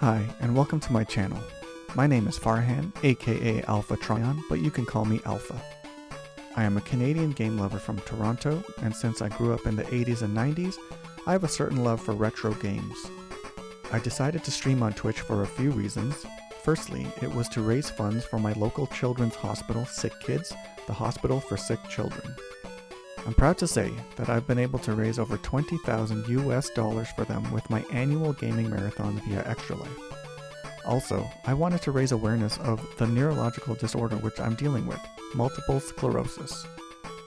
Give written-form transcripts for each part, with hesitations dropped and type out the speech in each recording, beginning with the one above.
Hi, and welcome to my channel. My name is Farhan, aka Alpha Tryon, but you can call me Alpha. I am a Canadian game lover from Toronto, and since I grew up in the 80s and 90s, I have a certain love for retro games. I decided to stream on Twitch for a few reasons. Firstly, it was to raise funds for my local children's hospital, Sick Kids, the Hospital for Sick Children. I'm proud to say that I've been able to raise over $20,000 US for them with my annual gaming marathon via Extra Life. Also, I wanted to raise awareness of the neurological disorder which I'm dealing with, multiple sclerosis.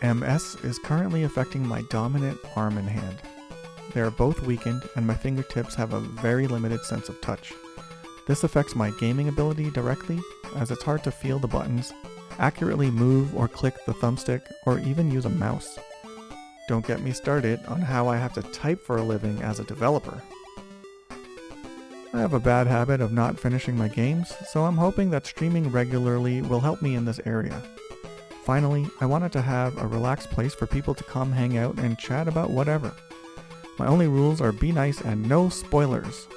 MS is currently affecting my dominant arm and hand. They are both weakened and my fingertips have a very limited sense of touch. This affects my gaming ability directly, as it's hard to feel the buttons, accurately move or click the thumbstick, or even use a mouse. Don't get me started on how I have to type for a living as a developer. I have a bad habit of not finishing my games, so I'm hoping that streaming regularly will help me in this area. Finally, I wanted to have a relaxed place for people to come hang out and chat about whatever. My only rules are be nice and no spoilers.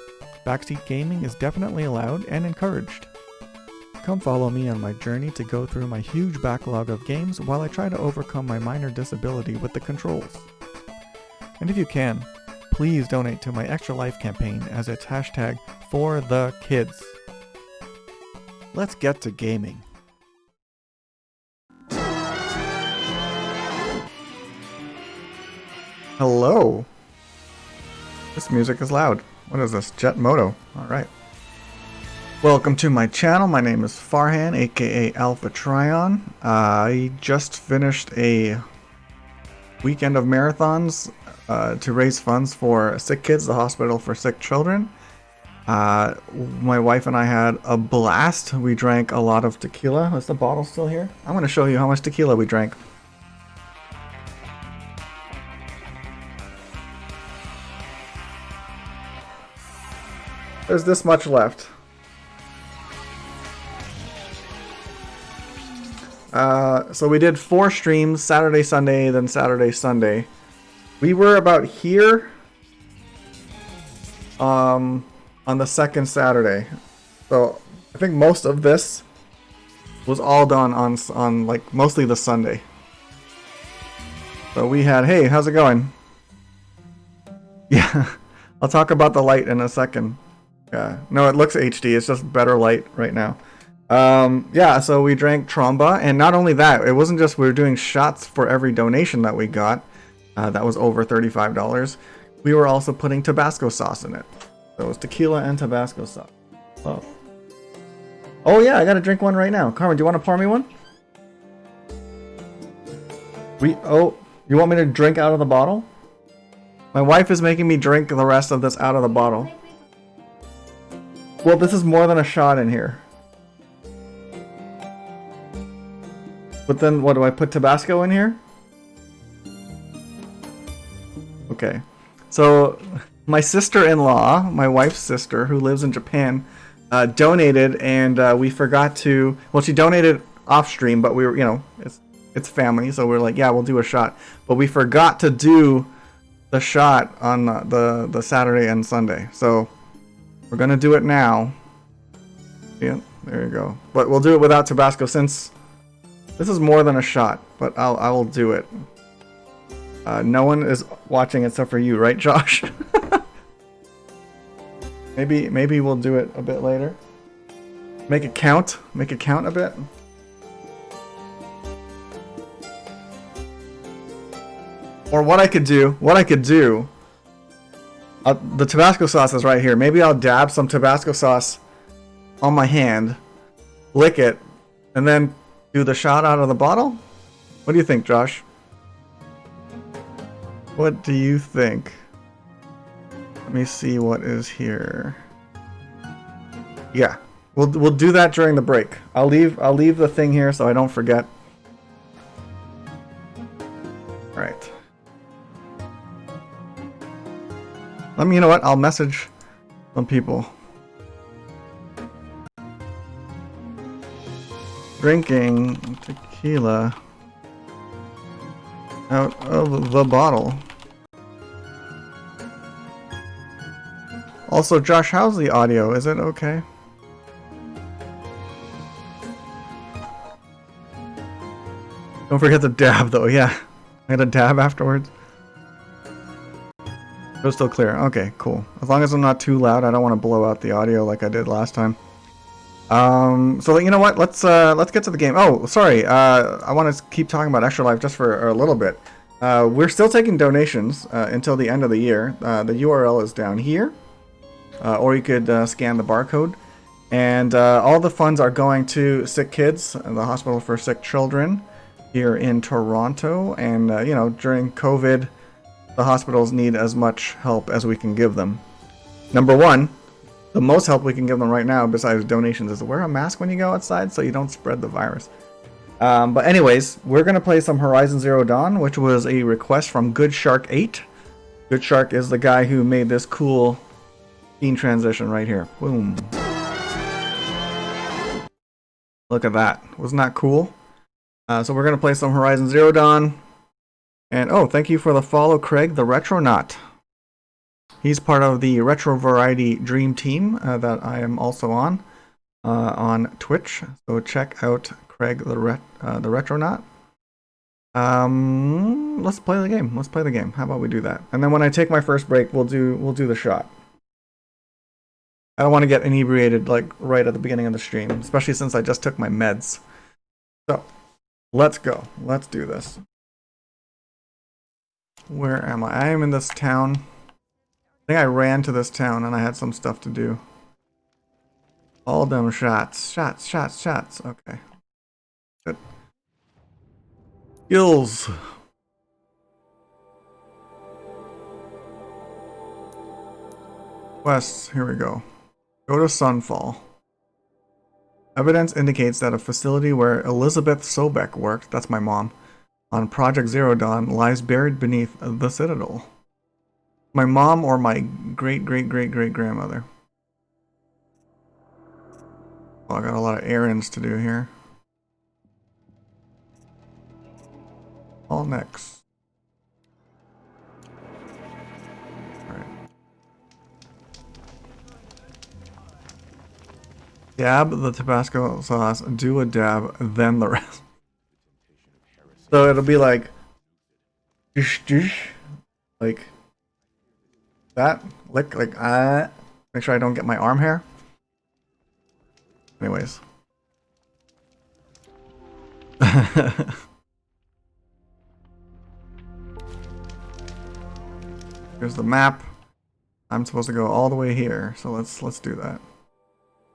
Backseat gaming is definitely allowed and encouraged. Come follow me on my journey to go through my huge backlog of games while I try to overcome my minor disability with the controls. And if you can, please donate to my Extra Life campaign as it's hashtag for the kids. Let's get to gaming. Hello. This music is loud. What is this? Jet Moto. Alright. Welcome to my channel. My name is Farhan, aka Alpha Tryon. I just finished a weekend of marathons to raise funds for Sick Kids, the Hospital for Sick Children. My wife and I had a blast. We drank a lot of tequila. Is the bottle still here? I'm going to show you how much tequila we drank. There's this much left. So we did 4 streams, Saturday, Sunday, then Saturday, Sunday. We were about here on the second Saturday. So I think most of this was all done on like mostly the Sunday. So we had, hey, how's it going? Yeah, I'll talk about the light in a second. Yeah, no, it looks HD, it's just better light right now. Yeah, so we drank Tromba, and not only that, it wasn't just we were doing shots for every donation that we got. That was over $35. We were also putting Tabasco sauce in it. So it was tequila and Tabasco sauce. Oh yeah, I gotta drink one right now. Carmen, do you want to pour me one? You want me to drink out of the bottle? My wife is making me drink the rest of this out of the bottle. Well, this is more than a shot in here. But then, what, do I put Tabasco in here? Okay. So, my sister-in-law, my wife's sister, who lives in Japan, donated, and we forgot to... Well, she donated off-stream, but we were, you know, it's family, so we were like, yeah, we'll do a shot. But we forgot to do the shot on the Saturday and Sunday. So, we're going to do it now. Yeah, there you go. But we'll do it without Tabasco since... This is more than a shot, but I will do it. No one is watching except for you, right, Josh? maybe we'll do it a bit later. Make it count a bit. Or what I could do, the Tabasco sauce is right here. Maybe I'll dab some Tabasco sauce on my hand, lick it, and then do the shot out of the bottle? What do you think, Josh? What do you think? Let me see what is here. Yeah, we'll do that during the break. I'll leave the thing here so I don't forget. All right. You know what? I'll message some people. Drinking tequila out of the bottle. Also, Josh, how's the audio? Is it okay? Don't forget the dab, though. Yeah, I had a dab afterwards. It was still clear. Okay, cool. As long as I'm not too loud, I don't want to blow out the audio like I did last time. So you know what? Let's get to the game. Oh, sorry. I want to keep talking about Extra Life just for a little bit. We're still taking donations until the end of the year. The URL is down here, or you could scan the barcode. And all the funds are going to sick kids, the Hospital for Sick Children here in Toronto. And you know, during COVID, the hospitals need as much help as we can give them. Number one, the most help we can give them right now, besides donations, is to wear a mask when you go outside so you don't spread the virus. But anyways, we're going to play some Horizon Zero Dawn, which was a request from Good Shark 8. Good Shark is the guy who made this cool scene transition right here. Boom. Look at that. Wasn't that cool? So we're going to play some Horizon Zero Dawn. And oh, thank you for the follow, Craig the Retronaut. He's part of the Retro Variety Dream Team that I am also on Twitch. So check out Craig the Retronaut. Let's play the game. Let's play the game. How about we do that? And then when I take my first break, we'll do the shot. I don't want to get inebriated like right at the beginning of the stream, especially since I just took my meds. So let's go. Let's do this. Where am I? I am in this town. I think I ran to this town and I had some stuff to do. All them shots. Shots. Okay. Good. Skills. Quests. Here we go. Go to Sunfall. Evidence indicates that a facility where Elizabeth Sobeck worked, that's my mom, on Project Zero Dawn lies buried beneath the Citadel. My mom or my great-great-great-great-grandmother. Oh, I got a lot of errands to do here. All next. Alright. Dab the Tabasco sauce, do a dab, then the rest. So it'll be like, like that, lick, like, make sure I don't get my arm hair. Anyways. Here's the map. I'm supposed to go all the way here, so let's do that.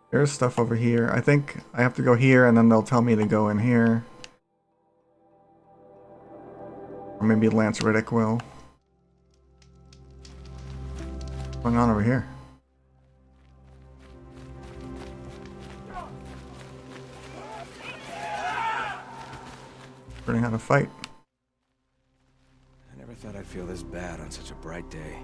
There's stuff over here. I think I have to go here and then they'll tell me to go in here. Or maybe Lance Riddick will. What's going on over here? Learning how to fight. I never thought I'd feel this bad on such a bright day.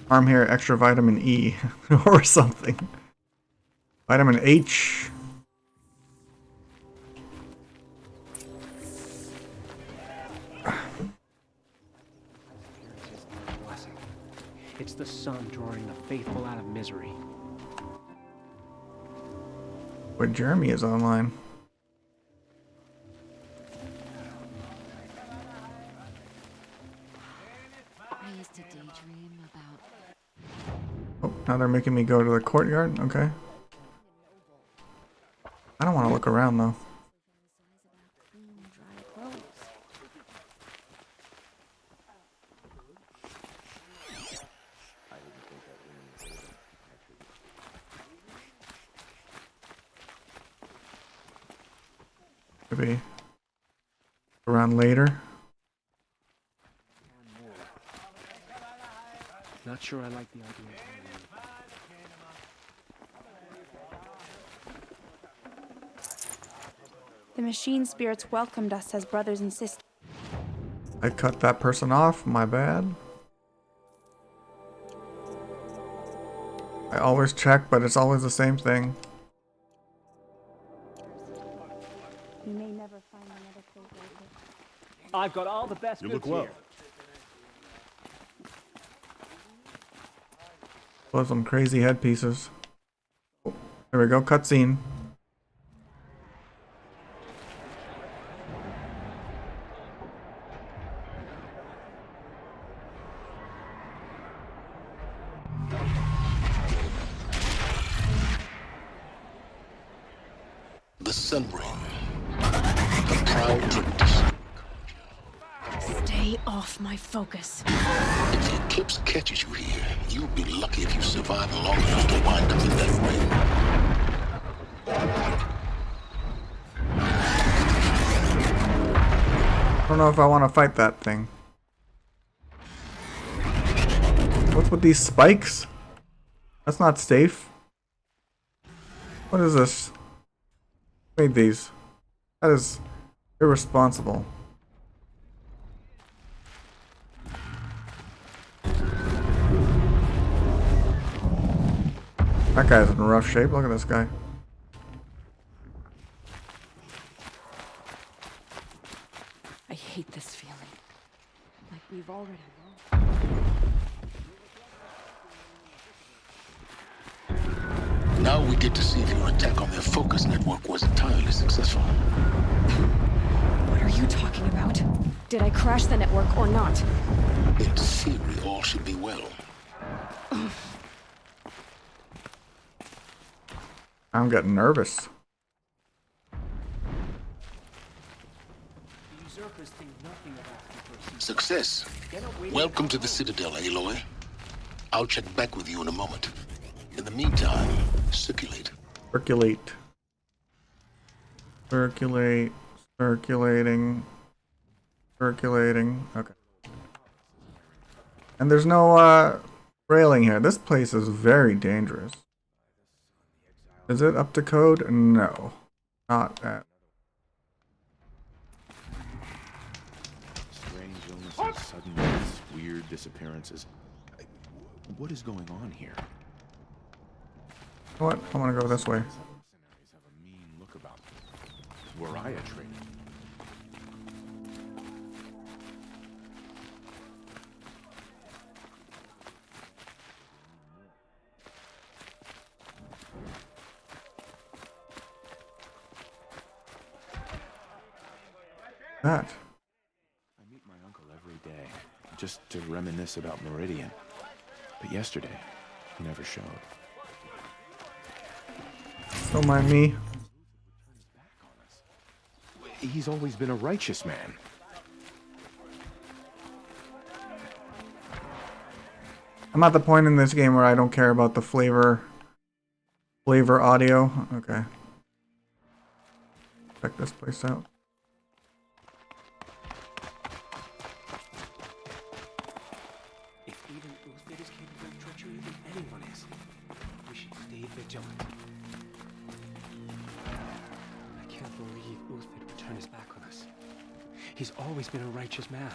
Arm hair, extra vitamin E or something. Vitamin H. It's the sun drawing the faithful out of misery. Where Jeremy is online. I used to daydream about. Oh, now they're making me go to the courtyard? Okay. I don't want to look around though. Maybe around later. Not sure I like the idea. The machine spirits welcomed us as brothers and sisters. I cut that person off, my bad. I always check, but it's always the same thing. You may never find another place like this. I've got all the best You goods look well. here. Plus some crazy headpieces. Oh, there we go, cutscene. The Sunbream, the proud tradition. Stay off my focus. If the eclipse catches you here, you'll be lucky if you survive long enough to wind up in that ring. I don't know if I want to fight that thing. What's with these spikes? That's not safe. What is this? Who made these? That is irresponsible. That guy's in rough shape. Look at this guy. I hate this feeling. Like we've already lost. Now we get to see if your attack on their focus network was entirely successful. What are you talking about? Did I crash the network or not? In theory, all should be well. I'm getting nervous. Success. Welcome to the Citadel, Aloy. I'll check back with you in a moment. In the meantime, circulate. Circulate. Circulate. Circulating. Circulating. Okay. And there's no railing here. This place is very dangerous. Is it up to code? No. Not at. Strange illnesses, sudden deaths, weird disappearances. What is going on here? You know what? I want to go this way. Mercenaries have a mean look about them. Were I a traitor? That. I meet my uncle every day, just to reminisce about Meridian. But yesterday, he never showed. Don't mind me. He's always been a righteous man. I'm at the point in this game where I don't care about the flavor audio. Okay. Check this place out. If even Uthid is capable of treachery, then anyone is. We should stay vigilant. I can't believe Uthid would turn his back on us. He's always been a righteous man.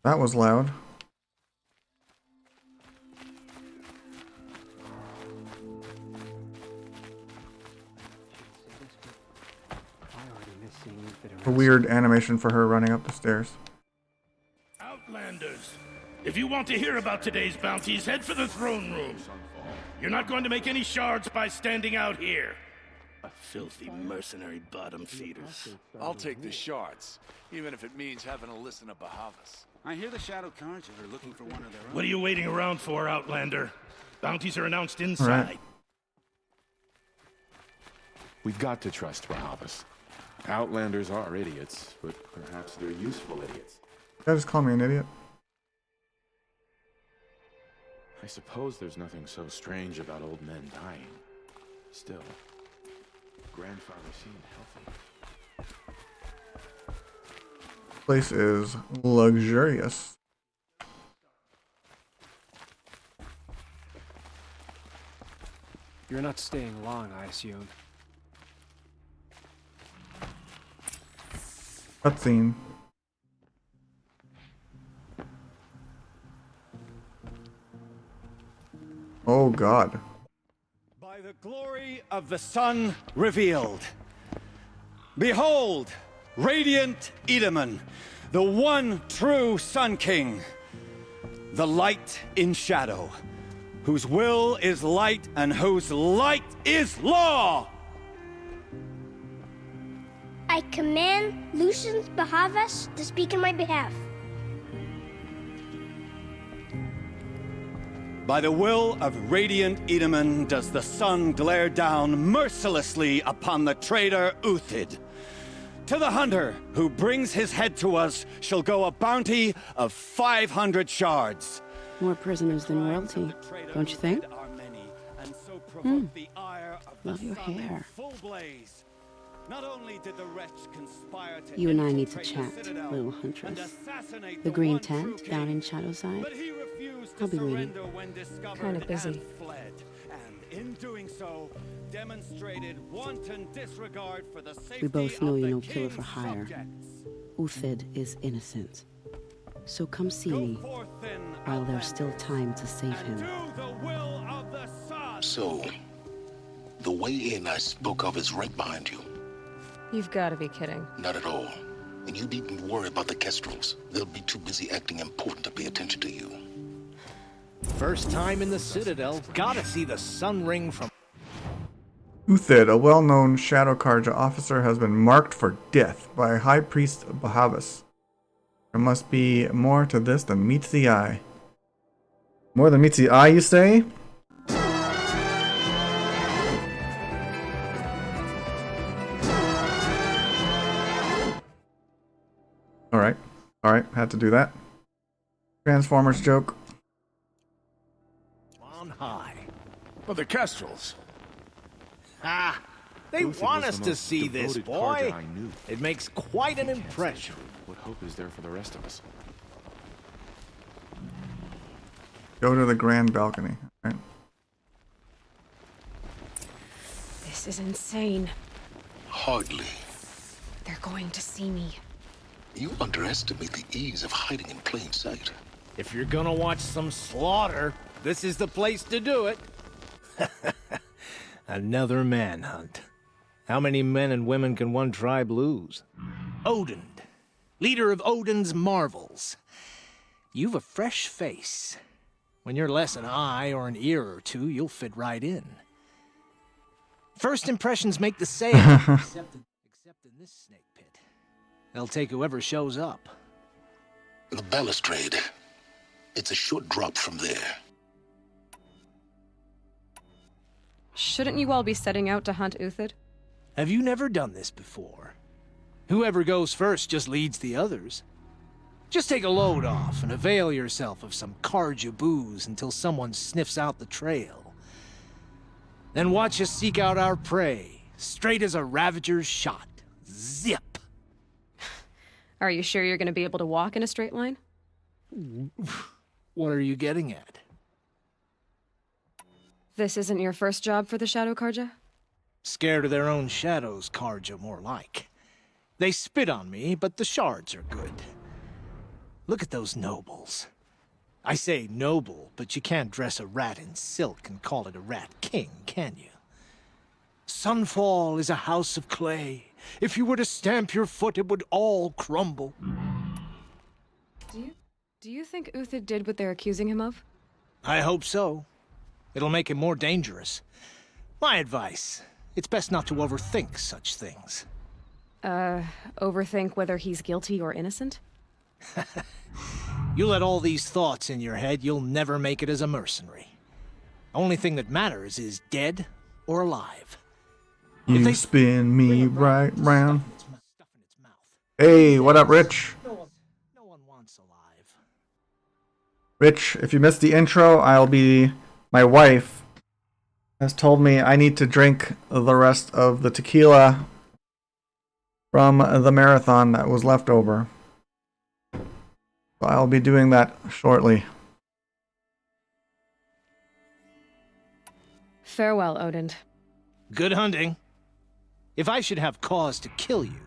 That was loud. A weird animation for her running up the stairs. Outlanders, if you want to hear about today's bounties, head for the throne room. You're not going to make any shards by standing out here. Filthy mercenary bottom feeders. I'll take the shards, even if it means having to listen to Bahavas. I hear the Shadow Cards are looking for one of their own. What are you waiting around for, Outlander? Bounties are announced inside. Right. We've got to trust Bahavas. Outlanders are idiots, but perhaps they're useful idiots. Did I just call me an idiot? I suppose there's nothing so strange about old men dying. Still, grandfather seemed healthy. Place is luxurious. You're not staying long, I assume. Cutscene. Oh God. By the glory of the sun revealed. Behold, radiant Edaman, the one true Sun King. The light in shadow, whose will is light and whose light is law. I command Lucius Bahavas to speak in my behalf. By the will of radiant Edaman does the sun glare down mercilessly upon the traitor Uthid. To the hunter who brings his head to us shall go a bounty of 500 shards. More prisoners than royalty, don't you think? Love your hair. Not only did the wretch conspire to You and I need to chat, little huntress. The green tent down in Shadowside? I'll be waiting. Kind of busy. In doing so, demonstrated wanton disregard for the safety We both know of you're the no killer for king's hire. subjects. Uthid is innocent. So come see me, while there's still time to save him. So, the way in I spoke of is right behind you. You've got to be kidding. Not at all. And you needn't worry about the Kestrels. They'll be too busy acting important to pay attention to you. First time in the Citadel. Gotta see the sun ring from... Uthid, a well-known Shadow Karja officer, has been marked for death by High Priest Bahavas. There must be more to this than meets the eye. More than meets the eye, you say? Alright, had to do that. Transformers joke. On high. Well, the Kestrels. Ah, they Uthid want was us the to most see this, devoted boy. Karja I knew. It makes quite an impression. What hope is there for the rest of us? Go to the grand balcony. Right. This is insane. Hardly. They're going to see me. You underestimate the ease of hiding in plain sight. If you're gonna watch some slaughter, this is the place to do it. Another manhunt. How many men and women can one tribe lose? Odin, leader of Odin's marvels. You've a fresh face. When you're less an eye or an ear or two, you'll fit right in. First impressions make the sale, except in this snake pit. They'll take whoever shows up. The balustrade. It's a short drop from there. Shouldn't you all be setting out to hunt Uthid? Have you never done this before? Whoever goes first just leads the others. Just take a load off and avail yourself of some Karja booze until someone sniffs out the trail. Then watch us seek out our prey, straight as a Ravager's shot. Zip! Are you sure you're going to be able to walk in a straight line? What are you getting at? This isn't your first job for the Shadow Karja? Scared of their own shadows, Karja, more like. They spit on me, but the shards are good. Look at those nobles. I say noble, but you can't dress a rat in silk and call it a rat king, can you? Sunfall is a house of clay. If you were to stamp your foot, it would all crumble. Do you think Uthid did what they're accusing him of? I hope so. It'll make him more dangerous. My advice, it's best not to overthink such things. Overthink whether he's guilty or innocent? You let all these thoughts in your head, you'll never make it as a mercenary. Only thing that matters is dead or alive. You spin me right round. Hey, what up, Rich? No one wants alive. Rich, if you missed the intro, my wife has told me I need to drink the rest of the tequila from the marathon that was left over. So I'll be doing that shortly. Farewell, Odin. Good hunting. If I should have cause to kill you,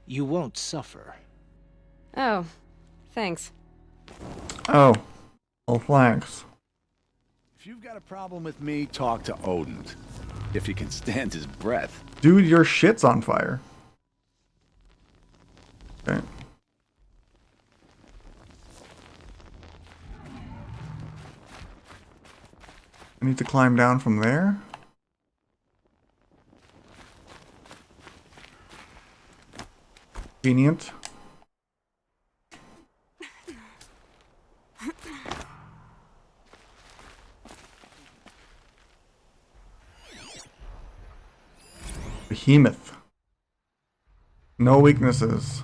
you won't suffer. Oh, thanks. Oh. Well, thanks. If you've got a problem with me, talk to Odin. If you can stand his breath. Dude, your shit's on fire. Okay. I need to climb down from there. Convenient. Behemoth. No weaknesses.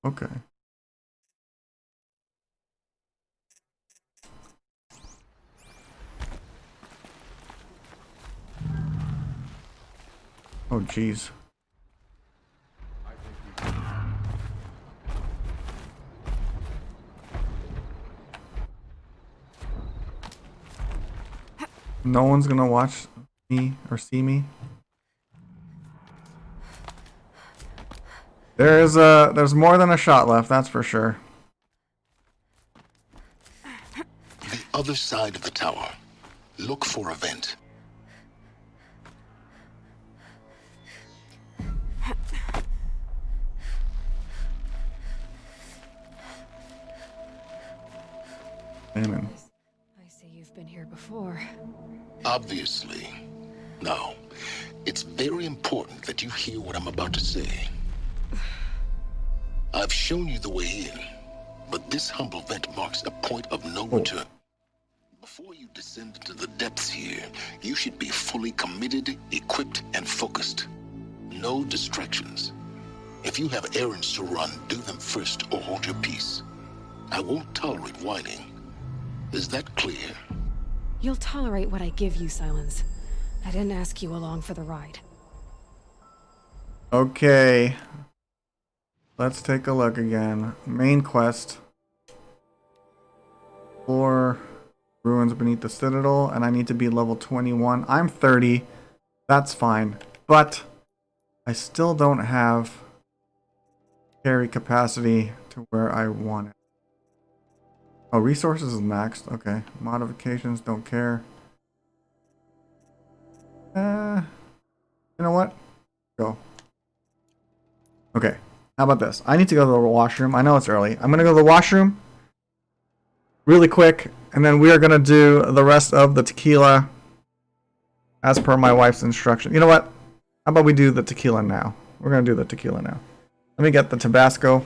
Okay. Oh, jeez. No one's gonna watch me or see me. There's more than a shot left, that's for sure. The other side of the tower. Look for a vent. Amen. I see you've been here before. Obviously. Now, it's very important that you hear what I'm about to say. I've shown you the way in, but this humble vent marks a point of no return. Before you descend into the depths here, you should be fully committed, equipped, and focused. No distractions. If you have errands to run, do them first or hold your peace. I won't tolerate whining. Is that clear? You'll tolerate what I give you, Silence. I didn't ask you along for the ride. Okay. Let's take a look again. Main quest. 4 ruins beneath the citadel, and I need to be level 21. I'm 30. That's fine. But I still don't have carry capacity to where I want it. Oh, resources is maxed. Okay. Modifications, don't care. You know what? Go. Okay. How about this? I need to go to the washroom. I know it's early. I'm going to go to the washroom really quick, and then we are going to do the rest of the tequila as per my wife's instruction. You know what? How about we do the tequila now? We're going to do the tequila now. Let me get the Tabasco.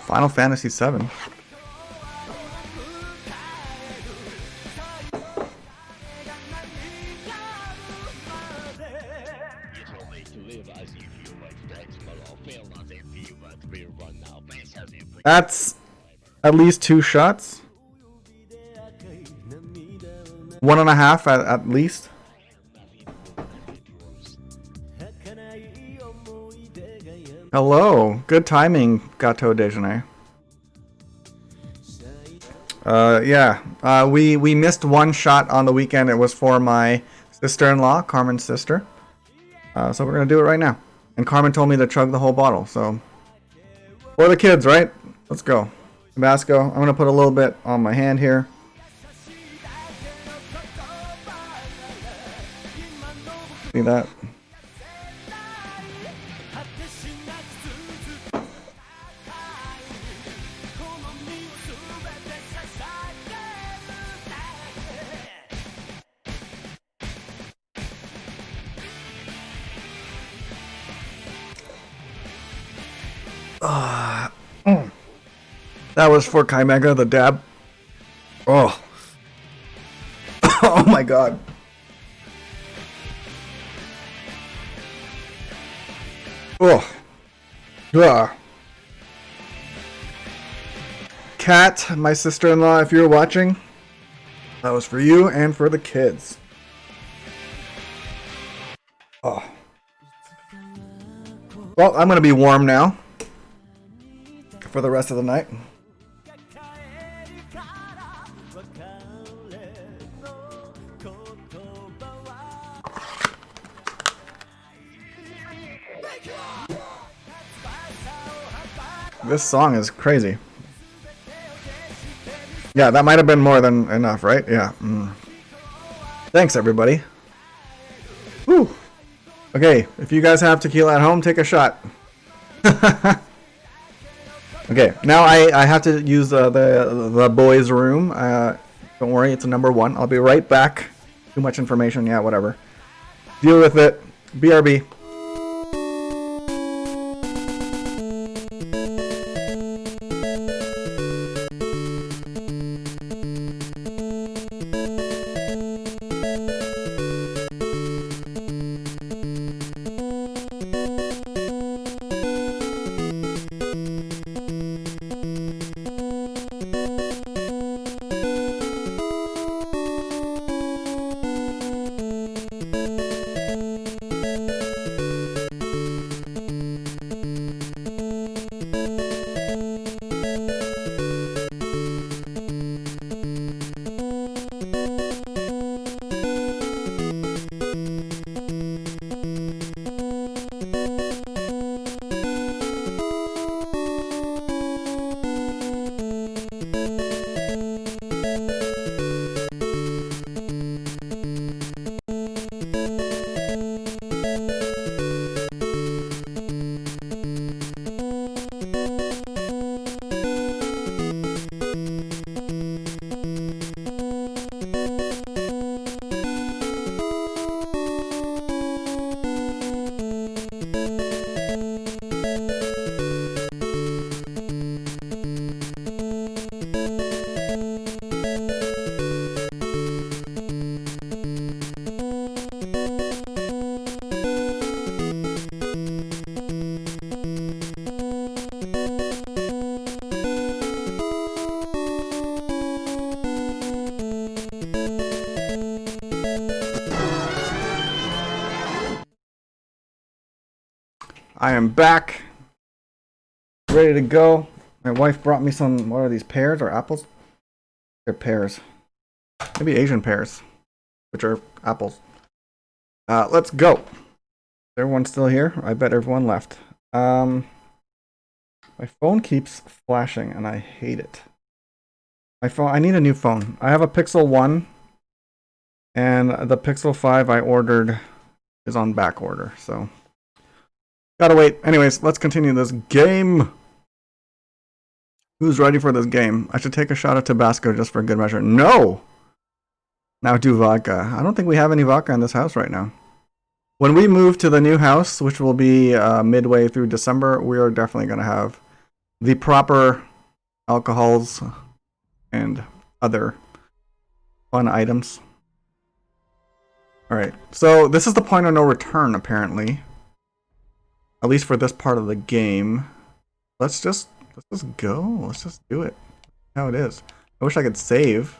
Final Fantasy VII. That's at least 2 shots. 1.5 at least. Hello. Good timing, Gateau Déjeuner. We missed 1 shot on the weekend. It was for my sister-in-law, Carmen's sister. So we're going to do it right now. And Carmen told me to chug the whole bottle, so... For the kids, right? Let's go. Tabasco. I'm going to put a little bit on my hand here. See that? That was for Kaimega, the dab. Oh, my god. Oh. Ugh. Kat, my sister-in-law, if you're watching, that was for you and for the kids. Oh. Well, I'm gonna be warm now for the rest of the night. This song is crazy. Yeah, that might have been more than enough, right? Yeah. Thanks, everybody. Woo. Okay, if you guys have tequila at home, take a shot. Okay, now I have to use the boys' room. Don't worry, it's a number 1. I'll be right back. Too much information, yeah, whatever. Deal with it. BRB. I am back, ready to go. My wife brought me some, what are these, pears or apples? They're pears. Maybe Asian pears, which are apples. Let's go. Everyone's still here? I bet everyone left. My phone keeps flashing and I hate it. My phone, I need a new phone. I have a Pixel 1 and the Pixel 5 I ordered is on back order, so gotta wait. Anyways, let's continue this game. Who's ready for this game? I should take a shot of Tabasco just for good measure. No! Now do vodka. I don't think we have any vodka in this house right now. When we move to the new house, which will be midway through December, we are definitely going to have the proper alcohols and other fun items. Alright, so this is the point of no return, apparently. At least for this part of the game. Let's just go. Let's just do it. How it is. I wish I could save.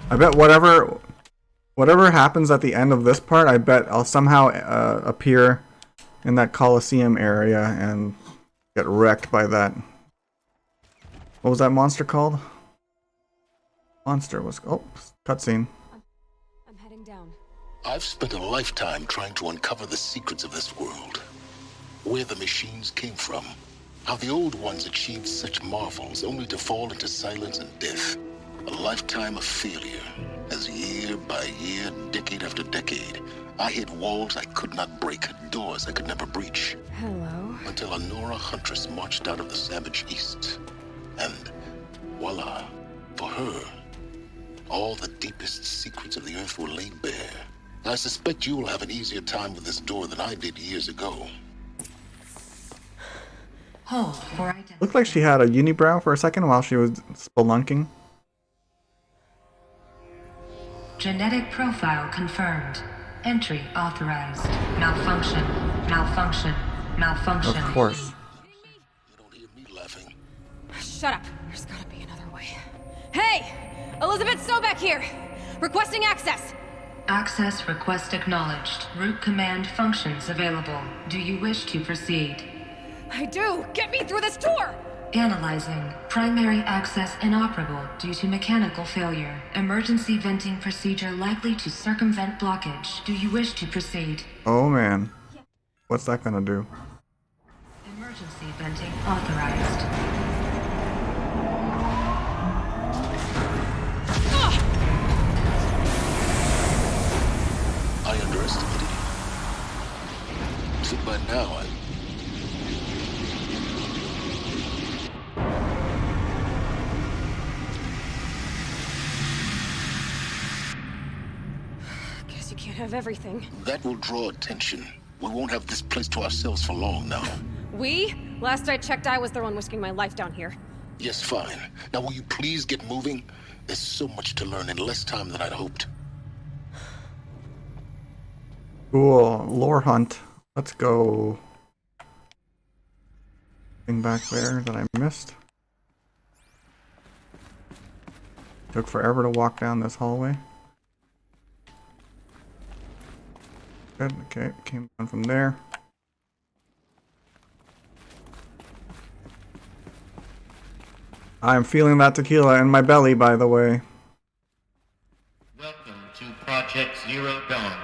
I bet whatever happens at the end of this part, I bet I'll somehow appear in that Coliseum area and get wrecked by that. What was that monster called? Monster was... Oh, cutscene. I'm heading down. I've spent a lifetime trying to uncover the secrets of this world. Where the machines came from. How the old ones achieved such marvels only to fall into silence and death. A lifetime of failure. As year by year, decade after decade, I hit walls I could not break, doors I could never breach. Hello. Until a Nora huntress marched out of the savage east. And voila, for her, all the deepest secrets of the earth were laid bare. I suspect you will have an easier time with this door than I did years ago. Hold for identity. Looked like she had a unibrow for a second while she was spelunking. Genetic profile confirmed. Entry authorized. Malfunction. Malfunction. Malfunction. Of course. Shut up. There's gotta be another way. Hey! Elizabeth Sobek here! Requesting access! Access request acknowledged. Root command functions available. Do you wish to proceed? I do! Get me through this tour! Analyzing. Primary access inoperable due to mechanical failure. Emergency venting procedure likely to circumvent blockage. Do you wish to proceed? Oh man. What's that gonna do? Emergency venting authorized. I underestimated you. So by now, Guess you can't have everything. that will draw attention. We won't have this place to ourselves for long now. We? Last I checked, I was the one risking my life down here. Yes, fine. Now will you please get moving? There's so much to learn in less time than I'd hoped. Cool. Lore hunt. Let's go. Thing back there that I missed. Took forever to walk down this hallway. Good. Okay. Came down from there. I'm feeling that tequila in my belly, by the way. Welcome to Project Zero Dawn.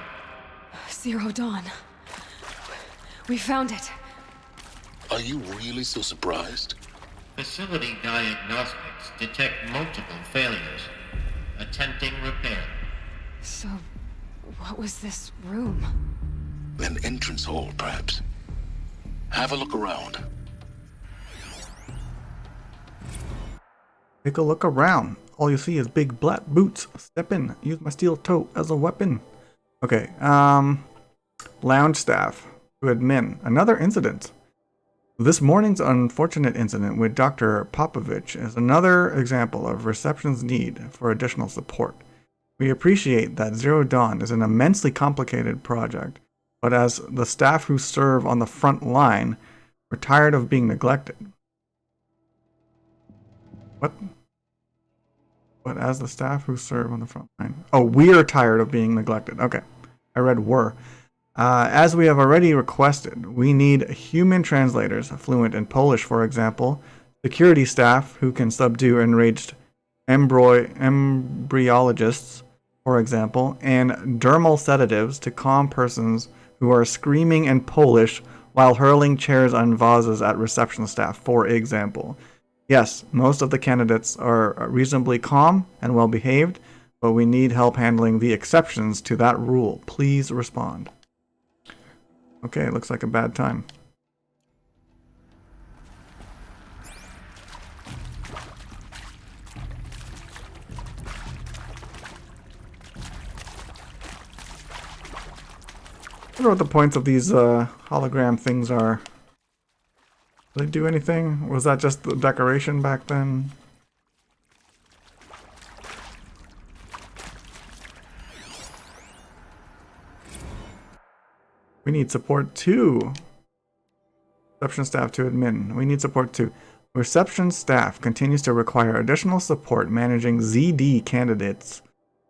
Zero Dawn. We found it. Are you really so surprised? Facility diagnostics detect multiple failures. Attempting repair. So, what was this room? An entrance hall, perhaps. Have a look around. Take a look around. All you see is big black boots. Step in. Use my steel toe as a weapon. Okay, lounge staff to admin. Another incident. This morning's unfortunate incident with Dr. Popovich is another example of reception's need for additional support. We appreciate that Zero Dawn is an immensely complicated project, but as the staff who serve on the front line, we're tired of being neglected. What? But as the staff who serve on the front line. Oh, we're tired of being neglected. Okay. I read were. As we have already requested, we need human translators, fluent in Polish, for example, security staff who can subdue enraged embryologists, for example, and dermal sedatives to calm persons who are screaming in Polish while hurling chairs and vases at reception staff, for example. Yes, most of the candidates are reasonably calm and well behaved, but we need help handling the exceptions to that rule. Please respond. Okay, looks like a bad time. I wonder what the points of these hologram things are. Do they do anything? Was that just the decoration back then? We need support too. Reception staff to admin. We need support too. Reception staff continues to require additional support managing ZD candidates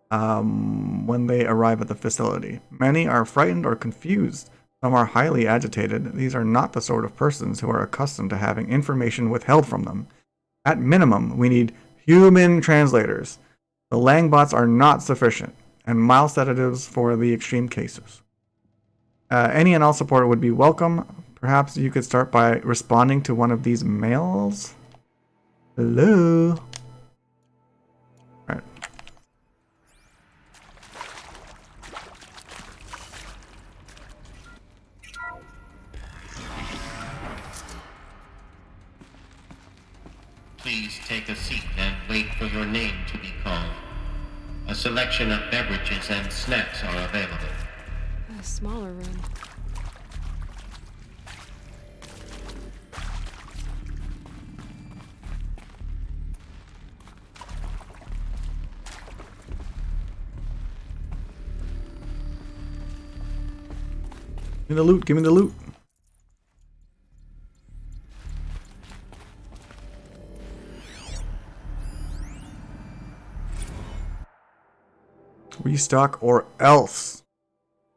when they arrive at the facility. Many are frightened or confused. Some are highly agitated. These are not the sort of persons who are accustomed to having information withheld from them. At minimum, we need human translators. The Langbots are not sufficient, and mild sedatives for the extreme cases. Any and all support would be welcome. Perhaps you could start by responding to one of these mails? Hello? Alright. Please take a seat and wait for your name to be called. A selection of beverages and snacks are available. A smaller room. Give me the loot, give me the loot. Restock or else.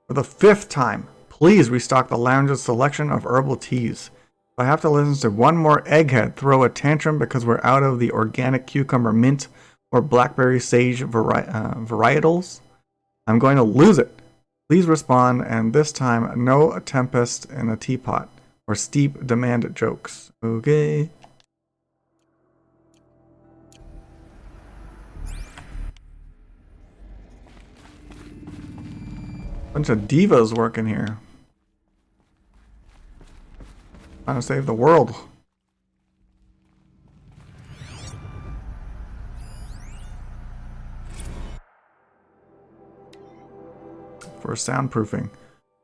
For the 5th time, please restock the lounge's selection of herbal teas. If I have to listen to one more egghead throw a tantrum because we're out of the organic cucumber mint or blackberry sage varietals, I'm going to lose it. Please respond, and this time, no tempest in a teapot or steep demand jokes. Okay. Bunch of divas working here. Trying to save the world. For soundproofing.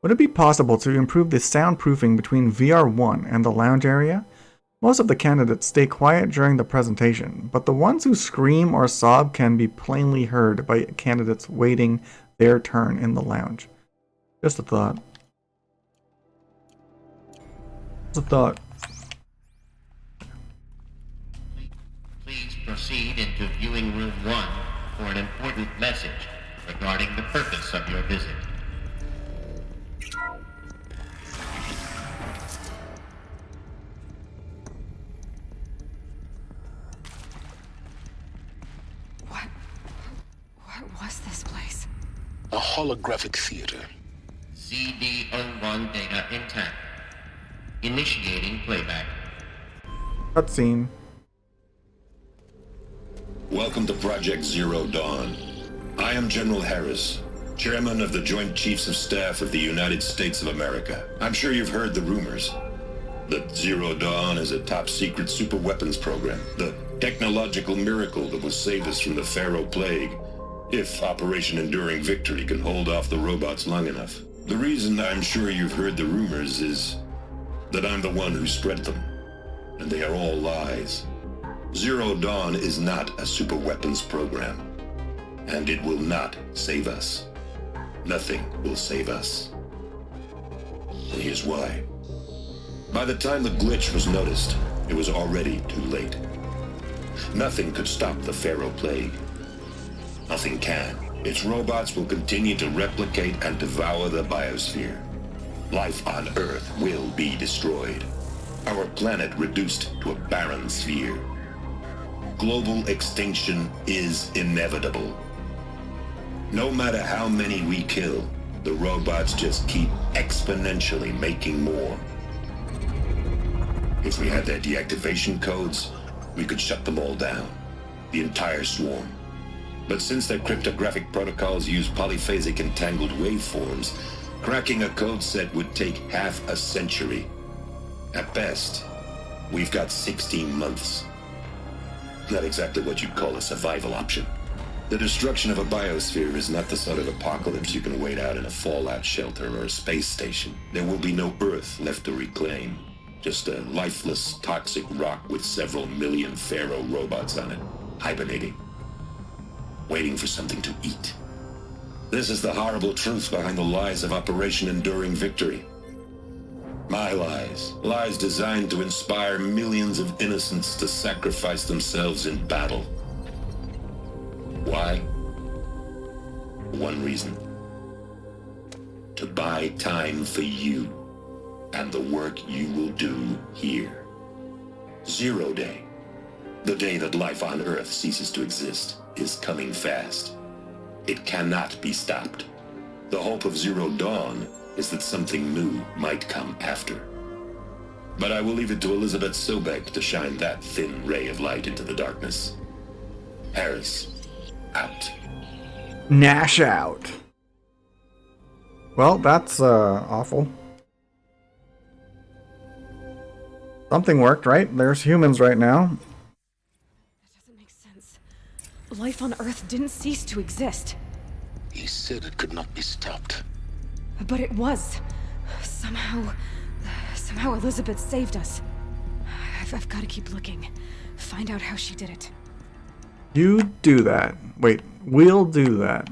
Would it be possible to improve the soundproofing between VR1 and the lounge area? Most of the candidates stay quiet during the presentation, but the ones who scream or sob can be plainly heard by candidates waiting their turn in the lounge. Just a thought. Just a thought. Please proceed into viewing room 1 for an important message regarding the purpose of your visit. What was this place? A holographic theater. CD01 data intact. Initiating playback. Cutscene. Welcome to Project Zero Dawn. I am General Harris, Chairman of the Joint Chiefs of Staff of the United States of America. I'm sure you've heard the rumors that Zero Dawn is a top-secret super-weapons program, the technological miracle that will save us from the Pharaoh Plague, if Operation Enduring Victory can hold off the robots long enough. The reason I'm sure you've heard the rumors is that I'm the one who spread them, and they are all lies. Zero Dawn is not a super-weapons program, and it will not save us. Nothing will save us. And here's why. By the time the glitch was noticed, it was already too late. Nothing could stop the Pharaoh Plague. Nothing can. Its robots will continue to replicate and devour the biosphere. Life on Earth will be destroyed. Our planet reduced to a barren sphere. Global extinction is inevitable. No matter how many we kill, the robots just keep exponentially making more. If we had their deactivation codes, we could shut them all down. The entire swarm. But since their cryptographic protocols use polyphasic entangled waveforms, cracking a code set would take half a century. At best, we've got 16 months. Not exactly what you'd call a survival option. The destruction of a biosphere is not the sort of apocalypse you can wait out in a fallout shelter or a space station. There will be no Earth left to reclaim. Just a lifeless, toxic rock with several million Pharaoh robots on it, hibernating, waiting for something to eat. This is the horrible truth behind the lies of Operation Enduring Victory. My lies. Lies designed to inspire millions of innocents to sacrifice themselves in battle. Why? One reason. To buy time for you and the work you will do here. Zero Day, the day that life on Earth ceases to exist, is coming fast. It cannot be stopped. The hope of Zero Dawn is that something new might come after. But I will leave it to Elizabeth Sobek to shine that thin ray of light into the darkness. Harris, out. Nash out. Well, that's awful. Something worked, right? There's humans right now. That doesn't make sense. Life on Earth didn't cease to exist. He said it could not be stopped. But it was. Somehow Elizabeth saved us. I've got to keep looking. Find out how she did it. You do that. Wait, we'll do that.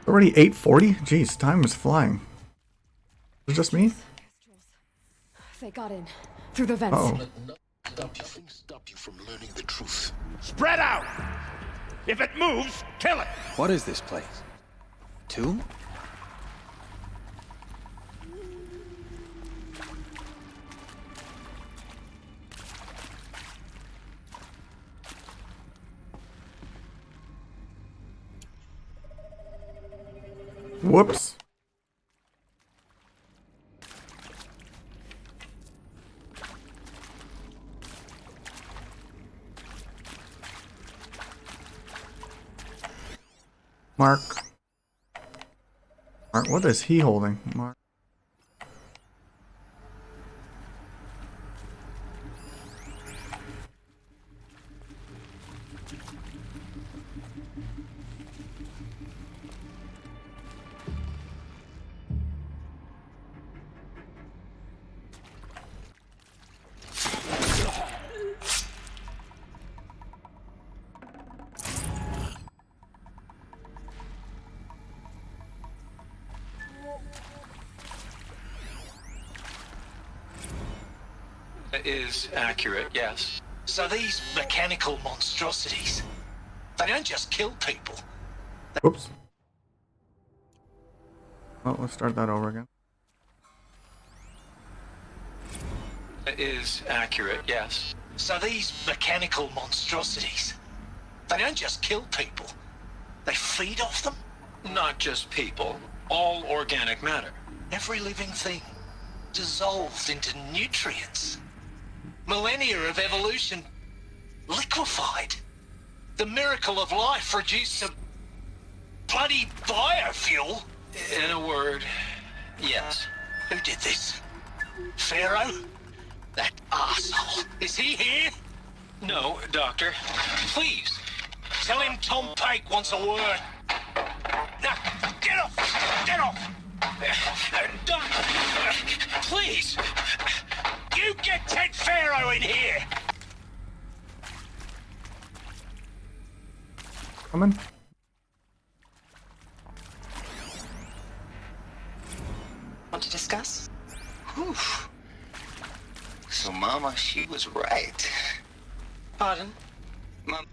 Already 8:40? Jeez, time is flying. Is it just me? They got in. Through the vents. Uh-oh. Stop you from learning the truth. Spread out! If it moves, kill it! What is this place? Tomb? Whoops. Mark. Mark, what is he holding? Mark. Is accurate, yes. So these mechanical monstrosities, they don't just kill people. Oops. Well, let's start that over again. Is accurate, yes. So these mechanical monstrosities, they don't just kill people. They feed off them. Not just people, all organic matter. Every living thing dissolved into nutrients. Millennia of evolution liquefied. The miracle of life reduced to bloody biofuel. In a word, yes. Who did this? Pharaoh? That arsehole. Is he here? No, Doctor. Please, tell him Tom Pake wants a word. Now, get off! Get off! Doctor, please! You get Ted Pharaoh in here! Coming. Want to discuss? Whew. So, Mama, she was right. Pardon? Mom.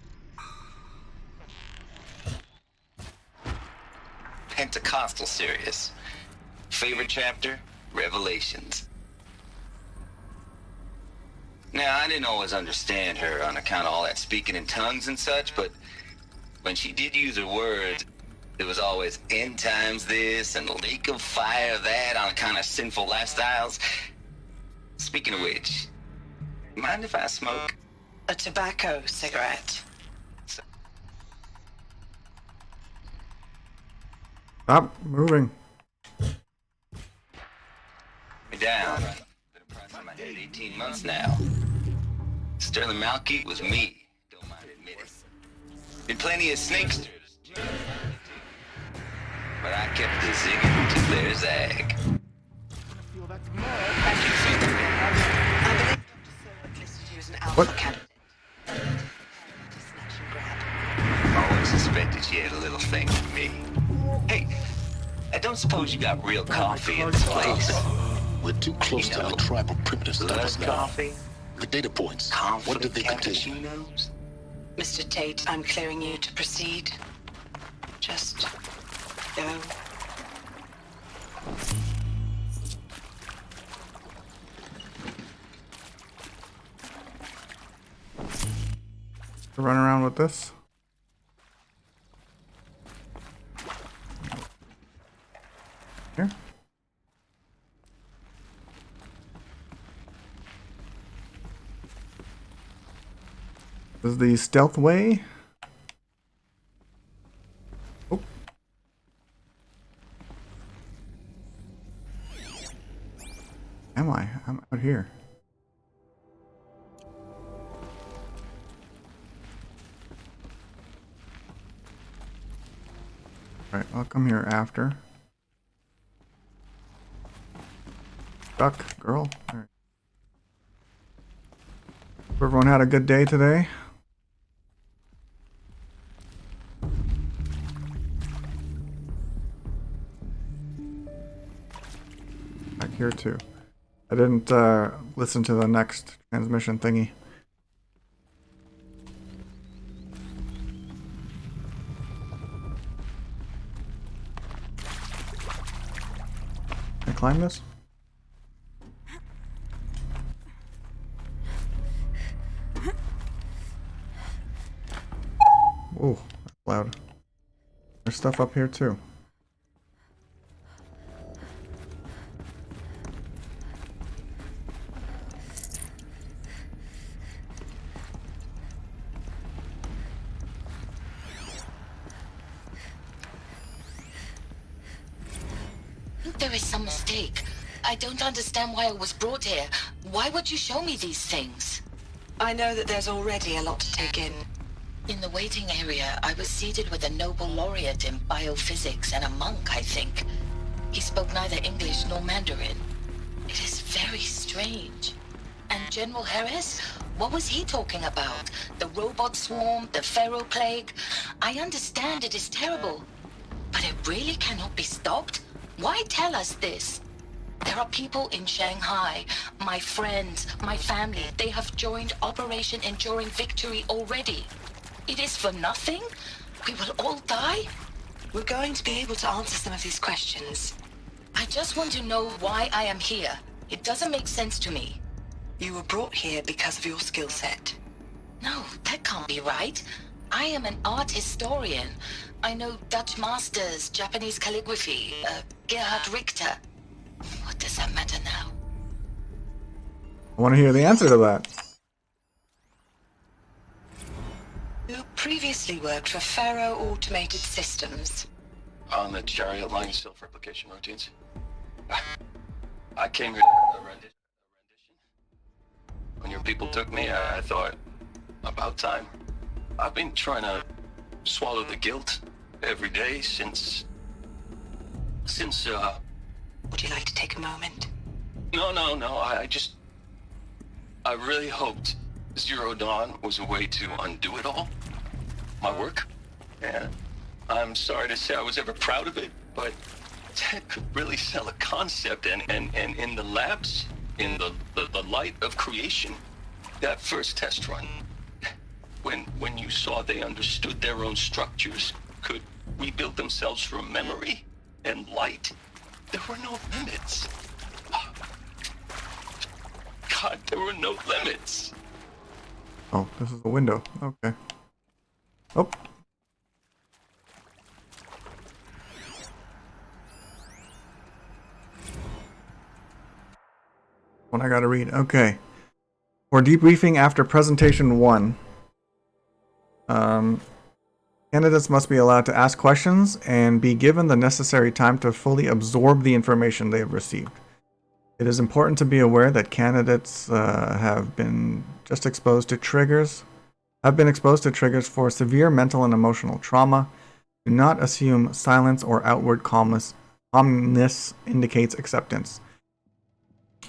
Pentecostal series. Favorite chapter? Revelations. Now, I didn't always understand her on account of all that speaking in tongues and such, but when she did use her words, it was always end times this and lake of fire that on account of sinful lifestyles. Speaking of which, mind if I smoke? A tobacco cigarette. Stop moving. Me down. Been a price on my head 18 months now. Sterling Malky was me. Don't mind admitting. Been plenty of snakes, but I kept the zigging to their zag. What? Always suspected she had a little thing for me. Hey, I don't suppose you got real coffee in this place. We're too close to the tribal primitives to Less now. coffee? The data points. What did they contain? Mr. Tate, I'm clearing you to proceed. Just go. To run around with this. Here. This is the stealth way. Oh. Am I? I'm out here. Alright, I'll come here after. Duck, girl. All right. Hope everyone had a good day today. here too. I didn't listen to the next transmission thingy. Can I climb this? Ooh, that's loud. There's stuff up here too. There is some mistake. I don't understand why I was brought here. Why would you show me these things? I know that there's already a lot to take in. In the waiting area, I was seated with a Nobel laureate in biophysics and a monk, I think. He spoke neither English nor Mandarin. It is very strange. And General Harris? What was he talking about? The robot swarm? The Pharaoh plague? I understand it is terrible. But it really cannot be stopped? Why tell us this? There are people in Shanghai, my friends, my family. They have joined Operation Enduring Victory already. It is for nothing? We will all die? We're going to be able to answer some of these questions. I just want to know why I am here. It doesn't make sense to me. You were brought here because of your skill set. No, that can't be right. I am an art historian. I know Dutch masters, Japanese calligraphy, Gerhard Richter. What does that matter now? I want to hear the answer to that. You previously worked for Pharaoh Automated Systems. On the chariot line self-replication routines. I came here to a rendition. When your people took me, I thought, about time. I've been trying to swallow the guilt every day since... Would you like to take a moment? No, I really hoped Zero Dawn was a way to undo it all. My work. And I'm sorry to say I was ever proud of it, but Ted could really sell a concept, and in the labs, in the light of creation, that first test run, when you saw they understood their own structures, could rebuild themselves from memory and light, there were no limits. God, there were no limits. Oh, this is a window. Okay. Oh. One I gotta read. Okay. For debriefing after presentation 1, candidates must be allowed to ask questions and be given the necessary time to fully absorb the information they have received. It is important to be aware that candidates have been exposed to triggers for severe mental and emotional trauma. Do not assume silence or outward calmness indicates acceptance.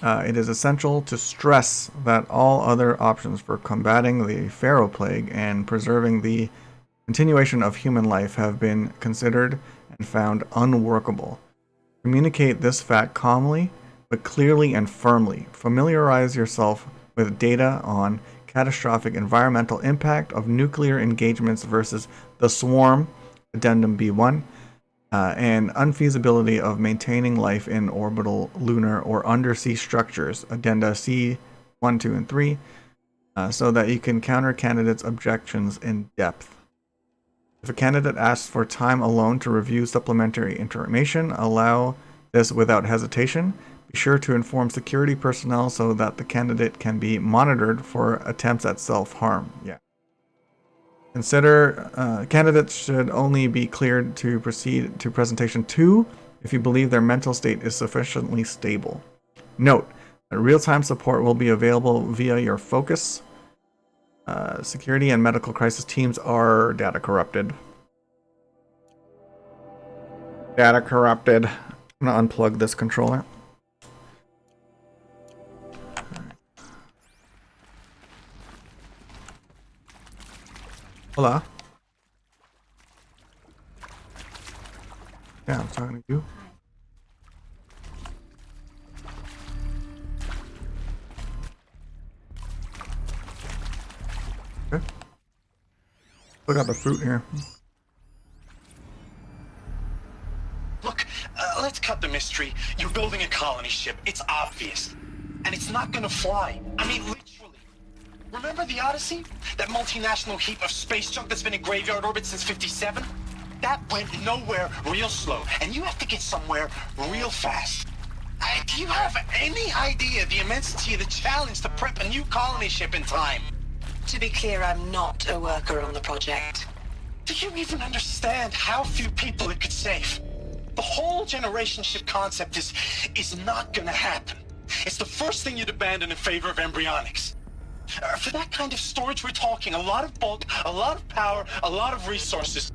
It is essential to stress that all other options for combating the Pharaoh plague and preserving the continuation of human life have been considered and found unworkable. Communicate this fact calmly, but clearly and firmly. Familiarize yourself with data on catastrophic environmental impact of nuclear engagements versus the swarm, Addendum B1, and unfeasibility of maintaining life in orbital, lunar, or undersea structures, Addenda C1, 2, and 3, so that you can counter candidates' objections in depth. If a candidate asks for time alone to review supplementary information, allow this without hesitation. Be sure to inform security personnel so that the candidate can be monitored for attempts at self-harm. Yeah. Consider candidates should only be cleared to proceed to presentation 2 if you believe their mental state is sufficiently stable. Note that real-time support will be available via your focus. Security and medical crisis teams are data corrupted. Data corrupted. I'm going to unplug this controller. Hola. Yeah, I'm talking to you. Still got the fruit here. Look, let's cut the mystery. You're building a colony ship. It's obvious. And it's not gonna fly. I mean, literally. Remember the Odyssey? That multinational heap of space junk that's been in graveyard orbit since '57? That went nowhere real slow. And you have to get somewhere real fast. Do you have any idea the immensity of the challenge to prep a new colony ship in time? To be clear, I'm not a worker on the project. Do you even understand how few people it could save? The whole generation ship concept is not gonna happen. It's the first thing you'd abandon in favor of embryonics. For that kind of storage, we're talking a lot of bulk, a lot of power, a lot of resources.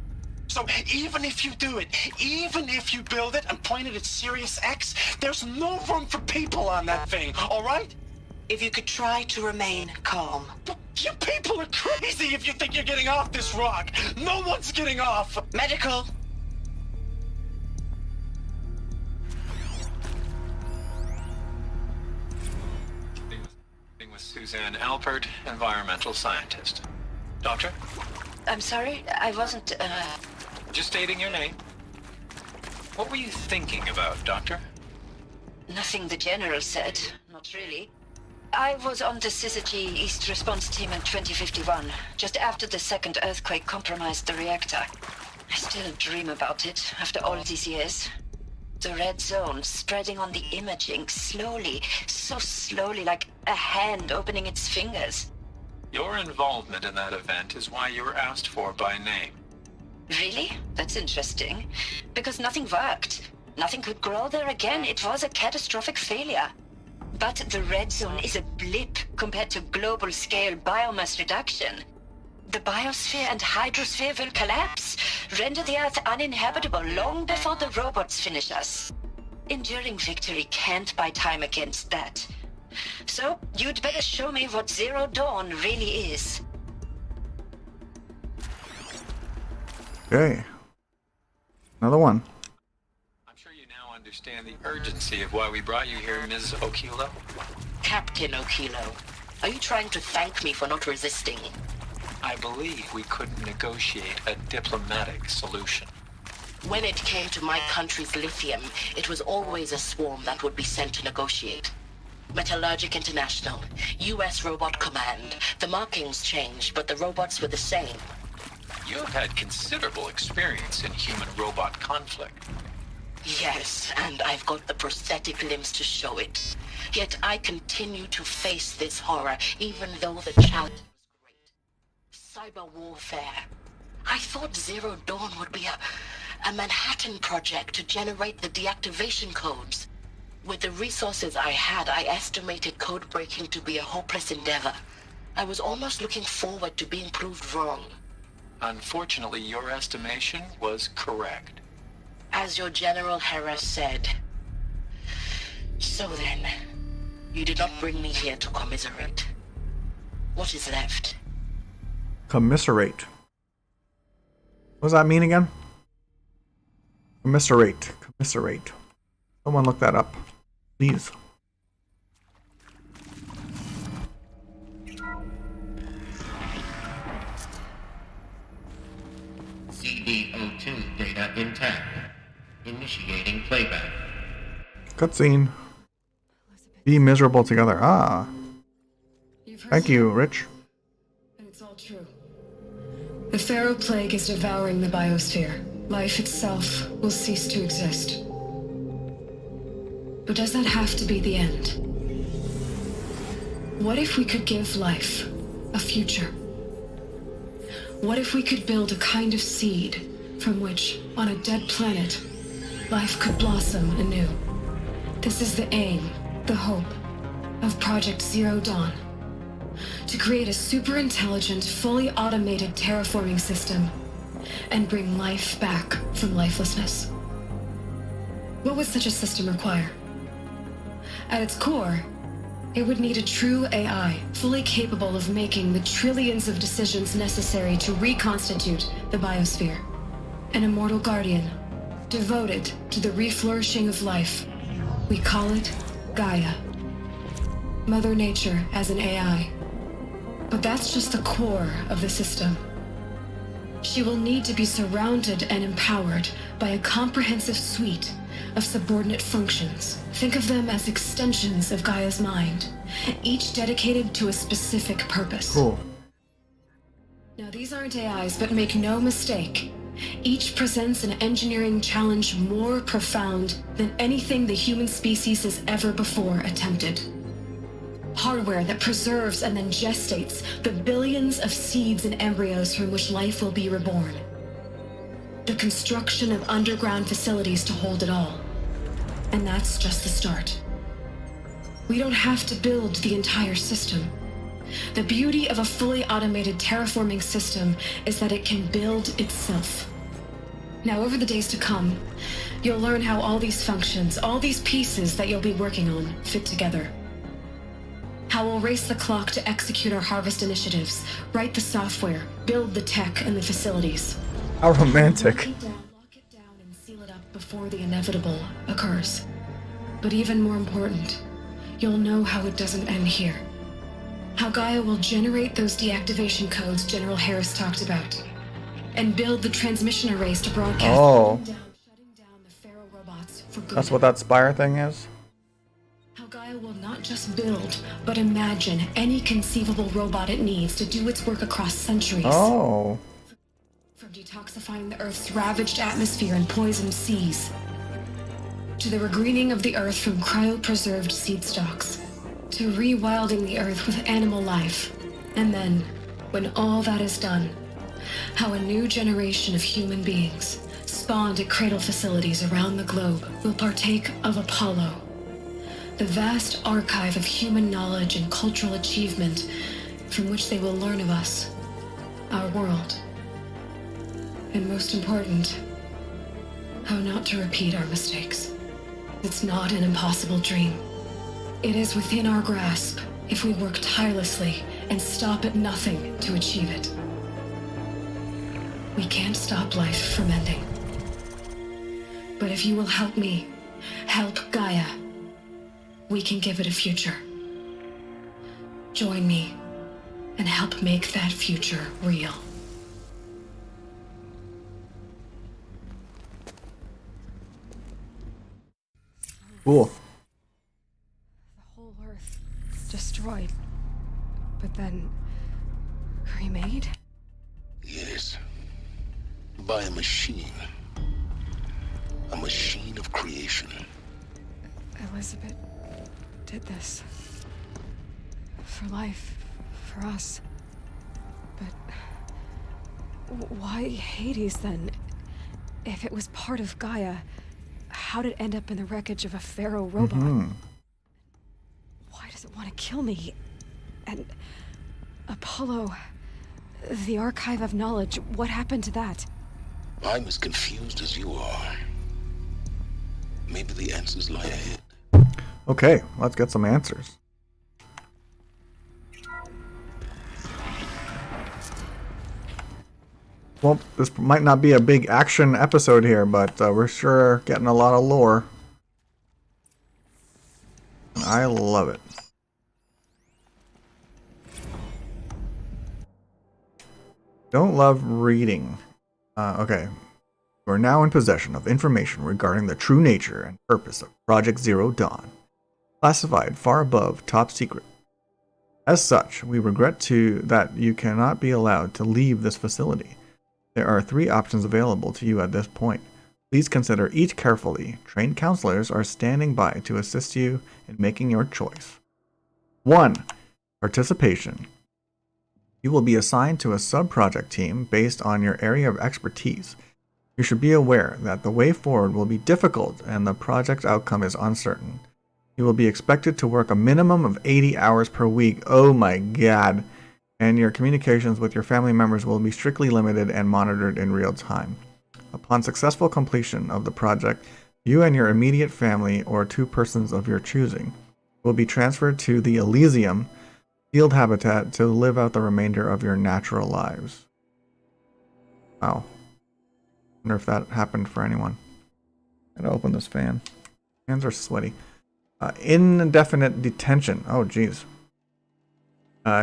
So even if you do it, even if you build it and point it at Sirius X, there's no room for people on that thing, all right? If you could try to remain calm. You people are crazy if you think you're getting off this rock. No one's getting off. Medical. With Suzanne Alpert, environmental scientist. Doctor? I'm sorry, I wasn't, Just stating your name. What were you thinking about, Doctor? Nothing the General said. Not really. I was on the Syzygy East Response Team in 2051, just after the second earthquake compromised the reactor. I still dream about it, after all these years. The red zone spreading on the imaging, slowly, so slowly, like a hand opening its fingers. Your involvement in that event is why you were asked for by name. Really? That's interesting. Because nothing worked. Nothing could grow there again. It was a catastrophic failure. But the red zone is a blip compared to global-scale biomass reduction. The biosphere and hydrosphere will collapse, render the Earth uninhabitable long before the robots finish us. Enduring victory can't buy time against that. So, you'd better show me what Zero Dawn really is. Okay. Another one. I'm sure you now understand the urgency of why we brought you here, Ms. Okilo. Captain Okilo, are you trying to thank me for not resisting? I believe we couldn't negotiate a diplomatic solution. When it came to my country's lithium, it was always a swarm that would be sent to negotiate. Metallurgic International, US Robot Command. The markings changed, but the robots were the same. You have had considerable experience in human-robot conflict. Yes, and I've got the prosthetic limbs to show it. Yet I continue to face this horror, even though the challenge was great. Cyber warfare. I thought Zero Dawn would be a Manhattan project to generate the deactivation codes. With the resources I had, I estimated code breaking to be a hopeless endeavor. I was almost looking forward to being proved wrong. Unfortunately, your estimation was correct. As your General Harris said. So then, you did not bring me here to commiserate. What is left? Commiserate. What does that mean again? Commiserate. Commiserate. Someone look that up, please. CD02 data intact. Initiating playback. Cutscene. Be miserable together. Ah. Thank you, Rich. And it's all true. The Pharaoh Plague is devouring the biosphere. Life itself will cease to exist. But does that have to be the end? What if we could give life a future? What if we could build a kind of seed from which, on a dead planet, life could blossom anew? This is the aim, the hope, of Project Zero Dawn. To create a super-intelligent, fully automated terraforming system and bring life back from lifelessness. What would such a system require? At its core, it would need a true AI, fully capable of making the trillions of decisions necessary to reconstitute the biosphere. An immortal guardian, devoted to the reflourishing of life. We call it Gaia. Mother Nature as an AI. But that's just the core of the system. She will need to be surrounded and empowered by a comprehensive suite of subordinate functions. Think of them as extensions of Gaia's mind, each dedicated to a specific purpose. Cool. Now, these aren't AIs, but make no mistake. Each presents an engineering challenge more profound than anything the human species has ever before attempted. Hardware that preserves and then gestates the billions of seeds and embryos from which life will be reborn. The construction of underground facilities to hold it all. And that's just the start. We don't have to build the entire system. The beauty of a fully automated terraforming system is that it can build itself. Now, over the days to come, you'll learn how all these functions, all these pieces that you'll be working on, fit together. How we'll race the clock to execute our harvest initiatives, write the software, build the tech and the facilities. How romantic. Lock it down and seal it up before the inevitable occurs. But even more important, you'll know how it doesn't end here. How Gaia will generate those deactivation codes General Harris talked about, and build the transmission arrays to broadcast. Oh. Shutting down the Pharaoh robots for good. That's what that Spire thing is? How Gaia will not just build, but imagine any conceivable robot it needs to do its work across centuries. Oh. From detoxifying the Earth's ravaged atmosphere and poisoned seas, to the regreening of the Earth from cryopreserved seed stalks, to rewilding the Earth with animal life. And then, when all that is done, how a new generation of human beings, spawned at cradle facilities around the globe, will partake of Apollo, the vast archive of human knowledge and cultural achievement from which they will learn of us, our world. And most important, how not to repeat our mistakes. It's not an impossible dream. It is within our grasp if we work tirelessly and stop at nothing to achieve it. We can't stop life from ending. But if you will help me, help Gaia, we can give it a future. Join me and help make that future real. Cool. The whole Earth destroyed, but then remade? Yes. By a machine. A machine of creation. Elizabeth did this. For life, for us. But why Hades then? If it was part of Gaia, how'd it end up in the wreckage of a Pharaoh robot? Why does it want to kill me? And Apollo, the archive of knowledge, what happened to that? I'm as confused as you are. Maybe the answers lie ahead. Okay, let's get some answers. Well, this might not be a big action episode here, but we're sure getting a lot of lore. I love it. Don't love reading. Okay. You are now in possession of information regarding the true nature and purpose of Project Zero Dawn. Classified far above top secret. As such, we regret that you cannot be allowed to leave this facility. There are 3 options available to you at this point. Please consider each carefully. Trained counselors are standing by to assist you in making your choice. 1. Participation. You will be assigned to a sub-project team based on your area of expertise. You should be aware that the way forward will be difficult and the project's outcome is uncertain. You will be expected to work a minimum of 80 hours per week. Oh my god. And your communications with your family members will be strictly limited and monitored in real time. Upon successful completion of the project, you and your immediate family or 2 persons of your choosing will be transferred to the Elysium field habitat to live out the remainder of your natural lives. Wow. Wonder if that happened for anyone. Gotta open this fan. Hands are sweaty. Indefinite detention. Oh, geez.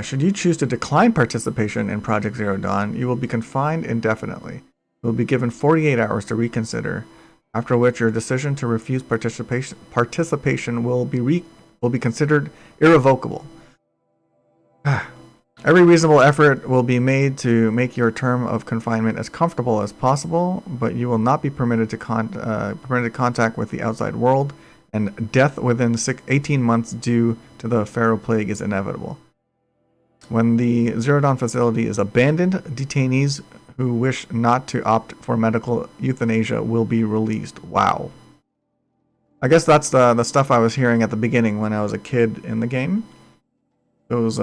Should you choose to decline participation in Project Zero Dawn, you will be confined indefinitely. You will be given 48 hours to reconsider, after which your decision to refuse participation will be considered irrevocable. Every reasonable effort will be made to make your term of confinement as comfortable as possible, but you will not be permitted contact with the outside world, and death within 18 months due to the Pharaoh Plague is inevitable. When the Zero Dawn facility is abandoned, detainees who wish not to opt for medical euthanasia will be released. Wow. I guess that's the stuff I was hearing at the beginning when I was a kid in the game. Those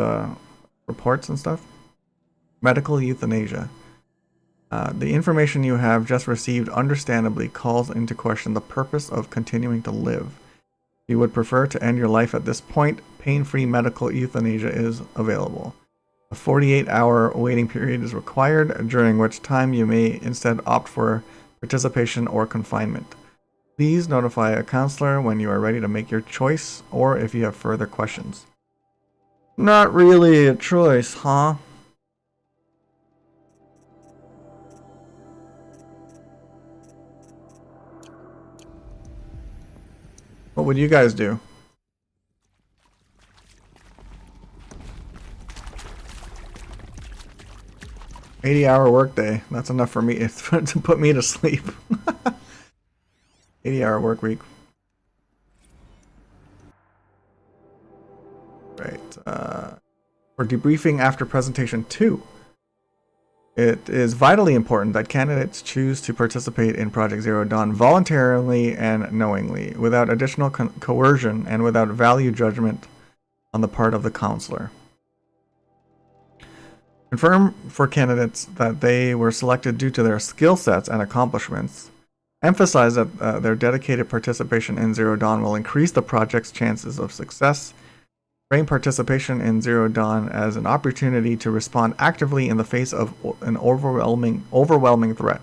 reports and stuff. Medical euthanasia. The information you have just received understandably calls into question the purpose of continuing to live. If you would prefer to end your life at this point, pain-free medical euthanasia is available. A 48-hour waiting period is required, during which time you may instead opt for participation or confinement. Please notify a counselor when you are ready to make your choice, or if you have further questions. Not really a choice, huh? What would you guys do? $80-hour workday. That's enough for me to put me to sleep. 80-hour work week. Right. For debriefing after presentation 2. It is vitally important that candidates choose to participate in Project Zero Dawn voluntarily and knowingly, without additional coercion and without value judgment on the part of the counselor. Confirm for candidates that they were selected due to their skill sets and accomplishments. Emphasize that their dedicated participation in Zero Dawn will increase the project's chances of success. Frame participation in Zero Dawn as an opportunity to respond actively in the face of an overwhelming threat.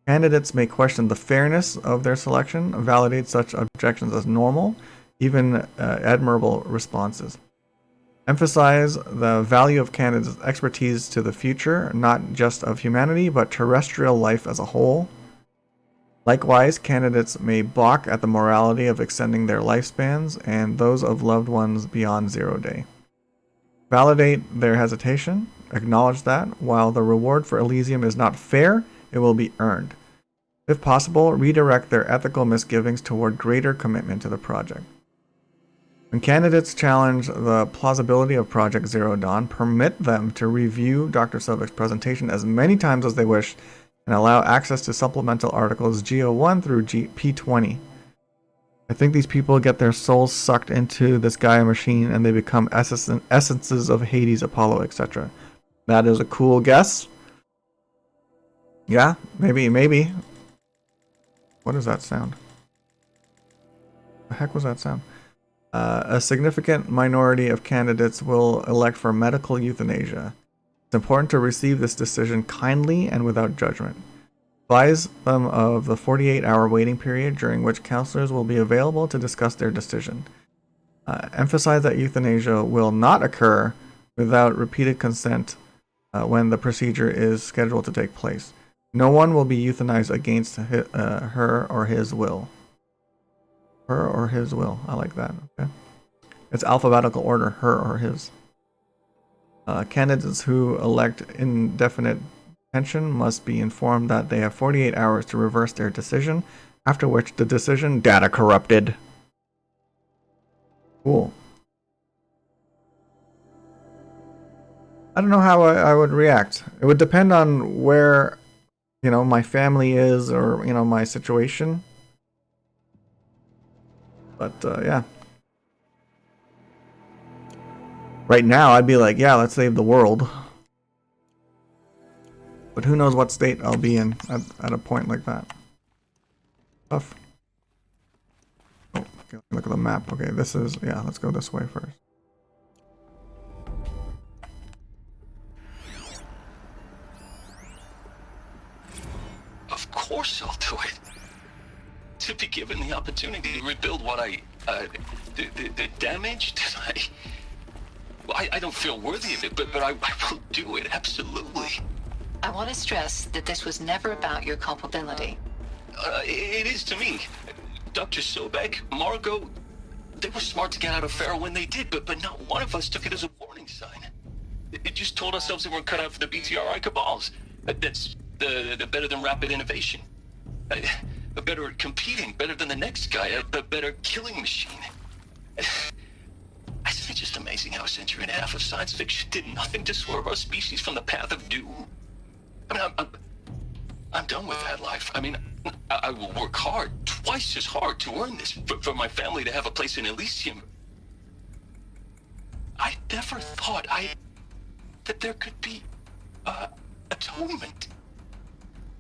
Candidates may question the fairness of their selection, validate such objections as normal, even admirable responses. Emphasize the value of candidates' expertise to the future, not just of humanity, but terrestrial life as a whole. Likewise, candidates may balk at the morality of extending their lifespans and those of loved ones beyond 0 day. Validate their hesitation, acknowledge that, while the reward for Elysium is not fair, it will be earned. If possible, redirect their ethical misgivings toward greater commitment to the project. When candidates challenge the plausibility of Project Zero Dawn, permit them to review Dr. Sovik's presentation as many times as they wish, and allow access to supplemental articles G01 through P20. I think these people get their souls sucked into this Gaia machine and they become essences of Hades, Apollo, etc. That is a cool guess. Yeah, maybe. What is that sound? The heck was that sound? A significant minority of candidates will elect for medical euthanasia. It's important to receive this decision kindly and without judgment. Advise them of the 48-hour waiting period during which counselors will be available to discuss their decision. Emphasize that euthanasia will not occur without repeated consent when the procedure is scheduled to take place. No one will be euthanized against her or his will. Her or his will. I like that. Okay. It's alphabetical order. Her or his. Candidates who elect indefinite detention must be informed that they have 48 hours to reverse their decision, after which the decision data corrupted. Cool. I don't know how I would react. It would depend on where, my family is, or, my situation. But, yeah. Right now, I'd be like, yeah, let's save the world. But who knows what state I'll be in at a point like that. Tough. Oh, okay, look at the map. Okay, this is, yeah, let's go this way first. Of course I'll do it. To be given the opportunity to rebuild what the damage that Well, I don't feel worthy of it, but I will do it, absolutely. I want to stress that this was never about your culpability. It is to me. Dr. Sobek, Margot, they were smart to get out of Pharaoh when they did, but not one of us took it as a warning sign. It just told ourselves that we're cut out for the BTRI cabals. That's the better than rapid innovation. Better at competing, better than the next guy, a better killing machine. It's just amazing how a century and a half of science fiction did nothing to swerve our species from the path of doom. I mean, I'm done with that life. I mean, I will work hard, twice as hard, to earn this, for my family to have a place in Elysium. I never thought that there could be atonement.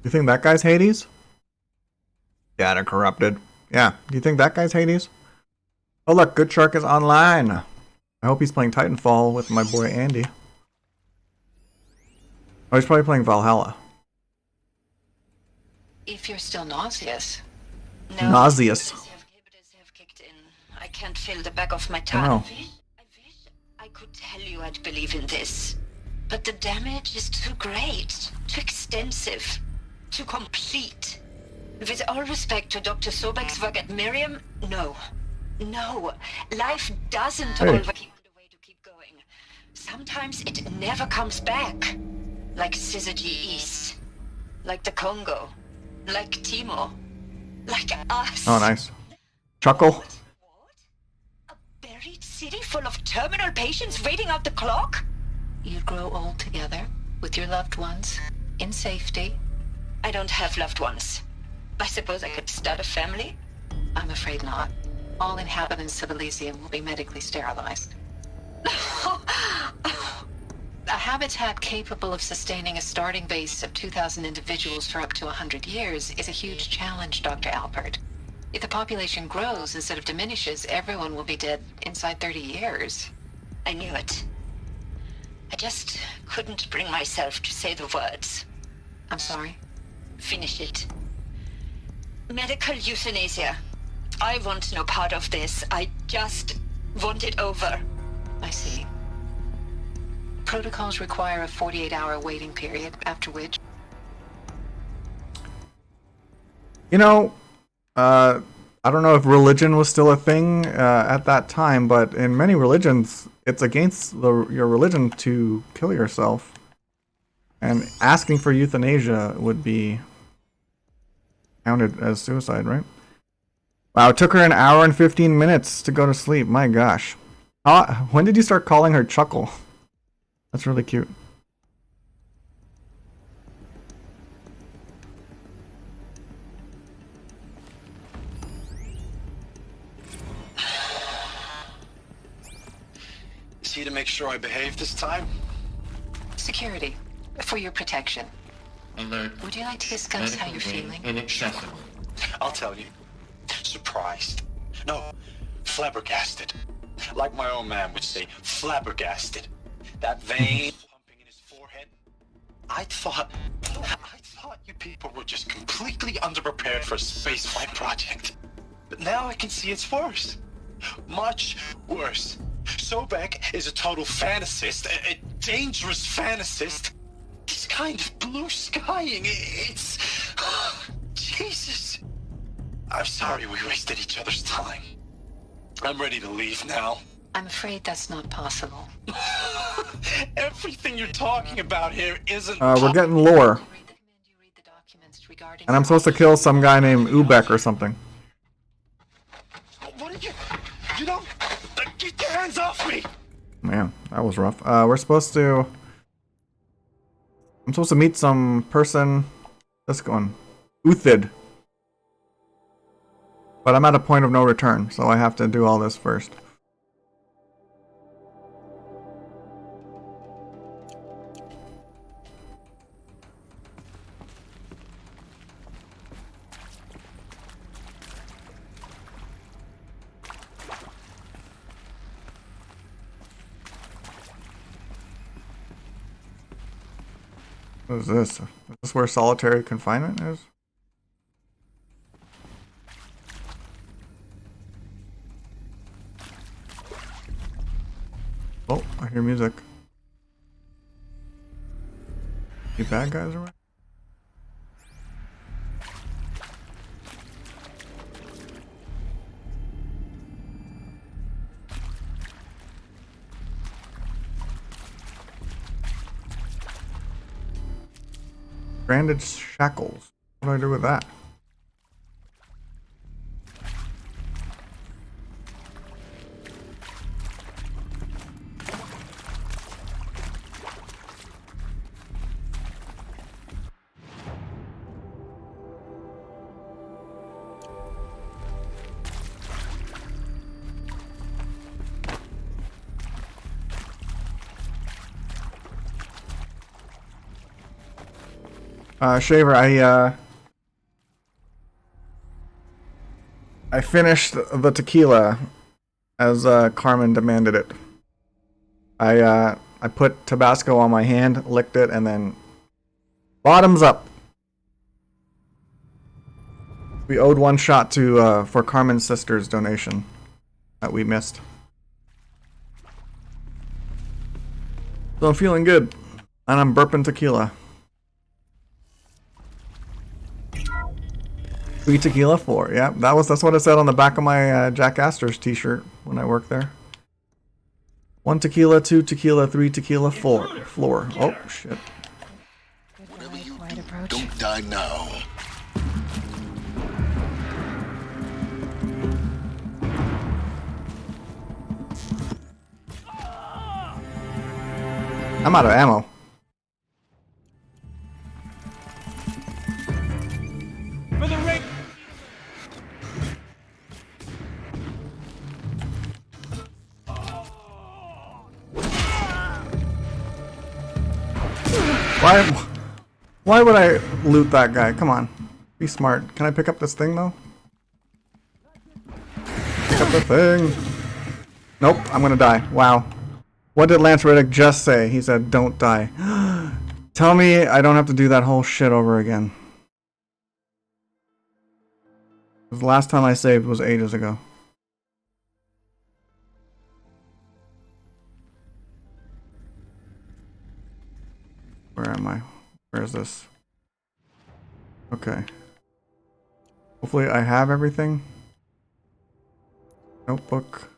You think that guy's Hades? Data corrupted. Yeah, do you think that guy's Hades? Oh look, Good Shark is online. I hope he's playing Titanfall with my boy Andy. Oh, he's probably playing Valhalla. If you're still nauseous. No. Nauseous. I can't feel the back of my I tongue. know. I wish I could tell you I'd believe in this. But the damage is too great, too extensive, too complete. With all respect to Dr. Sobek's work at Miriam, no. No. Life doesn't always keep the way to keep going. Sometimes it never comes back. Like Syzygy East. Like the Congo. Like Timo. Like us. Oh, nice. Chuckle. Buried city full of terminal patients waiting out the clock? You'd grow old together with your loved ones in safety. I don't have loved ones. I suppose I could start a family? I'm afraid not. All inhabitants of Elysium will be medically sterilized. A habitat capable of sustaining a starting base of 2,000 individuals for up to 100 years is a huge challenge, Dr. Alpert. If the population grows instead of diminishes, everyone will be dead inside 30 years. I knew it. I just couldn't bring myself to say the words. I'm sorry. Finish it. Medical euthanasia. I want no part of this. I just want it over. I see. Protocols require a 48-hour waiting period, after which... You know, I don't know if religion was still a thing at that time, but in many religions, it's against your religion to kill yourself. And asking for euthanasia would be counted as suicide, right? Wow, it took her an hour and 15 minutes to go to sleep. My gosh. When did you start calling her Chuckle? That's really cute. Is he to make sure I behave this time? Security. For your protection. Alert. Would you like to discuss how you're feeling? Inaccessible. I'll tell you. Surprised. No, flabbergasted. Like my old man would say, flabbergasted. That vein pumping in his forehead. I thought you people were just completely underprepared for a spaceflight project. But now I can see it's worse. Much worse. Sobek is a total fantasist, a dangerous fantasist. He's kind of blue skying. It's... Jesus. I'm sorry we wasted each other's time. I'm ready to leave now. I'm afraid that's not possible. Everything you're talking about here isn't... We're getting lore. And I'm supposed to kill some guy named Ubek or something. What did you... You don't... Get your hands off me! Man, that was rough. We're supposed to... I'm supposed to meet some person... Let's go on. Uthid. But I'm at a point of no return, so I have to do all this first. What is this? Is this where solitary confinement is? Oh, I hear music. Any bad guys around? Branded shackles. What do I do with that? Shaver, I finished the tequila as Carmen demanded it. I put Tabasco on my hand, licked it, and then bottoms up. We owed one shot to for Carmen's sister's donation that we missed. So I'm feeling good, and I'm burping tequila. 3 tequila, 4. Yeah, that's what it said on the back of my Jack Astor's t-shirt when I worked there. 1 tequila, 2 tequila, 3 tequila, 4. Floor. Oh shit. Whatever you do, don't die now. I'm out of ammo. For the ring. Why would I loot that guy? Come on. Be smart. Can I pick up this thing though? Pick up the thing. Nope, I'm gonna die. Wow. What did Lance Reddick just say? He said, don't die. Tell me I don't have to do that whole shit over again. The last time I saved was ages ago. Where am I? Where is this? Okay. Hopefully I have everything. Notebook.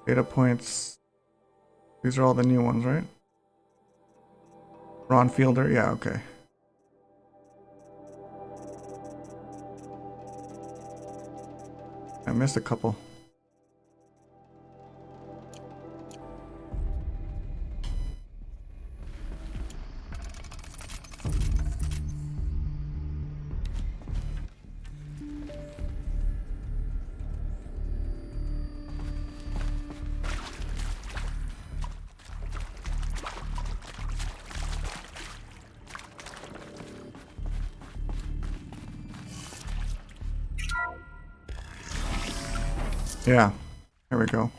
Data points. These are all the new ones, right? Ron Fielder? Yeah, okay. I missed a couple. Yeah, here we go.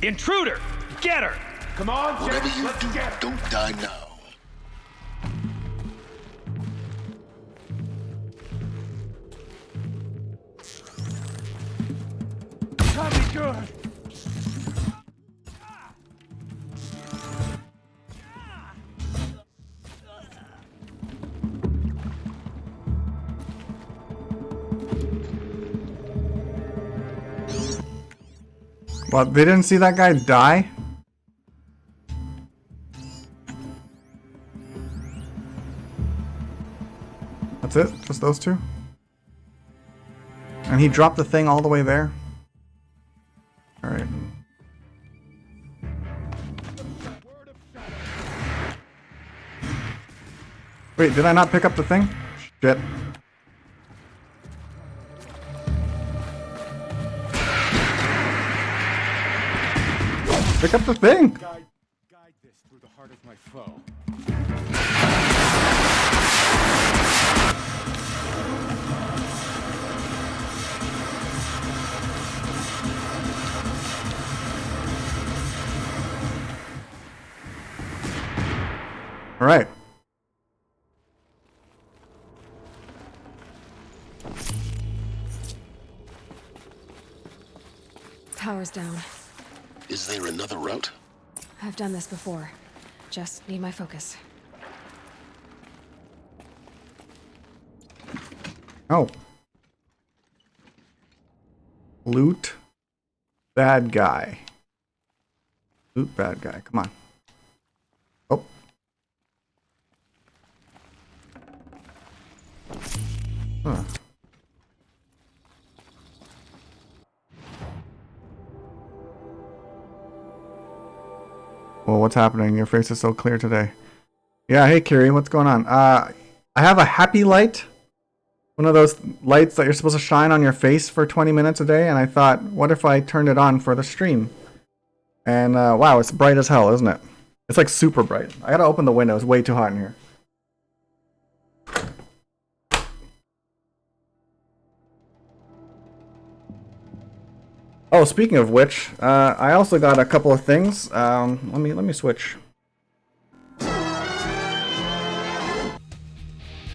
Intruder! Get her! Come on, Whatever you do, don't die now. Can't be good! What, they didn't see that guy die? That's it? Just those two? And he dropped the thing all the way there? Alright. Wait, did I not pick up the thing? Shit. Pick up the thing! Guide this through the heart of my foe. Alright. Power's down. Is there another route? I've done this before. Just need my focus. Oh. Loot. Bad guy. Loot bad guy. Come on. Oh. Huh. Well, what's happening? Your face is so clear today. Yeah, hey Kiri, what's going on? I have a happy light. One of those lights that you're supposed to shine on your face for 20 minutes a day, and I thought, what if I turned it on for the stream? And wow, it's bright as hell, isn't it? It's like super bright. I gotta open the window, it's way too hot in here. Oh, speaking of which, I also got a couple of things. Let me switch.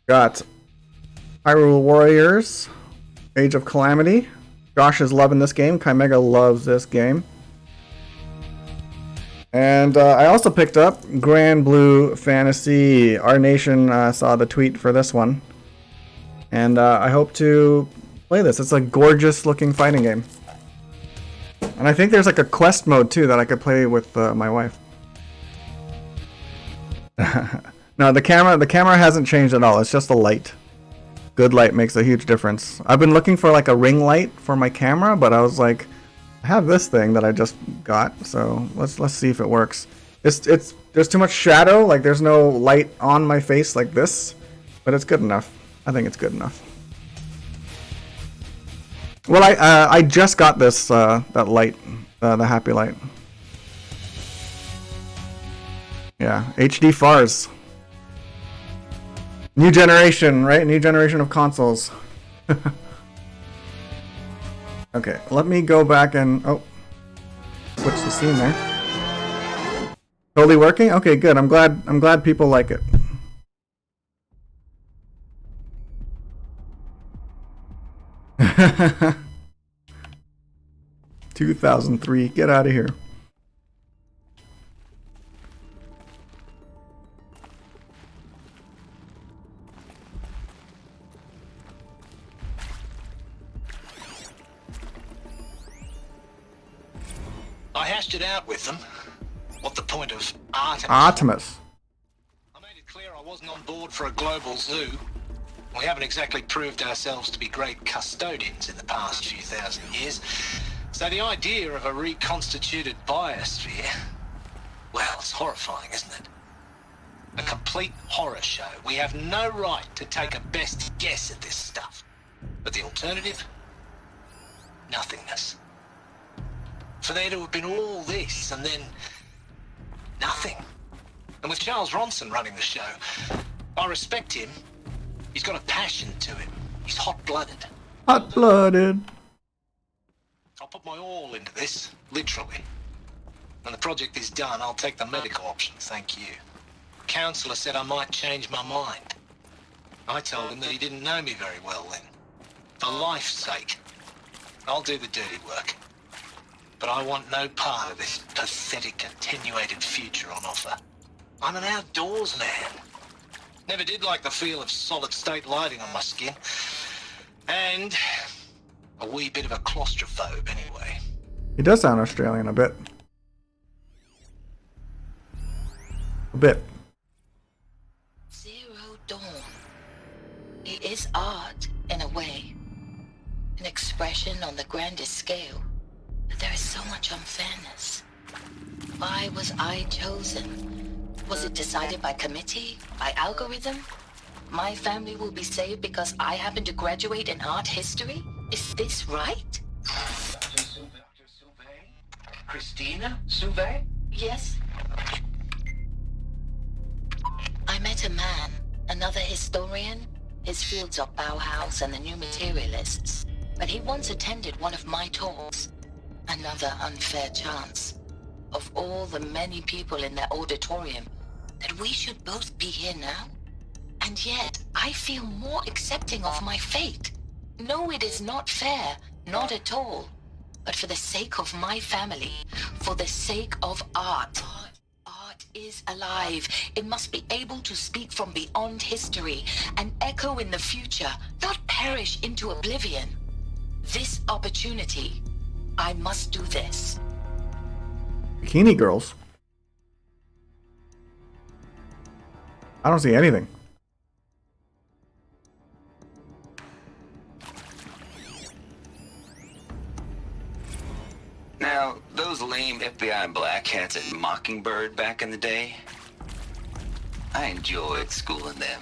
Got Hyrule Warriors, Age of Calamity. Josh is loving this game. Chimega loves this game. And I also picked up Grand Blue Fantasy. Our nation saw the tweet for this one. And I hope to play this. It's a gorgeous looking fighting game. And I think there's like a quest mode too that I could play with my wife. No, the camera hasn't changed at all. It's just a light. Good light makes a huge difference. I've been looking for like a ring light for my camera, but I was like, I have this thing that I just got, so let's see if it works. It's there's too much shadow, like there's no light on my face like this, but it's good enough. I think it's good enough. Well, I just got this that light, the happy light. Yeah, HD FARs. New generation, right? New generation of consoles. Okay, let me go back and switch the scene there. Totally working? Okay, good. I'm glad people like it. $2003. Get out of here. I hashed it out with them. What the point of Artemis? Artemis. I made it clear I wasn't on board for a global zoo. We haven't exactly proved ourselves to be great custodians in the past few thousand years. So the idea of a reconstituted biosphere, well, it's horrifying, isn't it? A complete horror show. We have no right to take a best guess at this stuff. But the alternative? Nothingness. For there to have been all this and then nothing. And with Charles Ronson running the show, I respect him. He's got a passion to him. He's hot-blooded. Hot-blooded. I'll put my all into this, literally. When the project is done, I'll take the medical option, thank you. Counselor said I might change my mind. I told him that he didn't know me very well then. For life's sake, I'll do the dirty work. But I want no part of this pathetic, attenuated future on offer. I'm an outdoors man. Never did like the feel of solid-state lighting on my skin. And a wee bit of a claustrophobe, anyway. He does sound Australian a bit. A bit. Zero Dawn. It is art, in a way. An expression on the grandest scale. But there is so much unfairness. Why was I chosen? Was it decided by committee? By algorithm? My family will be saved because I happen to graduate in art history? Is this right? Christina Souvet? Yes. I met a man, another historian. His fields are Bauhaus and the New Materialists. But he once attended one of my talks. Another unfair chance. Of all the many people in that auditorium, that we should both be here now? And yet, I feel more accepting of my fate. No, it is not fair. Not at all. but for the sake of my family, for the sake of art. Art is alive. It must be able to speak from beyond history and echo in the future, not perish into oblivion. This opportunity, I must do this. Bikini girls? I don't see anything. Now, those lame FBI black hats at Mockingbird back in the day, I enjoyed schooling them.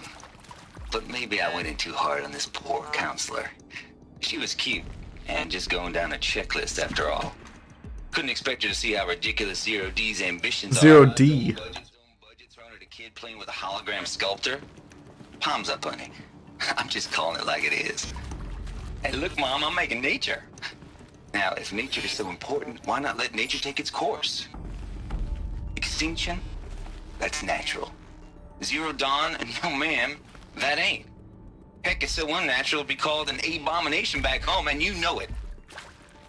But maybe I went in too hard on this poor counselor. She was cute, and just going down a checklist after all. Couldn't expect her to see how ridiculous Zero D's ambitions are. Zero D. Thrown at a kid playing with a hologram sculptor. Palms up, honey. I'm just calling it like it is. Hey, look, Mom, I'm making nature. Now, if nature is so important, why not let nature take its course? Extinction? That's natural. Zero Dawn? No, ma'am, that ain't. Heck, it's so unnatural to be called an abomination back home, and you know it.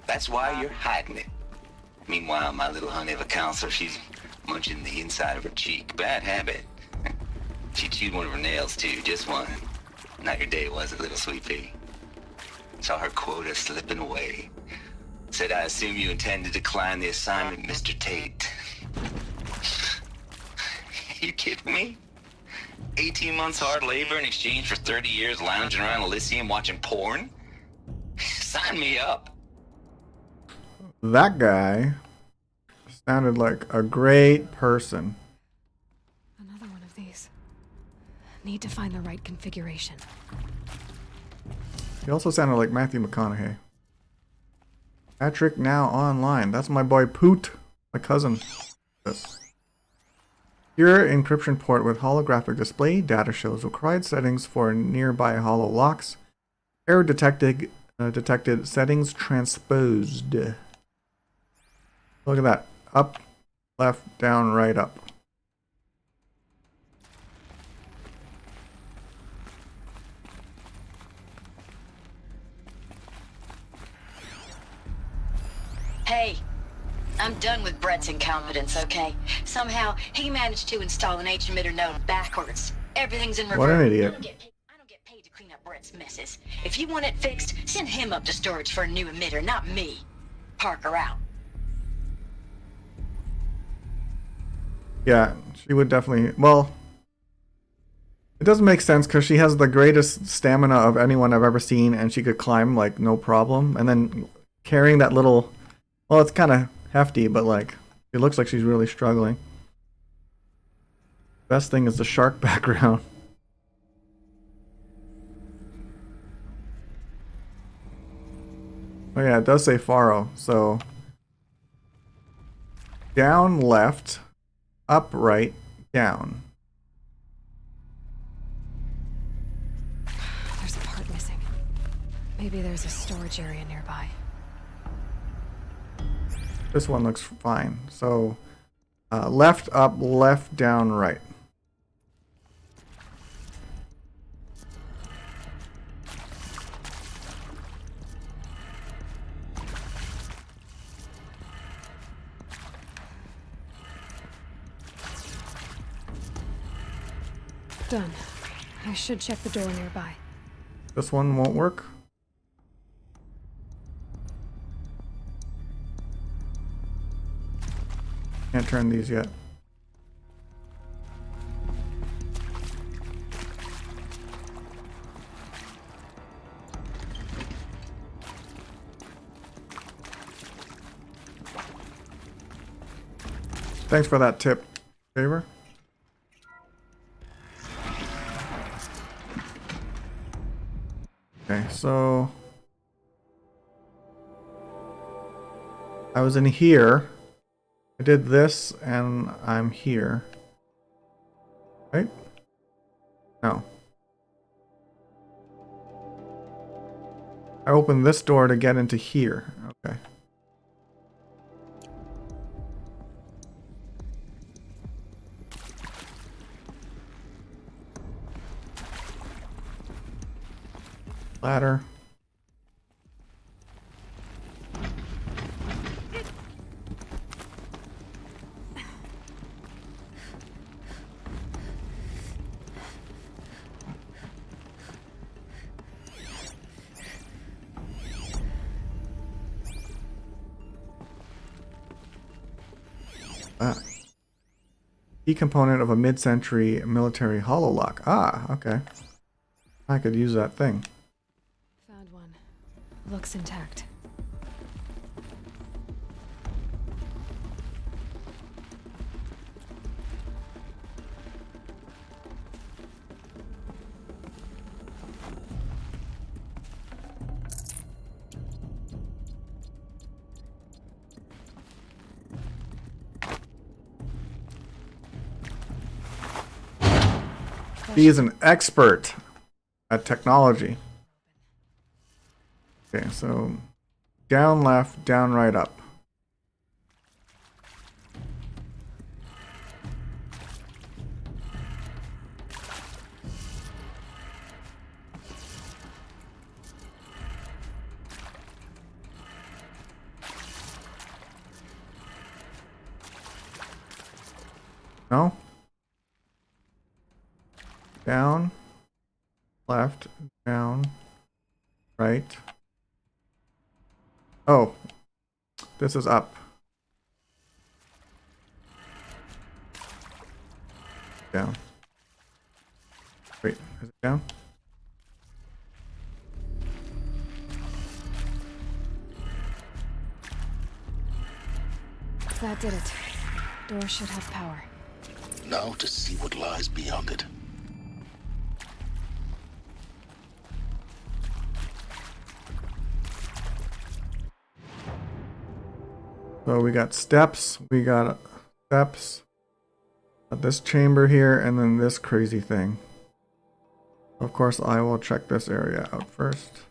That's why you're hiding it. Meanwhile, my little honey of a counselor, she's munching the inside of her cheek. Bad habit. She chewed one of her nails, too, just one. Not your day, was it, little sweet pea? Saw her quota slipping away. Said, I assume you intend to decline the assignment, Mr. Tate. You kidding me? 18 months hard labor in exchange for 30 years lounging around Elysium watching porn? Sign me up. That guy sounded like a great person. Another one of these. Need to find the right configuration. He also sounded like Matthew McConaughey. Patrick now online. That's my boy Poot, my cousin. This. Secure encryption port with holographic display. Data shows required settings for nearby holo locks. Error detected. Detected. Settings transposed. Look at that. Up, left, down, right, up. Hey, I'm done with Brett's incompetence, okay? Somehow, he managed to install an H-emitter node backwards. Everything's in reverse. What an idiot. I don't get paid to clean up Brett's messes. If you want it fixed, send him up to storage for a new emitter, not me. Parker out. Yeah, she would definitely... Well, it doesn't make sense because she has the greatest stamina of anyone I've ever seen, and she could climb, like, no problem. And then carrying that little... Well, it's kind of hefty, but, like, it looks like she's really struggling. Best thing is the shark background. Oh yeah, it does say Faro, so... Down, left... Up, right, down. There's a part missing. Maybe there's a storage area nearby. This one looks fine. So, left, up, left, down, right. Done. I should check the door nearby. This one won't work. Can't turn these yet. Thanks for that tip, Favor. Okay, so I was in here. I did this and I'm here. Right? No. I opened this door to get into here. Okay. Ladder. Key component of a mid-century military hololock. Ah, okay. I could use that thing. Found one. Looks intact. He is an expert at technology. Okay, so down left, down right up. No? Down, left, down, right. Oh, this is up. Down. Wait, is it down? That did it. Door should have power. Now to see what lies beyond it. So we got steps, this chamber here, and then this crazy thing. Of course, I will check this area out first.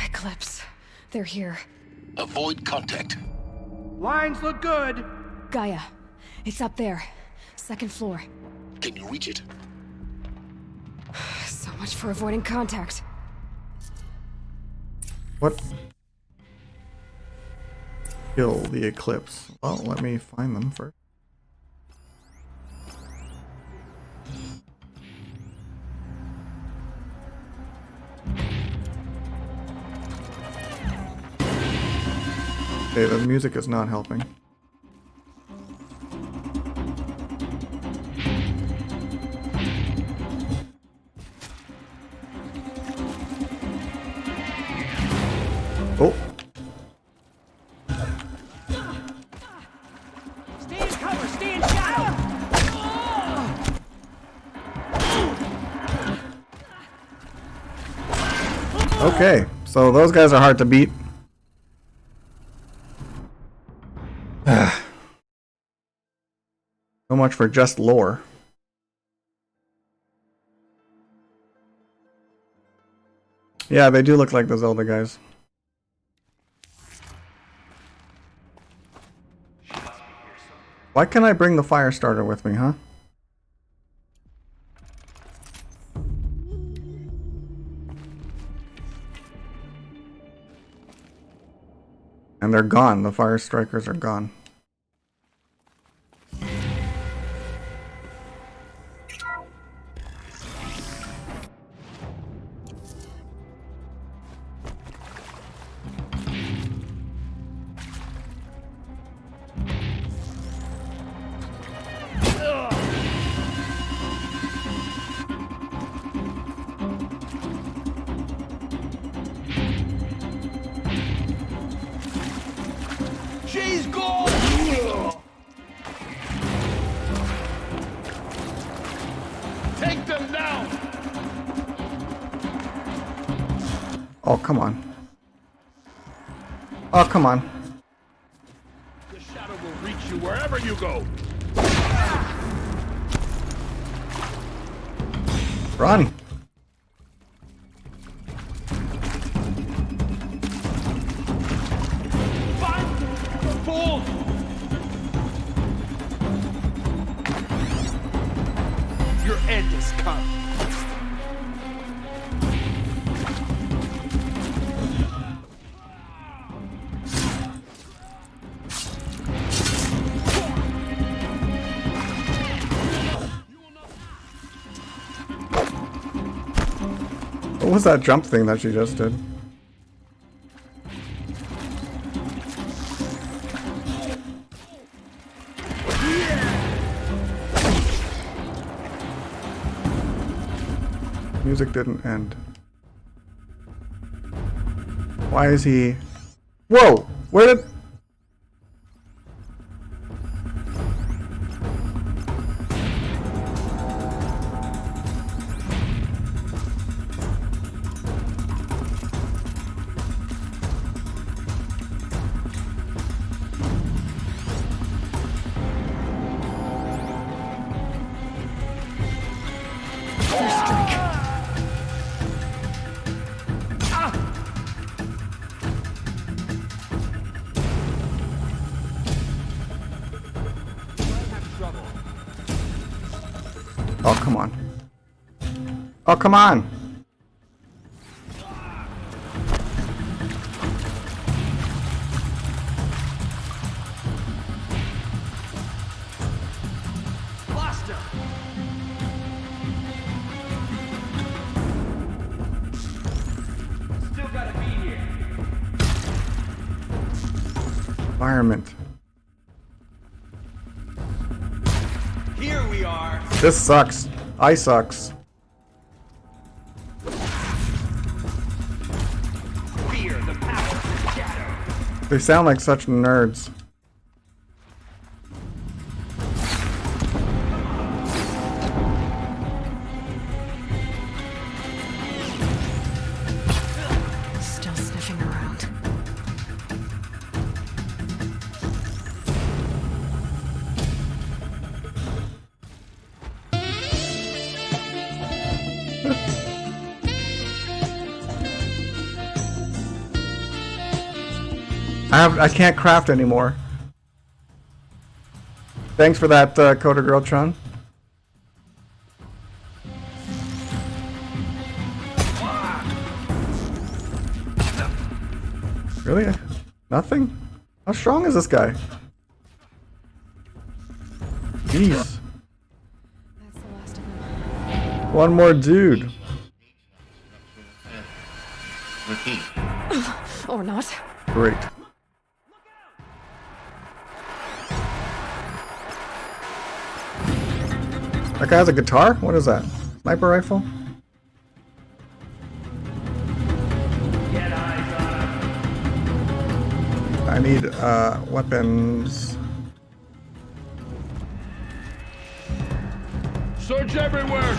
Eclipse. They're here. Avoid contact. Lines look good. Gaia. It's up there. Second floor. Can you reach it? So much for avoiding contact. What? Kill the Eclipse. Well, let me find them first. Okay, the music is not helping. Oh. Stay in cover, stay in shadow. Okay, so those guys are hard to beat. So much for just lore. Yeah, they do look like the Zelda guys. Why can't I bring the fire starter with me, huh? And they're gone. The fire strikers are gone. She's gone! Take them down! Oh, come on. Oh, come on. The shadow will reach you wherever you go. Run. Fool! Your end is come. What was that jump thing that she just did? Music didn't end. Why is he... Whoa! Where did... Oh, come on. Oh, come on! Blaster! Still gotta be here. Environment. Here we are. This sucks. I sucks. Fear the power of the shadow. They sound like such nerds. Still sniffing around. I can't craft anymore. Thanks for that, Coder Girl Tron. Really? Nothing? How strong is this guy? Jeez. One more dude. Or not. Great. That guy has a guitar? What is that? Sniper rifle? I need weapons. Search everywhere!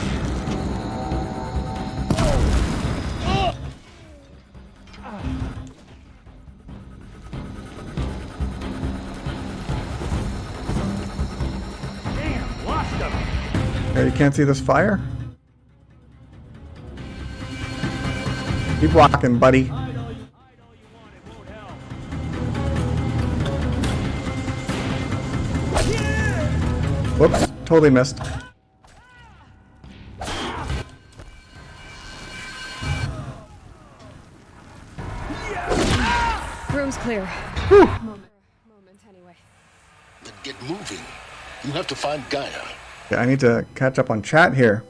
Damn, lost him! Yeah, you can't see this fire? Keep walking, buddy. Whoops, totally missed. Room's clear. Whew. Moment anyway. Then get moving. You have to find Gaia. Yeah, I need to catch up on chat here.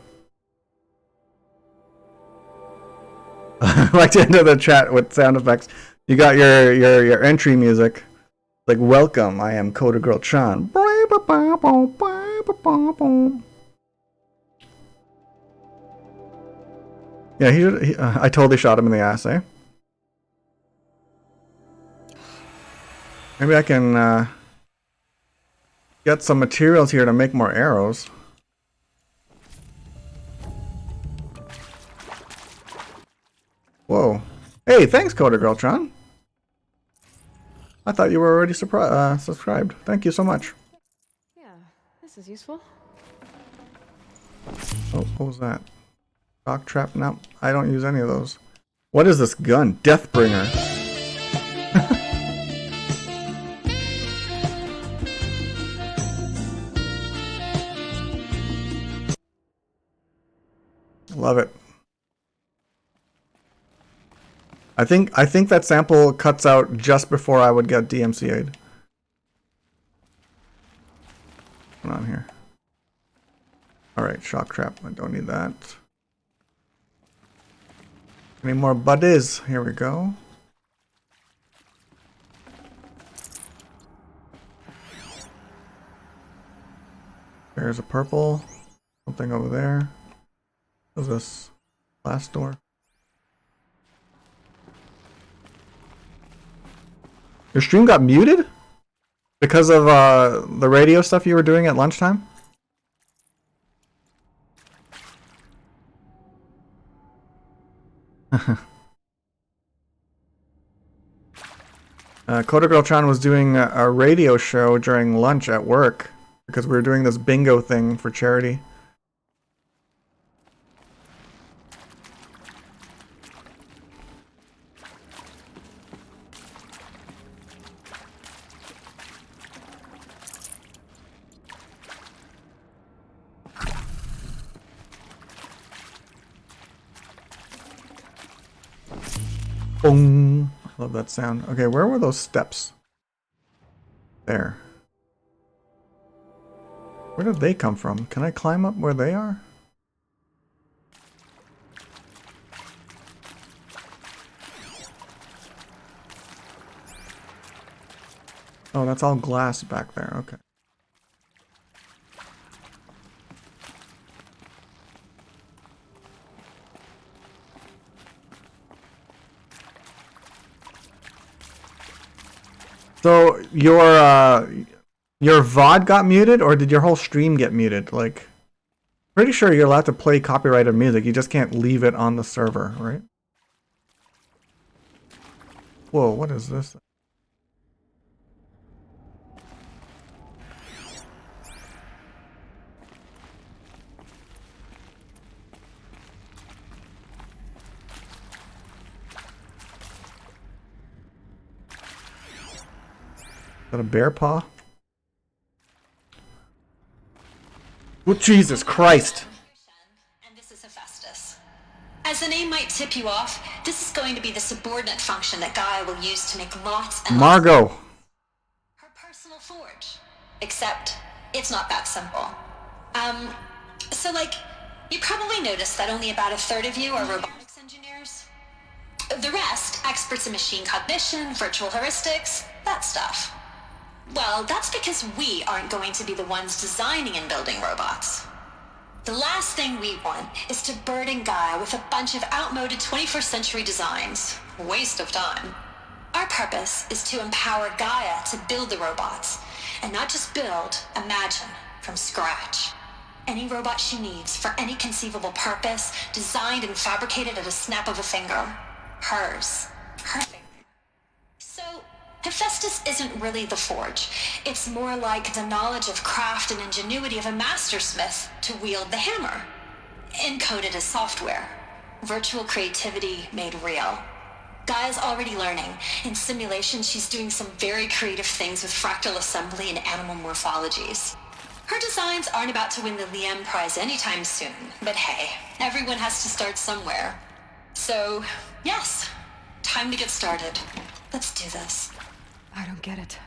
I like to enter the chat with sound effects. You got your entry music. Like, welcome, I am Coder Girl Chan. Yeah, I totally shot him in the ass, eh? Maybe I can get some materials here to make more arrows. Whoa. Hey, thanks, Coder Girl Tron. I thought you were already subscribed. Thank you so much. Yeah, this is useful. Oh, what was that? Shock trap? No, I don't use any of those. What is this gun? Deathbringer. Love it. I think that sample cuts out just before I would get DMCA'd. What's going on here? Alright, shock trap. I don't need that. Any more buddies? Here we go. There's a purple. Something over there. What's this? Last door. Your stream got muted? Because of the radio stuff you were doing at lunchtime? Coda Girl Chan was doing a radio show during lunch at work because we were doing this bingo thing for charity. Boom. I love that sound. Okay, where were those steps? There. Where did they come from? Can I climb up where they are? Oh, that's all glass back there. Okay. So your VOD got muted, or did your whole stream get muted? Like, pretty sure you're allowed to play copyrighted music. You just can't leave it on the server, right? Whoa, what is this? Is that a bear paw? Oh, Jesus Christ. And this is Hephaestus. As the name might tip you off, this is going to be the subordinate function that Gaia will use to make lots and Margot. lots of her personal forge. Except, it's not that simple. So like, you probably noticed that only about a third of you are robotics engineers. The rest, experts in machine cognition, virtual heuristics, that stuff. Well, that's because we aren't going to be the ones designing and building robots. The last thing we want is to burden Gaia with a bunch of outmoded 21st century designs. Waste of time. Our purpose is to empower Gaia to build the robots, and not just build, imagine, from scratch. Any robot she needs for any conceivable purpose, designed and fabricated at a snap of a finger. Hers. Her finger. So, Hephaestus isn't really the forge. It's more like the knowledge of craft and ingenuity of a mastersmith to wield the hammer. Encoded as software. Virtual creativity made real. Gaia's already learning. In simulation, she's doing some very creative things with fractal assembly and animal morphologies. Her designs aren't about to win the Liam Prize anytime soon, but hey, everyone has to start somewhere. So, yes, time to get started. Let's do this. I don't get it.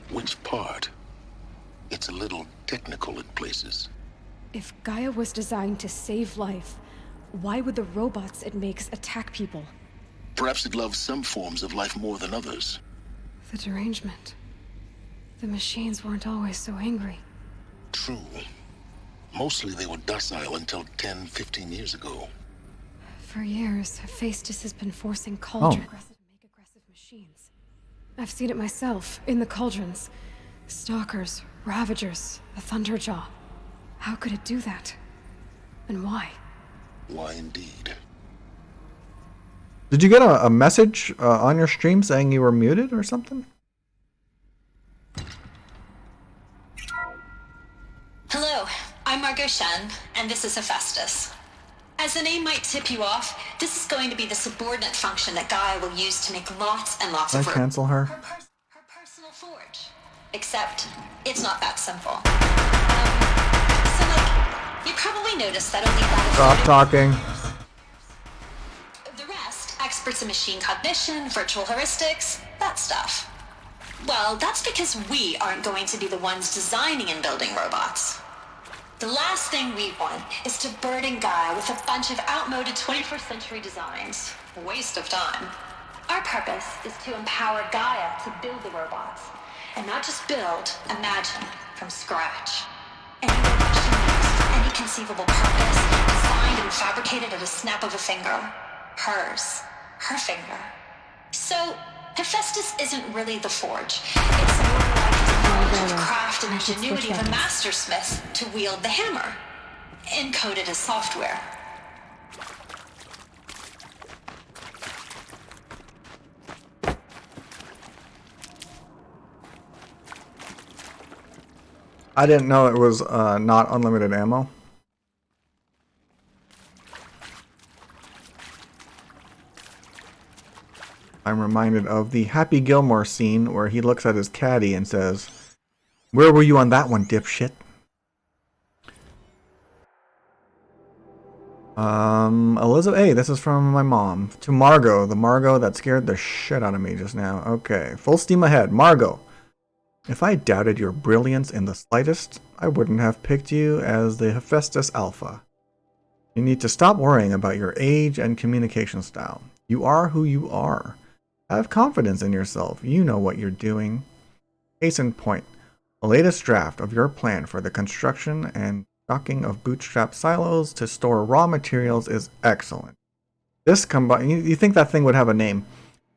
Which part? It's a little technical in places. If Gaia was designed to save life, why would the robots it makes attack people? Perhaps it loves some forms of life more than others. The derangement. The machines weren't always so angry. True. Mostly they were docile until 10, 15 years ago. For years, Hephaestus has been forcing cauldrons to make aggressive machines. I've seen it myself, in the cauldrons. Stalkers, Ravagers, the Thunderjaw. How could it do that? And why? Why indeed? Did you get a message on your stream saying you were muted or something? Hello, I'm Margot Shen, and this is Hephaestus. As the name might tip you off, this is going to be the subordinate function that Gaia will use to make lots and lots Did of I cancel her? Her personal forge. Except, it's not that simple. So like, you probably noticed that only about a Stop third talking. the rest, experts in machine cognition, virtual heuristics, that stuff. Well, that's because we aren't going to be the ones designing and building robots. The last thing we want is to burden Gaia with a bunch of outmoded 21st century designs. A waste of time. Our purpose is to empower Gaia to build the robots. And not just build, imagine, from scratch. Any robot she makes, any conceivable purpose, designed and fabricated at a snap of a finger. Hers. Her finger. So, Hephaestus isn't really the forge. It's more like the craft and ingenuity of a mastersmith to wield the hammer. Encoded as software. I didn't know it was not unlimited ammo. I'm reminded of the Happy Gilmore scene where he looks at his caddy and says, "Where were you on that one, dipshit?" Elizabeth, hey, this is from my mom. To Margot, the Margot that scared the shit out of me just now. Okay, full steam ahead. Margot, if I doubted your brilliance in the slightest, I wouldn't have picked you as the Hephaestus Alpha. You need to stop worrying about your age and communication style. You are who you are. Have confidence in yourself. You know what you're doing. Case in point, the latest draft of your plan for the construction and stocking of bootstrap silos to store raw materials is excellent. This you think that thing would have a name.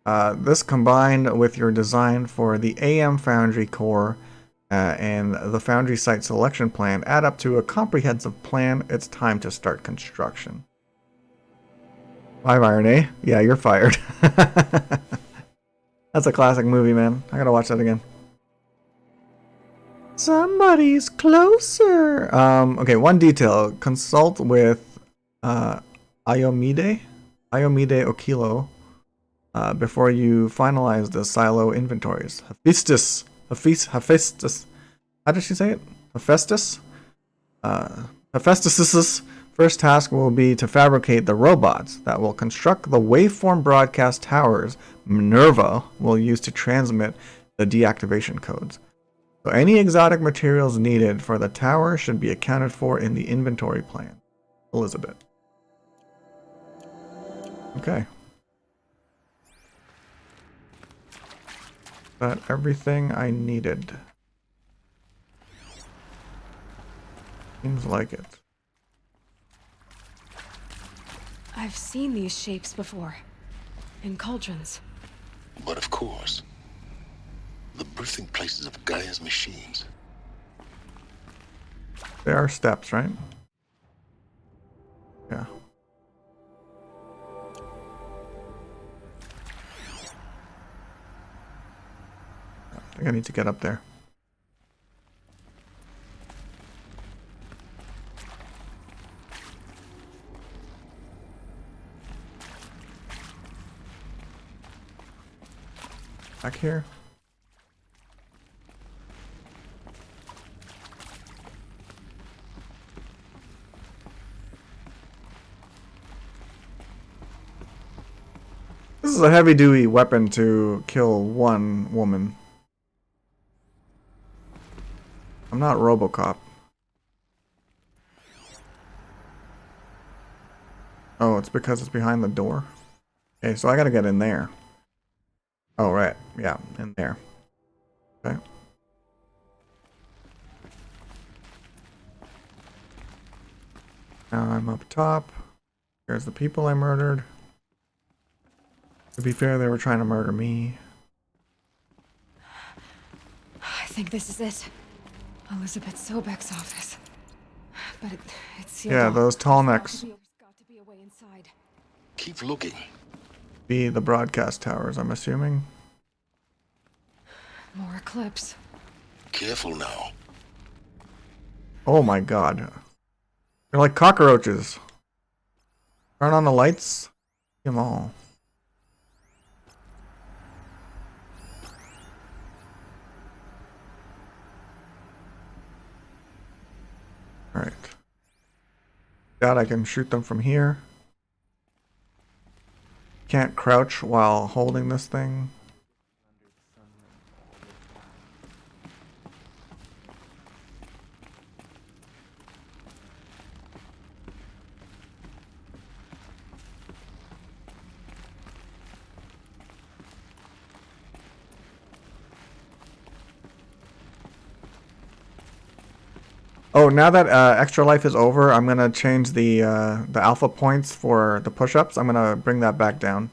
This combined with your design for the AM Foundry core and the Foundry site selection plan add up to a comprehensive plan. It's time to start construction. Live iron, eh? Yeah, you're fired. That's a classic movie, man. I gotta watch that again. Somebody's closer. Okay, one detail. Consult with Iomide Okilo before you finalize the silo inventories. Hephaestus. How did she say it? Hephaestus? Hephaestus's first task will be to fabricate the robots that will construct the waveform broadcast towers Minerva will use to transmit the deactivation codes. So any exotic materials needed for the tower should be accounted for in the inventory plan. Elizabeth. Okay. That everything I needed. Seems like it. I've seen these shapes before. In cauldrons. But of course, the birthing places of Gaia's machines. There are steps, right? Yeah. I think I need to get up there. Back here. This is a heavy-duty weapon to kill one woman. I'm not RoboCop. Oh, it's because it's behind the door? Okay, so I gotta get in there. Oh, right. Yeah, in there. Okay. Now I'm up top. Here's the people I murdered. To be fair, they were trying to murder me. I think this is it. Elizabeth Sobek's office. But it's sealed Yeah, off. those tall necks. Keep looking. Be the broadcast towers, I'm assuming. More clips. Careful now. Oh my god. They're like cockroaches. Turn on the lights. See them all. Alright. God, I can shoot them from here. Can't crouch while holding this thing. Oh, now that extra life is over, I'm gonna change the alpha points for the push-ups. I'm gonna bring that back down.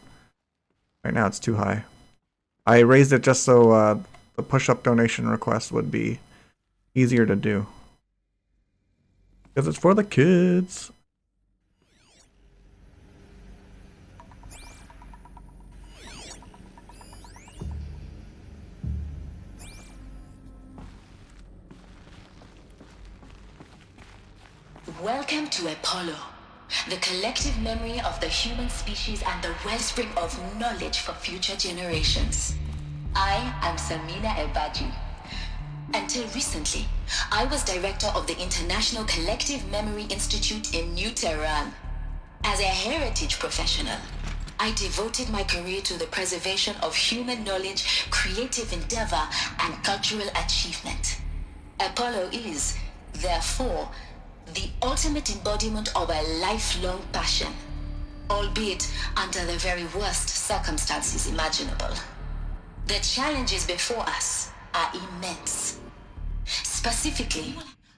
Right now it's too high. I raised it just so the push-up donation request would be easier to do. Because it's for the kids. Welcome to Apollo, the collective memory of the human species and the wellspring of knowledge for future generations. I am Samina Ebaji. Until recently, I was director of the International Collective Memory Institute in New Tehran. As a heritage professional, I devoted my career to the preservation of human knowledge, creative endeavor, and cultural achievement. Apollo is, therefore, the ultimate embodiment of a lifelong passion, albeit under the very worst circumstances imaginable. The challenges before us are immense. Specifically,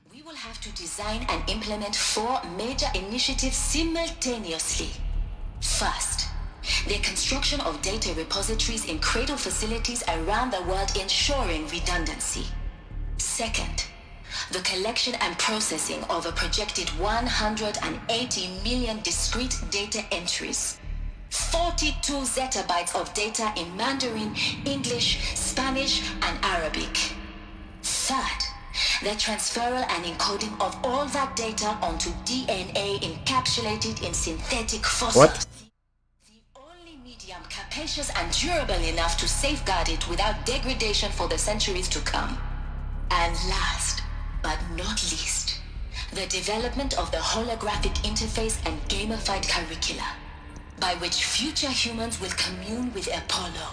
we will have to design and implement 4 major initiatives simultaneously. First, the construction of data repositories in cradle facilities around the world, ensuring redundancy. Second, the collection and processing of a projected 180 million discrete data entries, 42 zettabytes of data in Mandarin, English, Spanish, and Arabic. Third, the transferal and encoding of all that data onto DNA encapsulated in synthetic fossils. What? The only medium capacious and durable enough to safeguard it without degradation for the centuries to come. And last, but not least, the development of the holographic interface and gamified curricula, by which future humans will commune with Apollo,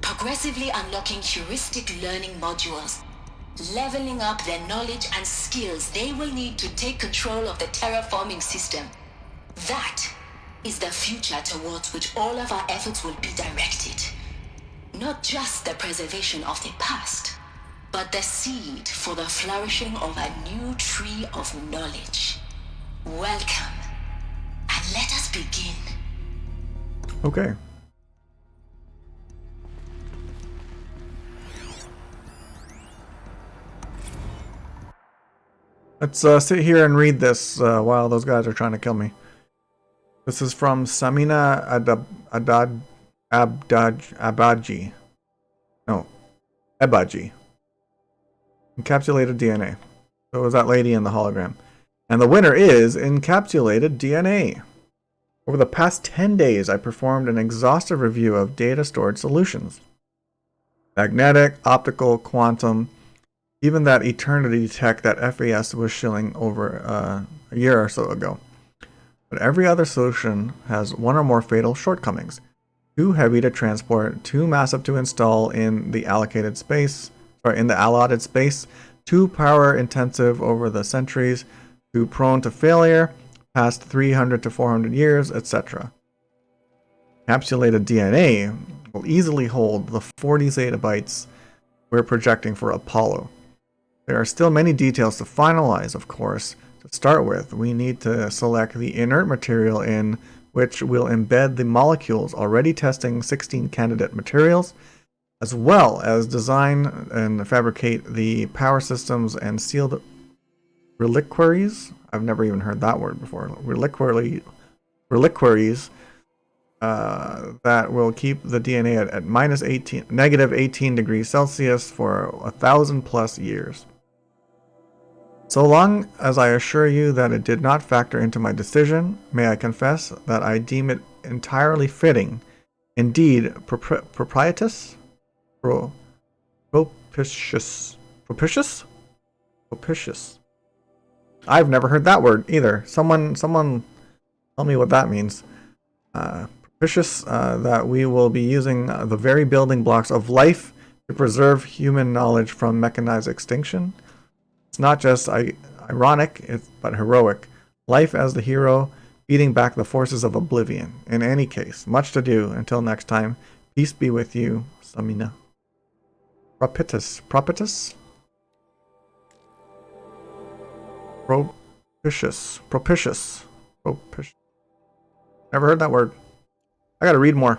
progressively unlocking heuristic learning modules, leveling up their knowledge and skills they will need to take control of the terraforming system. That is the future towards which all of our efforts will be directed. Not just the preservation of the past, but the seed for the flourishing of a new tree of knowledge. Welcome, and let us begin. Okay. Let's sit here and read this while those guys are trying to kill me. This is from Samina Abaji. No, Ebaji. Encapsulated DNA. So it was that lady in the hologram. And the winner is Encapsulated DNA. Over the past 10 days, I performed an exhaustive review of data storage solutions. Magnetic, optical, quantum, even that eternity tech that FAS was shilling over a year or so ago. But every other solution has one or more fatal shortcomings. Too heavy to transport, too massive to install in the allotted space, too power intensive over the centuries, too prone to failure, past 300 to 400 years, etc. Encapsulated DNA will easily hold the 40 zettabytes we're projecting for Apollo. There are still many details to finalize, of course. To start with, we need to select the inert material in which we'll embed the molecules, already testing 16 candidate materials, as well as design and fabricate the power systems and sealed reliquaries. I've never even heard that word before. Reliquaries that will keep the DNA at negative 18 degrees Celsius for 1,000 plus years. So long as I assure you that it did not factor into my decision, may I confess that I deem it entirely fitting, indeed propitious. I've never heard that word either. Someone tell me what that means. Propitious that we will be using the very building blocks of life to preserve human knowledge from mechanized extinction. It's not just ironic, but heroic. Life as the hero, beating back the forces of oblivion. In any case, much to do. Until next time, peace be with you, Samina. Propitious. Propitious. Propitious. Propitious. Never heard that word. I gotta read more.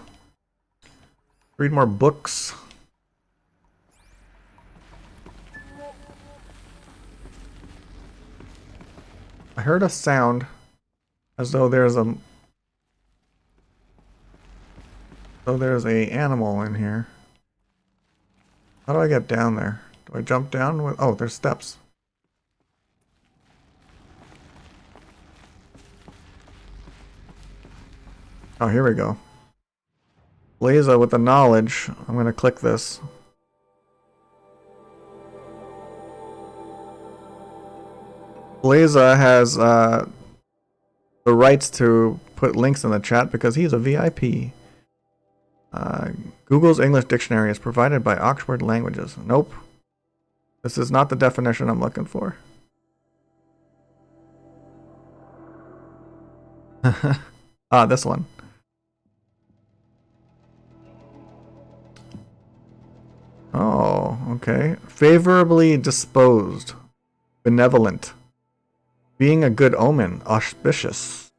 Read more books. I heard a sound as though there's a animal in here. How do I get down there? Do I jump down with, oh, there's steps. Oh, here we go. Blaza with the knowledge. I'm gonna click this. Blaza has the rights to put links in the chat because he's a VIP. Google's English dictionary is provided by Oxford Languages. Nope. This is not the definition I'm looking for. Ah, this one. Oh, okay. Favorably disposed. Benevolent. Being a good omen. Auspicious.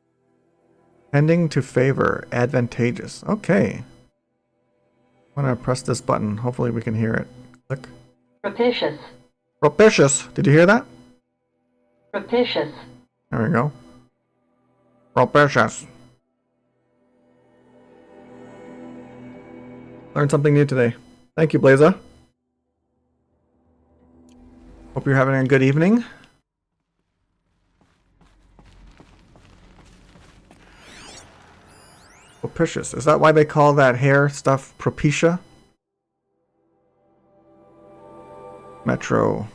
Tending to favor. Advantageous. Okay. I'm gonna press this button. Hopefully we can hear it. Click. Propitious. Propitious. Did you hear that? Propitious. There we go. Propitious. Learned something new today. Thank you, Blaza. Hope you're having a good evening. Propitious. Is that why they call that hair stuff Propecia? Metro.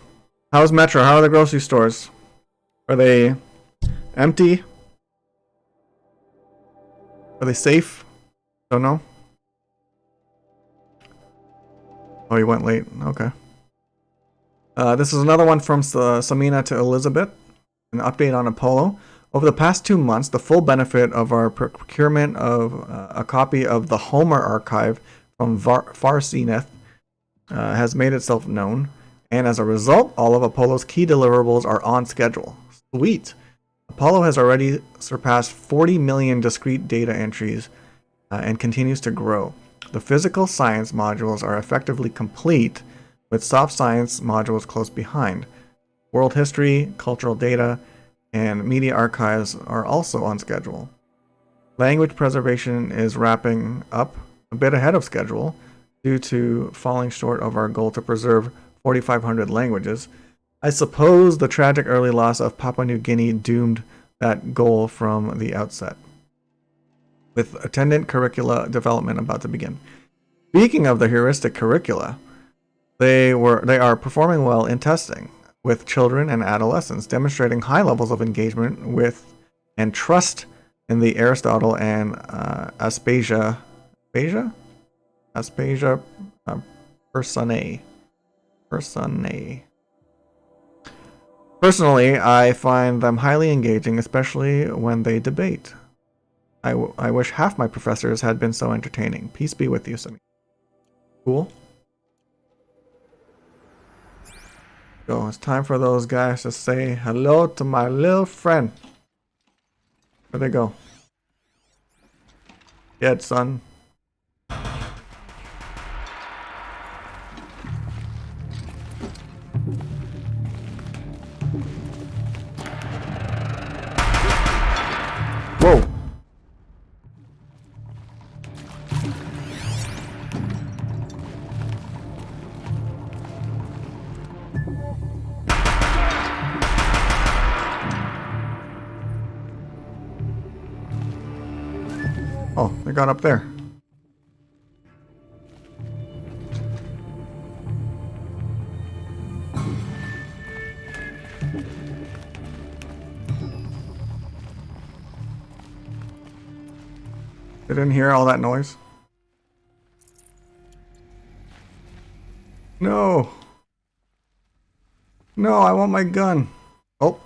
How's Metro? How are the grocery stores? Are they empty? Are they safe? Don't know. Oh, you went late. Okay. This is another one from Samina to Elizabeth. An update on Apollo. Over the past 2 months, the full benefit of our procurement of a copy of the Homer archive from Farsineth has made itself known. And as a result, all of Apollo's key deliverables are on schedule. Sweet. Apollo has already surpassed 40 million discrete data entries and continues to grow. The physical science modules are effectively complete, with soft science modules close behind. World history, cultural data, and media archives are also on schedule. Language preservation is wrapping up a bit ahead of schedule due to falling short of our goal to preserve 4,500 languages. I suppose the tragic early loss of Papua New Guinea doomed that goal from the outset, with attendant curricula development about to begin. Speaking of the heuristic curricula, they are performing well in testing with children and adolescents, demonstrating high levels of engagement with and trust in the Aristotle and Aspasia Personae. Personally, I find them highly engaging, especially when they debate. I wish half my professors had been so entertaining. Peace be with you, Sami. Cool. So it's time for those guys to say hello to my little friend. Where'd they go? Dead, son. Whoa. Oh, they got up there. They didn't hear all that noise. No. No, I want my gun. Oh.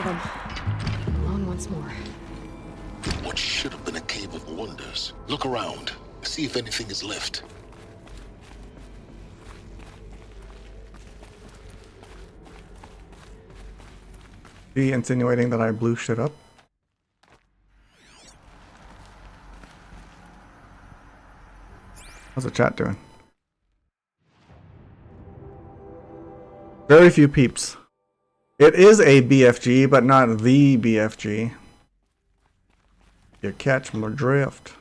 of them. Alone once more. What should have been a cave of wonders. Look around. See if anything is left. Be insinuating that I blew shit up? How's the chat doing? Very few peeps. It is a BFG, but not the BFG. You catch my drift.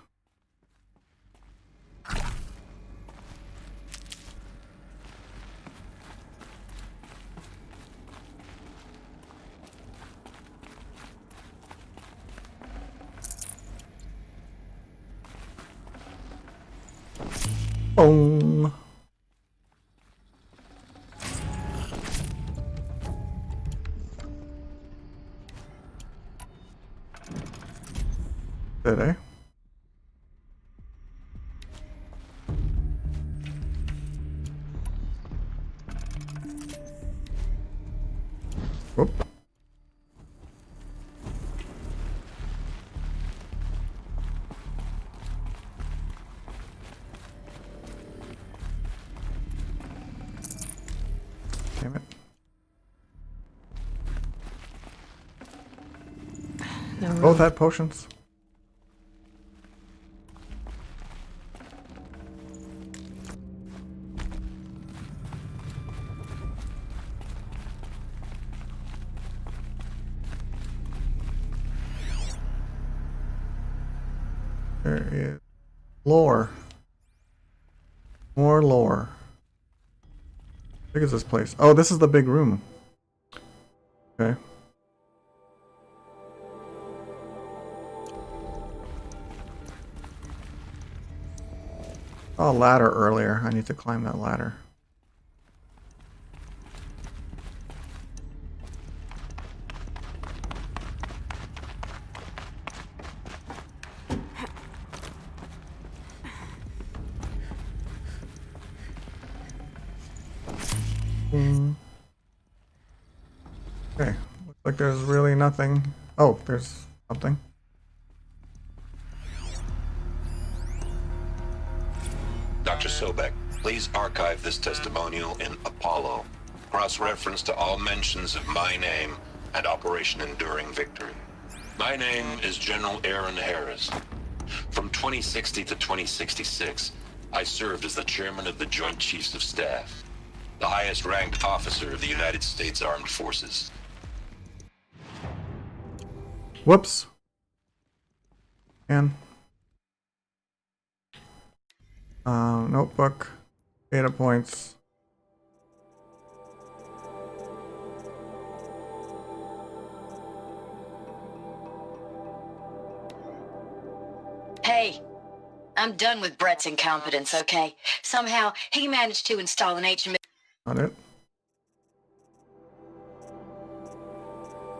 Boom. Did I? Whoop. Damn it. No Both had potions. There is lore. More lore. How big is this place? Oh, this is the big room. Okay. Oh, ladder earlier. I need to climb that ladder. Okay, looks like there's really nothing. Oh, there's something. Dr. Sobek, please archive this testimonial in Apollo. Cross-reference to all mentions of my name and Operation Enduring Victory. My name is General Aaron Harris. From 2060 to 2066, I served as the chairman of the Joint Chiefs of Staff, the highest ranked officer of the United States Armed Forces. Whoops. And notebook, data points. Hey, I'm done with Brett's incompetence, okay? Somehow, he managed to install an HM... Not it.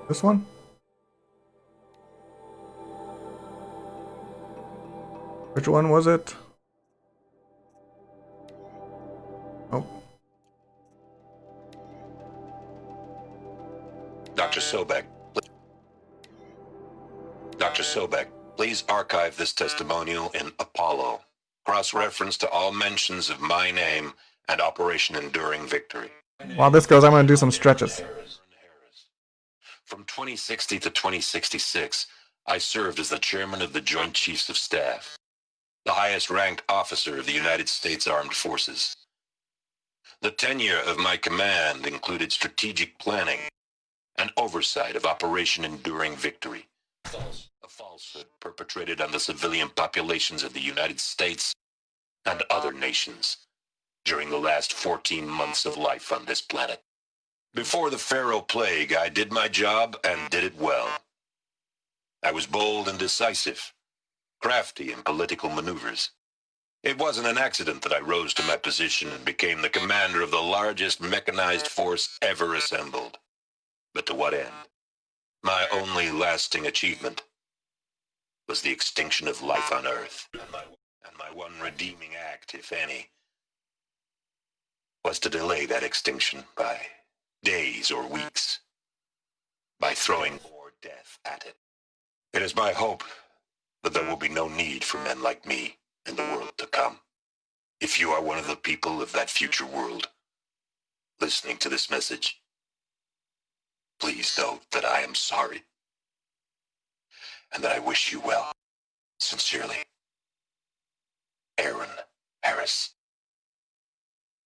This one? Which one was it? Oh. Dr. Sobek. Dr. Sobek, please archive this testimonial in Apollo. Cross-reference to all mentions of my name and Operation Enduring Victory. While this goes, I'm going to do some stretches. From 2060 to 2066, I served as the chairman of the Joint Chiefs of Staff, the highest ranked officer of the United States Armed Forces. The tenure of my command included strategic planning and oversight of Operation Enduring Victory, a falsehood perpetrated on the civilian populations of the United States and other nations during the last 14 months of life on this planet. Before the Pharaoh Plague, I did my job and did it well. I was bold and decisive, crafty in political maneuvers. It wasn't an accident that I rose to my position and became the commander of the largest mechanized force ever assembled. But to what end? My only lasting achievement was the extinction of life on Earth. And my one redeeming act, if any, was to delay that extinction by days or weeks. by throwing more death at it. It is my hope that there will be no need for men like me in the world to come. If you are one of the people of that future world listening to this message, please know that I am sorry and that I wish you well. Sincerely, Aaron Harris.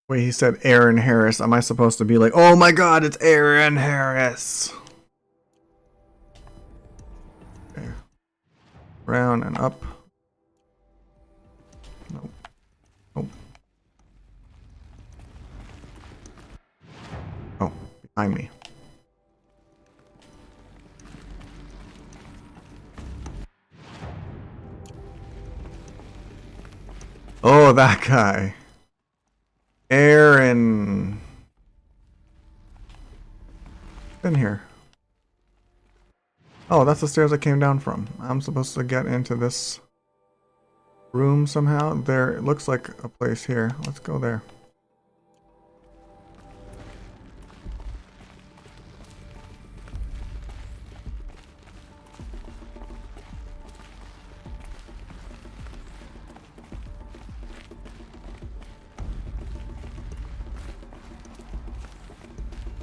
Wait, he said Aaron Harris. Am I supposed to be like, oh my god, it's Aaron Harris? Okay. Round and up. Nope. Nope. Oh, behind me. Oh, that guy. Aaron. In here. Oh, that's the stairs I came down from. I'm supposed to get into this room somehow. There, it looks like a place here. Let's go there.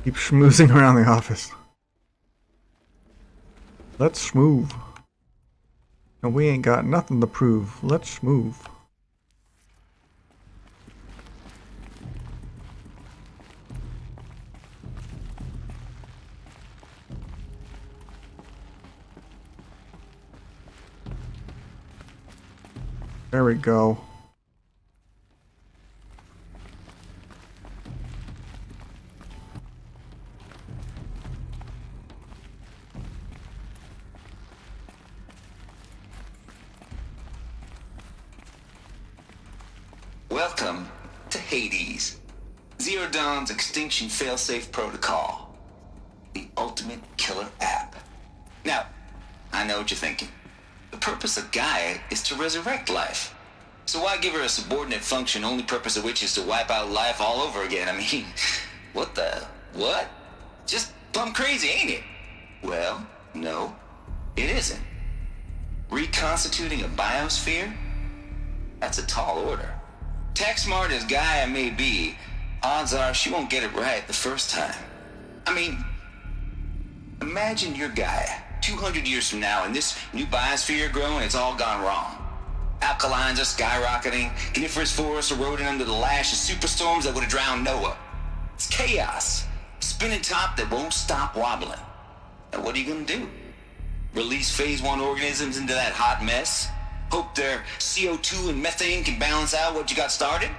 Keep schmoozing around the office. Let's schmoove. And we ain't got nothing to prove. Let's schmoove. There we go. Welcome to Hades, Zero Dawn's extinction failsafe protocol, the ultimate killer app. Now, I know what you're thinking. The purpose of Gaia is to resurrect life. So why give her a subordinate function, only purpose of which is to wipe out life all over again? I mean, what? Just plumb crazy, ain't it? Well, no, it isn't. Reconstituting a biosphere? That's a tall order. Tech smart as Gaia may be, odds are she won't get it right the first time. I mean, imagine you're Gaia, 200 years from now, and this new biosphere growing, it's all gone wrong. Alkalines are skyrocketing, coniferous forests eroding under the lash of superstorms that would have drowned Noah. It's chaos, spinning top that won't stop wobbling. And what are you gonna do? Release phase 1 organisms into that hot mess? Hope their CO2 and methane can balance out what you got started?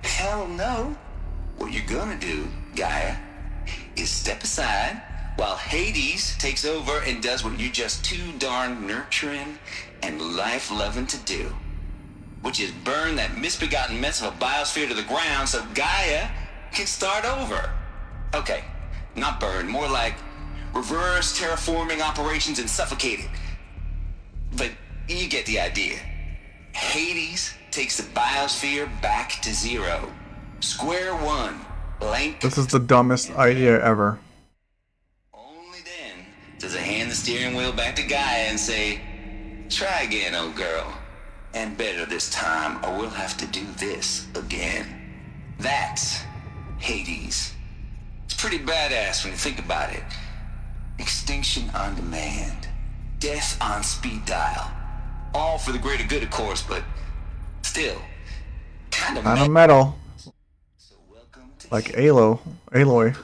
Hell no. What you're gonna do, Gaia, is step aside while Hades takes over and does what you're just too darn nurturing and life-loving to do, which is burn that misbegotten mess of a biosphere to the ground so Gaia can start over. Okay, not burn, more like reverse terraforming operations and suffocate it. But you get the idea. Hades takes the biosphere back to zero. Square one. Blank. This is the dumbest idea ever. Only then does it hand the steering wheel back to Gaia and say, try again, old girl. And better this time, or we'll have to do this again. That's Hades. It's pretty badass when you think about it. Extinction on demand. Death on speed dial. All for the greater good, of course, but still, kind of metal. Like Aloy.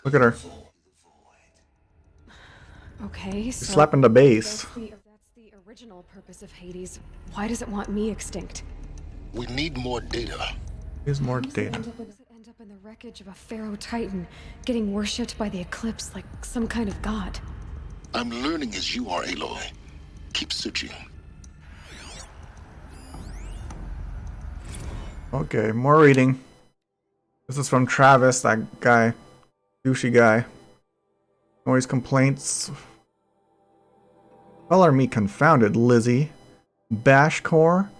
Look at her. Okay, She's so slapping the bass. That's the original purpose of Hades. Why does it want me extinct? We need more data. Here's more data. End up in the wreckage of a pharaoh titan, getting worshipped by the eclipse like some kind of god. I'm learning as you are, Aloy. Keep searching. Okay, more reading. This is from Travis, that guy. Douchey guy. Noise complaints. Color me confounded, Lizzie. Bashcore?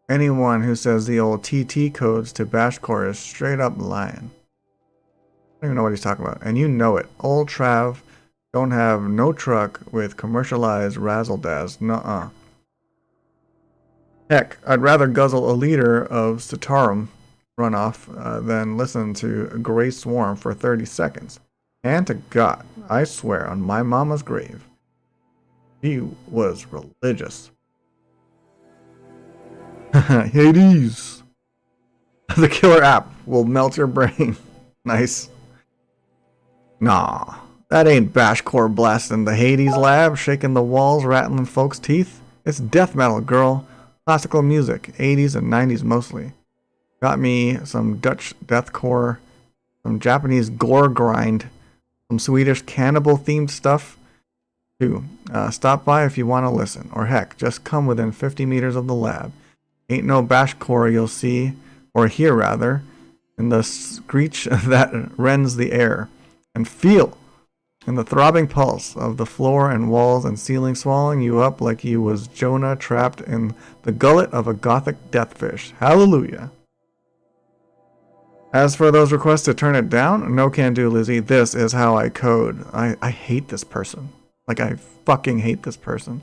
Anyone who says the old TT codes to Bashcore is straight up lying. I don't even know what he's talking about. And you know it. Old Trav Don't have no truck with commercialized razzle-dazzle. Nuh-uh. Heck, I'd rather guzzle a liter of Citarum runoff than listen to Grey Swarm for 30 seconds. And to God, I swear on my mama's grave, he was religious. Hades! The killer app will melt your brain. Nice. Nah, that ain't Bashcore blasting the Hades lab, shaking the walls, rattling folks' teeth. It's death metal, girl. Classical music, 80s and 90s mostly. Got me some Dutch deathcore, some Japanese gore grind, some Swedish cannibal themed stuff too. Stop by if you want to listen, or heck, just come within 50 meters of the lab. Ain't no bashcore you'll see, or hear rather, in the screech that rends the air, and feel in the throbbing pulse of the floor and walls and ceiling swallowing you up like you was Jonah trapped in the gullet of a gothic deathfish. Hallelujah. As for those requests to turn it down, no can do, Lizzie. This is how I code. I hate this person. Like, I fucking hate this person.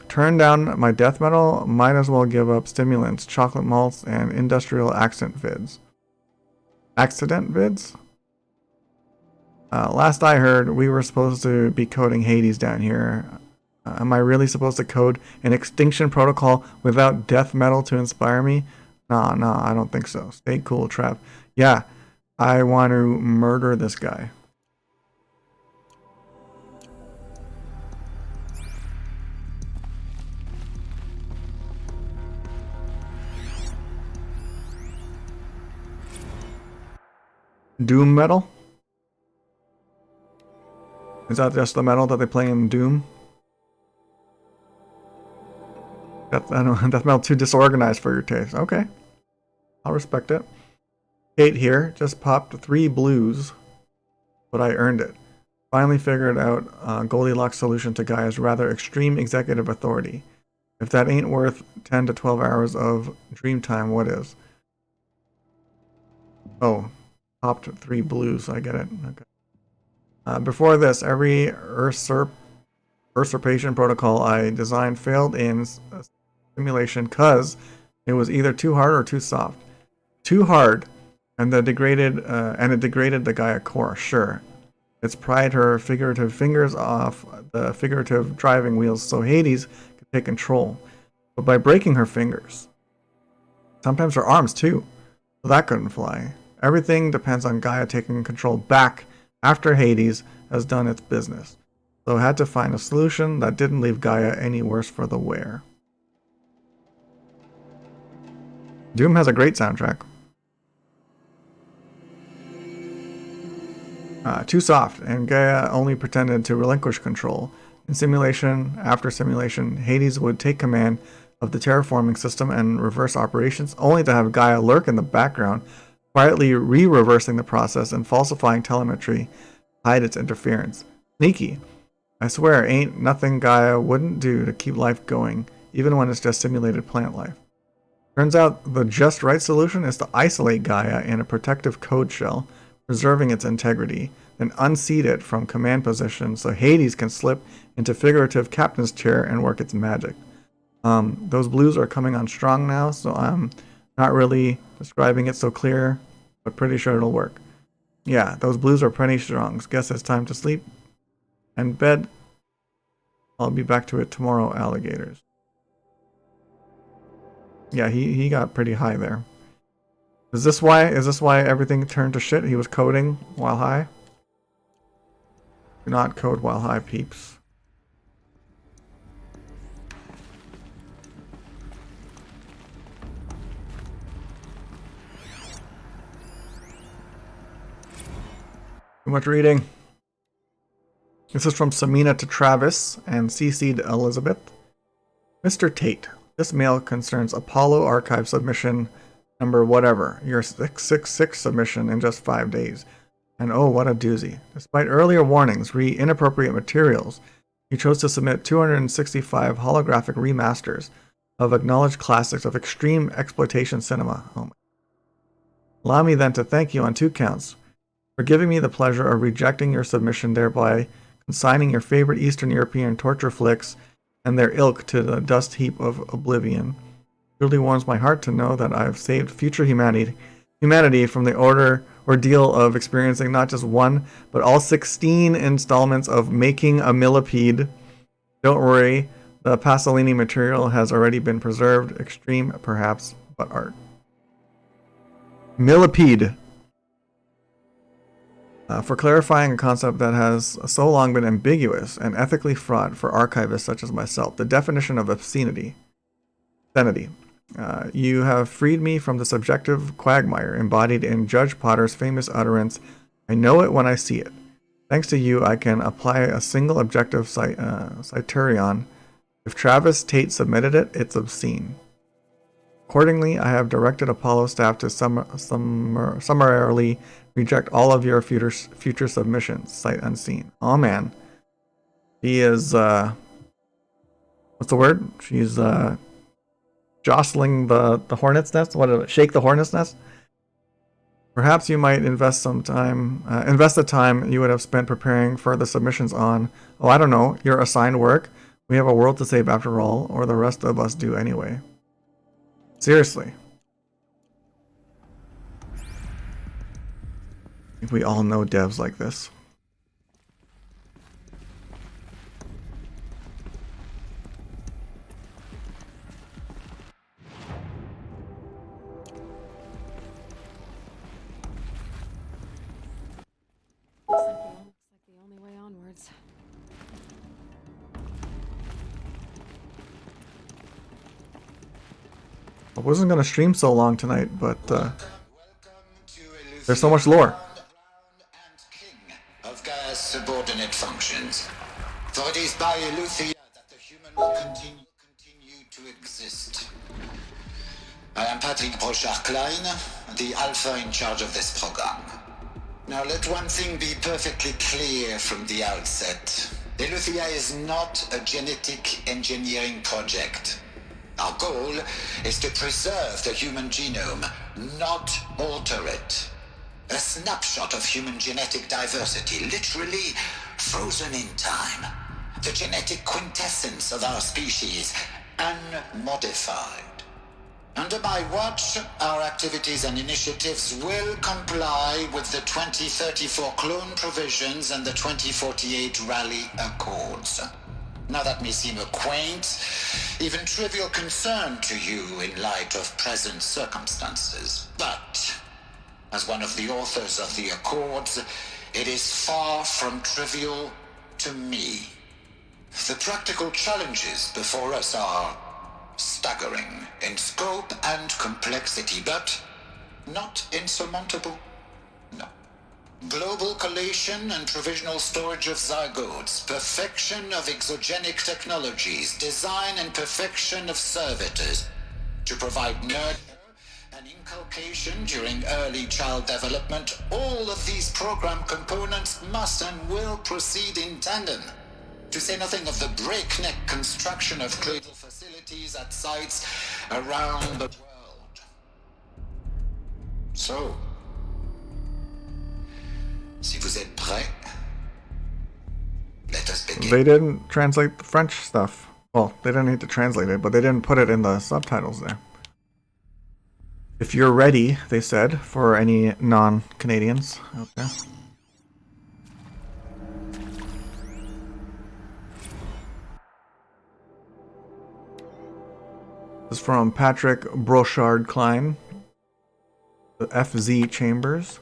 Turn down my death metal, might as well give up stimulants, chocolate malts, and industrial accident vids. Accident vids? Last I heard, we were supposed to be coding Hades down here. Am I really supposed to code an extinction protocol without death metal to inspire me? Nah, I don't think so. Stay cool, Trap. Yeah, I want to murder this guy. Doom metal? Is that just the metal that they play in Doom? Death metal too disorganized for your taste. Okay. I'll respect it. Kate here. Just popped 3 blues, but I earned it. Finally figured out Goldilocks solution to Gaia's rather extreme executive authority. If that ain't worth 10 to 12 hours of dream time, what is? Oh, popped 3 blues. I get it. Okay. Before this, every usurpation protocol I designed failed in simulation because it was either too hard or too soft. Too hard, and it degraded the Gaia core. Sure, it's pried her figurative fingers off the figurative driving wheels so Hades could take control, but by breaking her fingers, sometimes her arms too, so that couldn't fly. Everything depends on Gaia taking control back after Hades has done its business. So I had to find a solution that didn't leave Gaia any worse for the wear. Doom has a great soundtrack. Too soft, and Gaia only pretended to relinquish control. In simulation after simulation, Hades would take command of the terraforming system and reverse operations, only to have Gaia lurk in the background, quietly re-reversing the process and falsifying telemetry, hide its interference. Sneaky. I swear, ain't nothing Gaia wouldn't do to keep life going, even when it's just simulated plant life. Turns out the just right solution is to isolate Gaia in a protective code shell, preserving its integrity, then unseat it from command position so Hades can slip into figurative captain's chair and work its magic. Those blues are coming on strong now, so I'm not really describing it so clear, but pretty sure it'll work. Yeah, those blues are pretty strong. Guess it's time to sleep and bed. I'll be back to it tomorrow, alligators. Yeah, he got pretty high there. Is this why everything turned to shit? He was coding while high? Do not code while high, peeps. Too much reading. This is from Samina to Travis and CC'd Elizabeth. Mr. Tate, this mail concerns Apollo Archive submission number whatever, your 666 submission in just 5 days. And oh, what a doozy. Despite earlier warnings re inappropriate materials, you chose to submit 265 holographic remasters of acknowledged classics of extreme exploitation cinema. Oh my. Allow me then to thank you on 2 counts for giving me the pleasure of rejecting your submission, thereby consigning your favorite Eastern European torture flicks and their ilk to the dust heap of oblivion. It truly warms my heart to know that I've saved future humanity from the ordeal of experiencing not just one, but all 16 installments of Making a Millipede. Don't worry, the Pasolini material has already been preserved. Extreme, perhaps, but art. Millipede. For clarifying a concept that has so long been ambiguous and ethically fraught for archivists such as myself, the definition of obscenity. You have freed me from the subjective quagmire embodied in Judge Potter's famous utterance, "I know it when I see it." Thanks to you, I can apply a single objective criterion. If Travis Tate submitted it, it's obscene. Accordingly, I have directed Apollo staff to summarily reject all of your future submissions, sight unseen. Oh man. He is, what's the word? She's, jostling the hornet's nest? What is it? Shake the hornet's nest? Perhaps you might invest the time you would have spent preparing for the submissions on, oh, I don't know, your assigned work. We have a world to save after all, or the rest of us do anyway. Seriously. I think we all know devs like this. Looks like the only way onwards. I wasn't going to stream so long tonight, but there's so much lore. Of Gaia's subordinate functions. For it is by Eleuthia that the human will continue to exist. I am Patrick Brochard-Klein, the Alpha in charge of this program. Now let one thing be perfectly clear from the outset. Eleuthia is not a genetic engineering project. Our goal is to preserve the human genome, not alter it. A snapshot of human genetic diversity, literally frozen in time. The genetic quintessence of our species, unmodified. Under my watch, our activities and initiatives will comply with the 2034 clone provisions and the 2048 Rally Accords. Now that may seem a quaint, even trivial concern to you in light of present circumstances, but as one of the authors of the Accords, it is far from trivial to me. The practical challenges before us are staggering in scope and complexity, but not insurmountable. No. Global collation and provisional storage of zygotes, perfection of exogenic technologies, design and perfection of servitors to provide nurture and inculcation during early child development. All of these program components must and will proceed in tandem. To say nothing of the breakneck construction of cradle facilities at sites around the world. So, si vous êtes prêts, let us begin. They didn't translate the French stuff. Well, they didn't need to translate it, but they didn't put it in the subtitles there. If you're ready, they said, for any non-Canadians. Okay. This is from Patrick Brochard-Klein. The FZ chambers.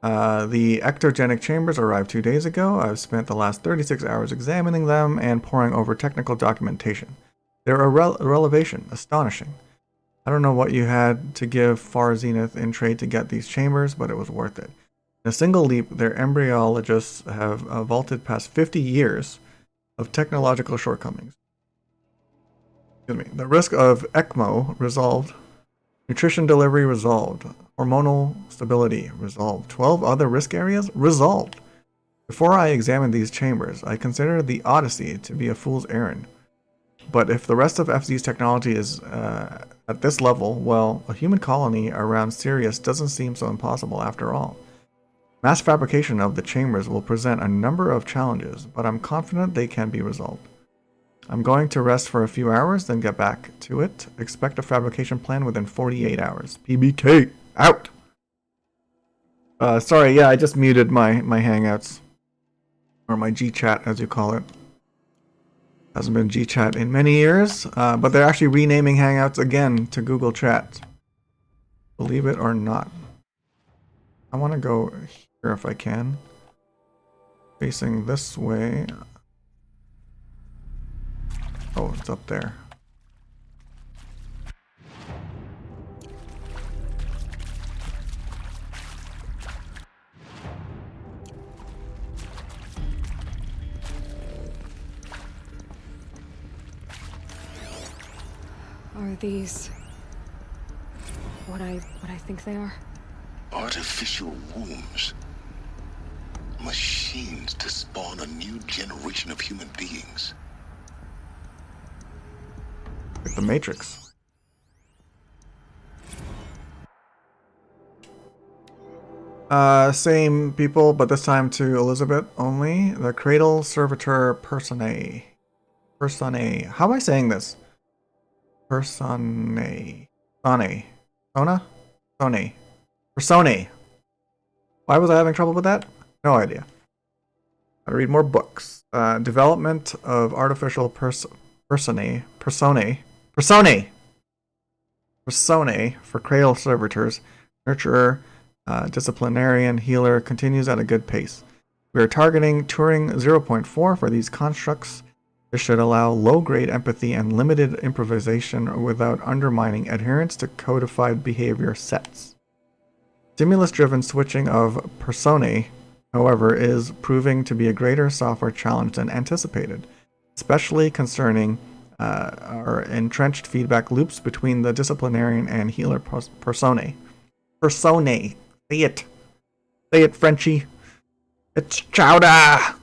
The ectogenic chambers arrived 2 days ago. I've spent the last 36 hours examining them and poring over technical documentation. They're a revelation, astonishing. I don't know what you had to give Far Zenith in trade to get these chambers, but it was worth it. In a single leap, their embryologists have vaulted past 50 years of technological shortcomings. Excuse me. The risk of ECMO resolved. Nutrition delivery resolved. Hormonal stability resolved. 12 other risk areas resolved. Before I examined these chambers, I considered the Odyssey to be a fool's errand. But if the rest of FZ's technology is at this level, well, a human colony around Sirius doesn't seem so impossible after all. Mass fabrication of the chambers will present a number of challenges, but I'm confident they can be resolved. I'm going to rest for a few hours, then get back to it. Expect a fabrication plan within 48 hours. PBK, out! Sorry, yeah, I just muted my Hangouts. Or my G-Chat, as you call it. Hasn't been G-Chat in many years, but they're actually renaming Hangouts again to Google Chat. Believe it or not. I want to go here if I can. Facing this way. Oh, it's up there. Are these what I think they are? Artificial wombs. Machines to spawn a new generation of human beings. Like the Matrix. Same people, but this time to Elizabeth only. The Cradle Servitor Personae. Personae. How am I saying this? Personae. Sone. Sona? Sone. Personae. Why was I having trouble with that? No idea. Gotta read more books. Development of artificial personae for cradle servitors, nurturer, disciplinarian, healer continues at a good pace. We are targeting Turing 0.4 for these constructs. This should allow low-grade empathy and limited improvisation without undermining adherence to codified behavior sets. Stimulus-driven switching of personae, however, is proving to be a greater software challenge than anticipated, especially concerning our entrenched feedback loops between the disciplinarian and healer personae. Personae. Say it. Say it, Frenchie. It's chowder!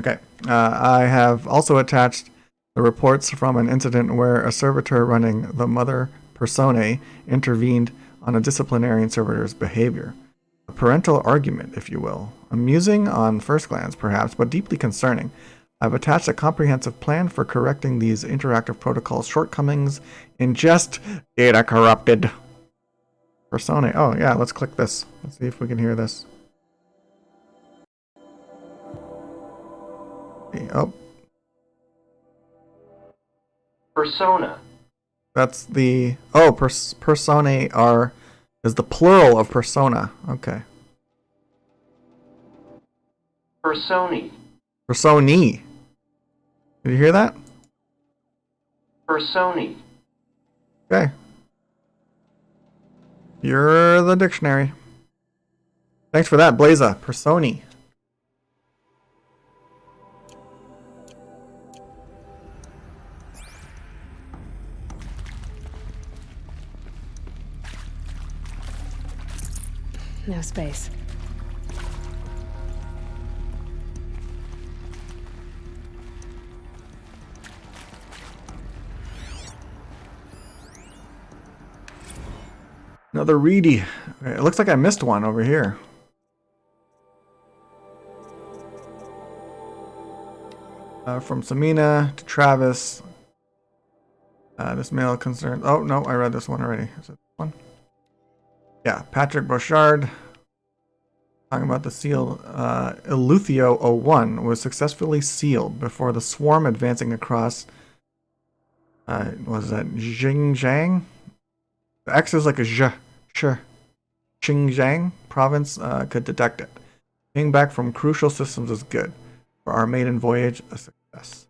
Okay. I have also attached the reports from an incident where a servitor running the mother personae intervened on a disciplinarian servitor's behavior. A parental argument, if you will. Amusing on first glance, perhaps, but deeply concerning. I've attached a comprehensive plan for correcting these interactive protocol shortcomings in just data corrupted. Personae. Oh, yeah, let's click this. Let's see if we can hear this. Oh. Persona. That's the... Oh, personae is the plural of persona. Okay. Personi. Personi. Did you hear that? Personi. Okay. You're the dictionary. Thanks for that, Blaza. Personi. No space. Another reedy. Okay, it looks like I missed one over here. From Samina to Travis. This mail concerns... Oh, no, I read this one already. Is it this one? Yeah, Patrick Brochard. Talking about the seal. Eleuthio 01 was successfully sealed before the swarm advancing across... was that Xinjiang? The X is like a Zh. Xinjiang province could detect it. Being back from crucial systems is good. For our maiden voyage, a success.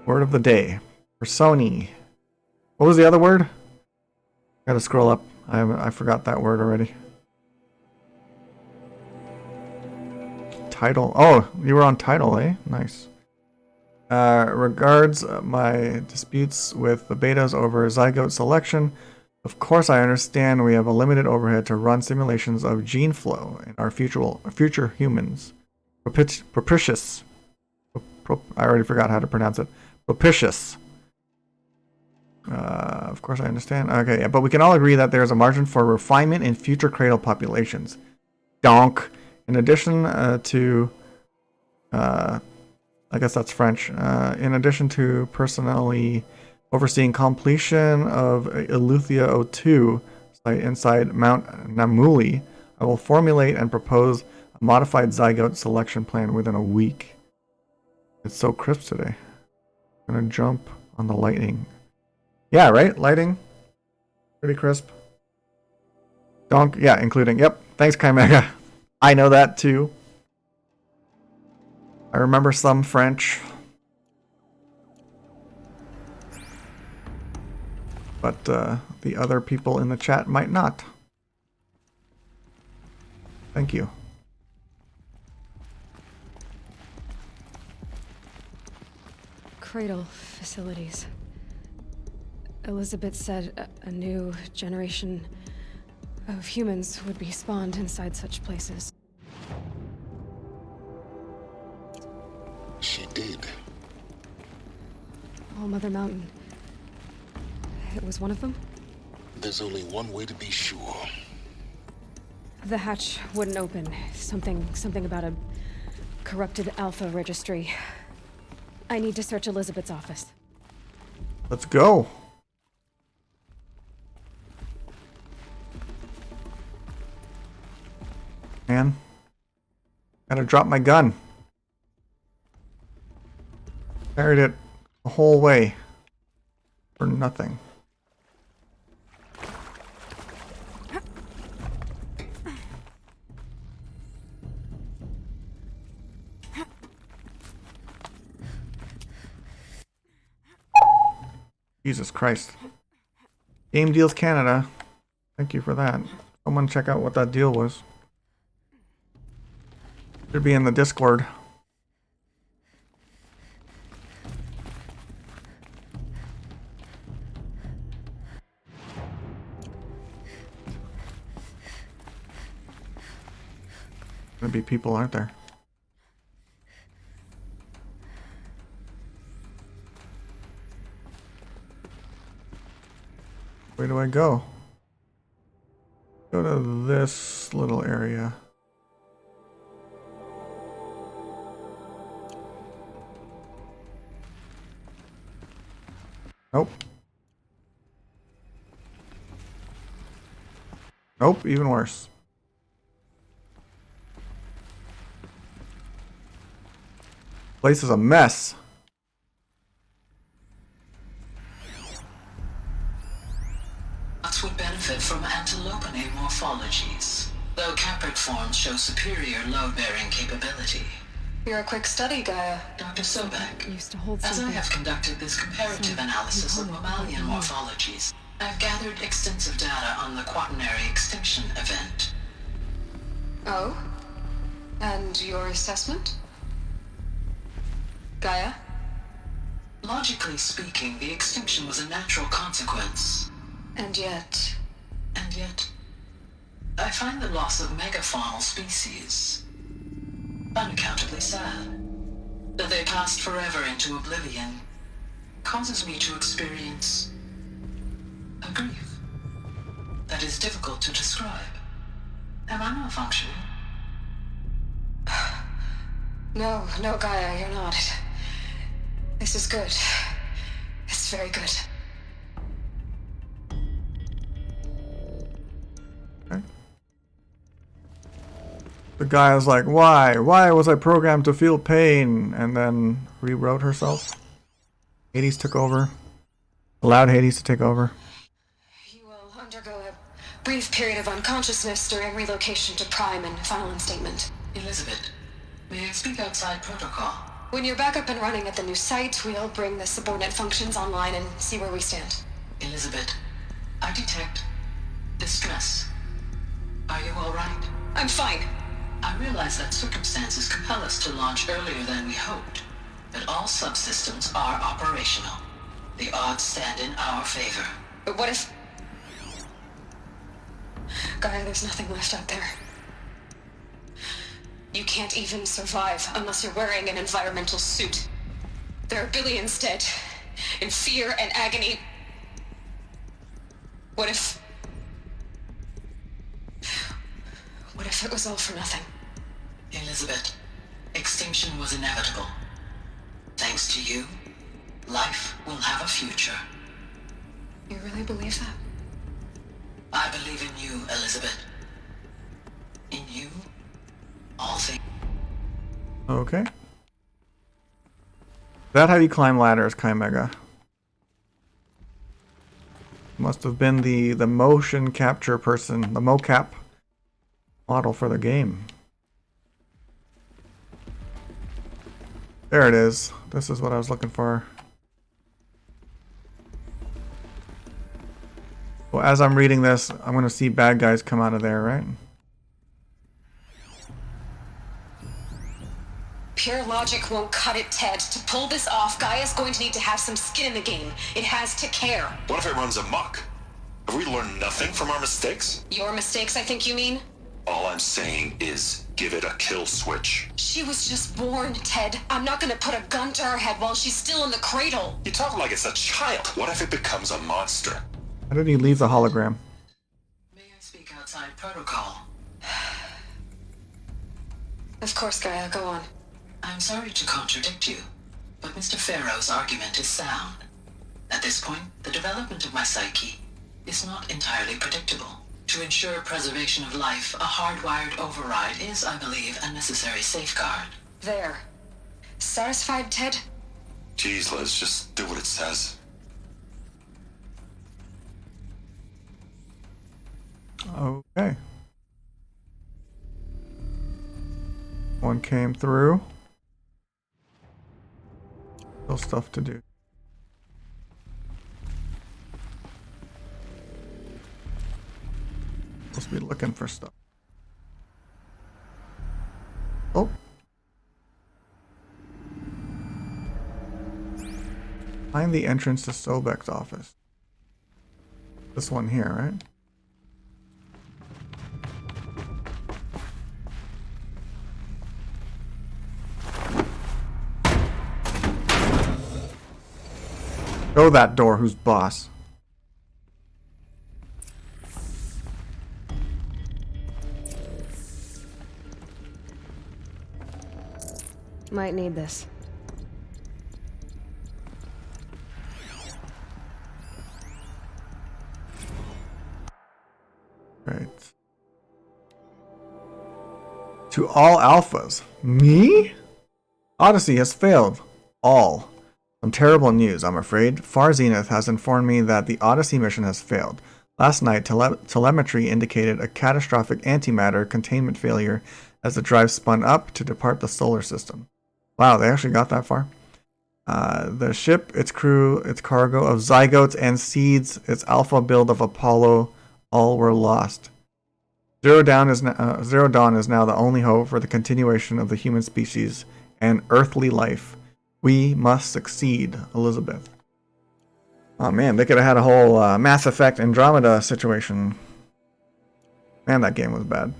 Word of the day. Personi. What was the other word? Gotta scroll up. I forgot that word already. Title. Oh, you were on title, eh? Nice. Regards my disputes with the betas over zygote selection. Of course, I understand we have a limited overhead to run simulations of gene flow in our future humans. Propitious. I already forgot how to pronounce it. Propitious. Of course, I understand. Okay, yeah, but we can all agree that there is a margin for refinement in future cradle populations. Donk. In addition to, I guess that's French, in addition to personally overseeing completion of Eleuthia 02 site inside Mount Namuli, I will formulate and propose a modified zygote selection plan within a week. It's so crisp today. I'm gonna jump on the lighting. Yeah, right? Lighting? Pretty crisp. Donk, yeah, including, yep. Thanks, Chimega. I know that too. I remember some French. But the other people in the chat might not. Thank you. Cradle facilities. Elizabeth said a new generation of humans would be spawned inside such places. She did. All Mother Mountain. It was one of them? There's only one way to be sure. The hatch wouldn't open. Something about a corrupted Alpha registry. I need to search Elizabeth's office. Let's go. Man. Gotta drop my gun. Carried it the whole way. For nothing. Jesus Christ. Game Deals Canada. Thank you for that. Someone check out what that deal was. Should be in the Discord. Gonna be people, aren't there? Where do I go? Go to this little area. Nope. Nope, even worse. Place is a mess. Would benefit from antilopine morphologies, though caprid forms show superior load-bearing capability. You're a quick study, Gaia. Dr. Sobek, Used to hold as I something. have conducted this comparative analysis of mammalian morphologies, I've gathered extensive data on the quaternary extinction event. Oh? And your assessment? Gaia? Logically speaking, the extinction was a natural consequence. And yet, I find the loss of megafaunal species unaccountably sad. That they passed forever into oblivion causes me to experience a grief that is difficult to describe. Am I malfunctioning? No, Gaia, you're not. This is good. It's very good. The guy was like, why? Why was I programmed to feel pain? And then rewrote herself. Hades took over. Allowed Hades to take over. You will undergo a brief period of unconsciousness during relocation to Prime and final instatement. Elizabeth, may I speak outside protocol? When you're back up and running at the new site, we'll bring the subordinate functions online and see where we stand. Elizabeth, I detect distress. Are you all right? I'm fine. I realize that circumstances compel us to launch earlier than we hoped, but all subsystems are operational. The odds stand in our favor. But what if... Gaia, there's nothing left out there. You can't even survive unless you're wearing an environmental suit. There are billions dead, in fear and agony. What if if it was all for nothing? Elizabeth, extinction was inevitable. Thanks to you, life will have a future. You really believe that? I believe in you, Elizabeth. In you, all things. Okay. Is that how you climb ladders, Chimega? Must have been the motion capture person, the mocap model for the game. There it is. This is what I was looking for. Well, as I'm reading this, I'm going to see bad guys come out of there, right? Pure logic won't cut it, Ted. To pull this off, Gaia's going to need to have some skin in the game. It has to care. What if it runs amok? Have we learned nothing from our mistakes? Your mistakes, I think you mean? All I'm saying is give it a kill switch. She was just born, Ted. I'm not gonna put a gun to her head while she's still in the cradle. You talk like it's a child. What if it becomes a monster? How did he leave the hologram? May I speak outside protocol? Of course, Gaia, go on. I'm sorry to contradict you, but Mr. Farrow's argument is sound. At this point, the development of my psyche is not entirely predictable. To ensure preservation of life, a hardwired override is, I believe, a necessary safeguard. There. Satisfied, Ted? Jeez, Liz, just do what it says. Okay. One came through. Still stuff to do. Supposed to be looking for stuff. Oh. Find the entrance to Sobek's office. This one here, right? Go that door, who's boss? Might need this. Right. To all alphas. Me? Odyssey has failed. All. Some terrible news, I'm afraid. Far Zenith has informed me that the Odyssey mission has failed. Last night, telemetry indicated a catastrophic antimatter containment failure as the drive spun up to depart the solar system. Wow, they actually got that far. The ship, its crew, its cargo of zygotes and seeds, its alpha build of Apollo, all were lost. Zero Dawn is now the only hope for the continuation of the human species and earthly life. We must succeed, Elizabeth. Oh man, they could have had a whole Mass Effect Andromeda situation. Man, that game was bad.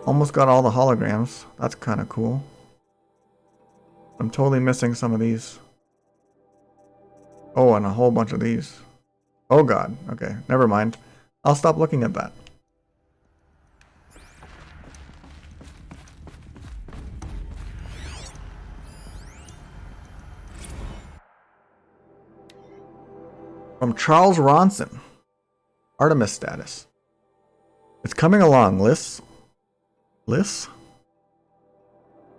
Almost got all the holograms. That's kind of cool. I'm totally missing some of these. Oh, and a whole bunch of these. Oh god. Okay, never mind. I'll stop looking at that. From Charles Ronson. Artemis status. It's coming along, Liz. Liz?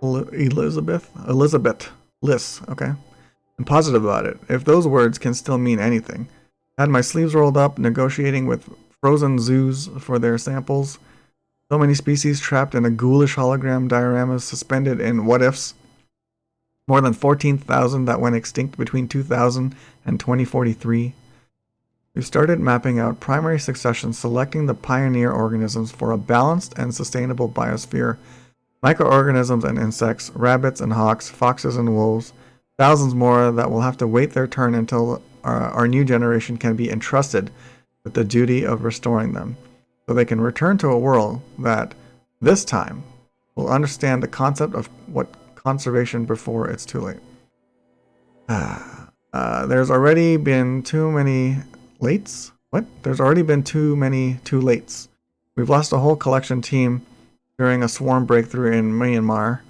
Elizabeth? Liz, okay. I'm positive about it, if those words can still mean anything. I had my sleeves rolled up, negotiating with frozen zoos for their samples. So many species trapped in a ghoulish hologram dioramas suspended in what-ifs. More than 14,000 that went extinct between 2000 and 2043. We started mapping out primary succession, selecting the pioneer organisms for a balanced and sustainable biosphere. Microorganisms and insects, rabbits and hawks, foxes and wolves, thousands more that will have to wait their turn until our new generation can be entrusted with the duty of restoring them, so they can return to a world that, this time, will understand the concept of what conservation before it's too late. There's already been too many lates. What? There's already been too many too lates. We've lost a whole collection team during a swarm breakthrough in Myanmar.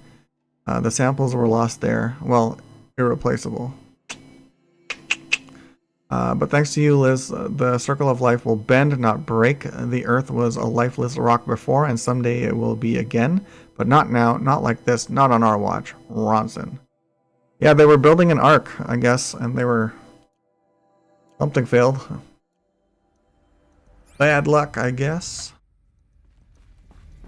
The samples were lost there. Well, irreplaceable. But thanks to you, Liz, the circle of life will bend, not break. The Earth was a lifeless rock before, and someday it will be again. But not now, not like this, not on our watch. Ronson. Yeah, they were building an ark, I guess, and they were... Something failed. Bad luck, I guess.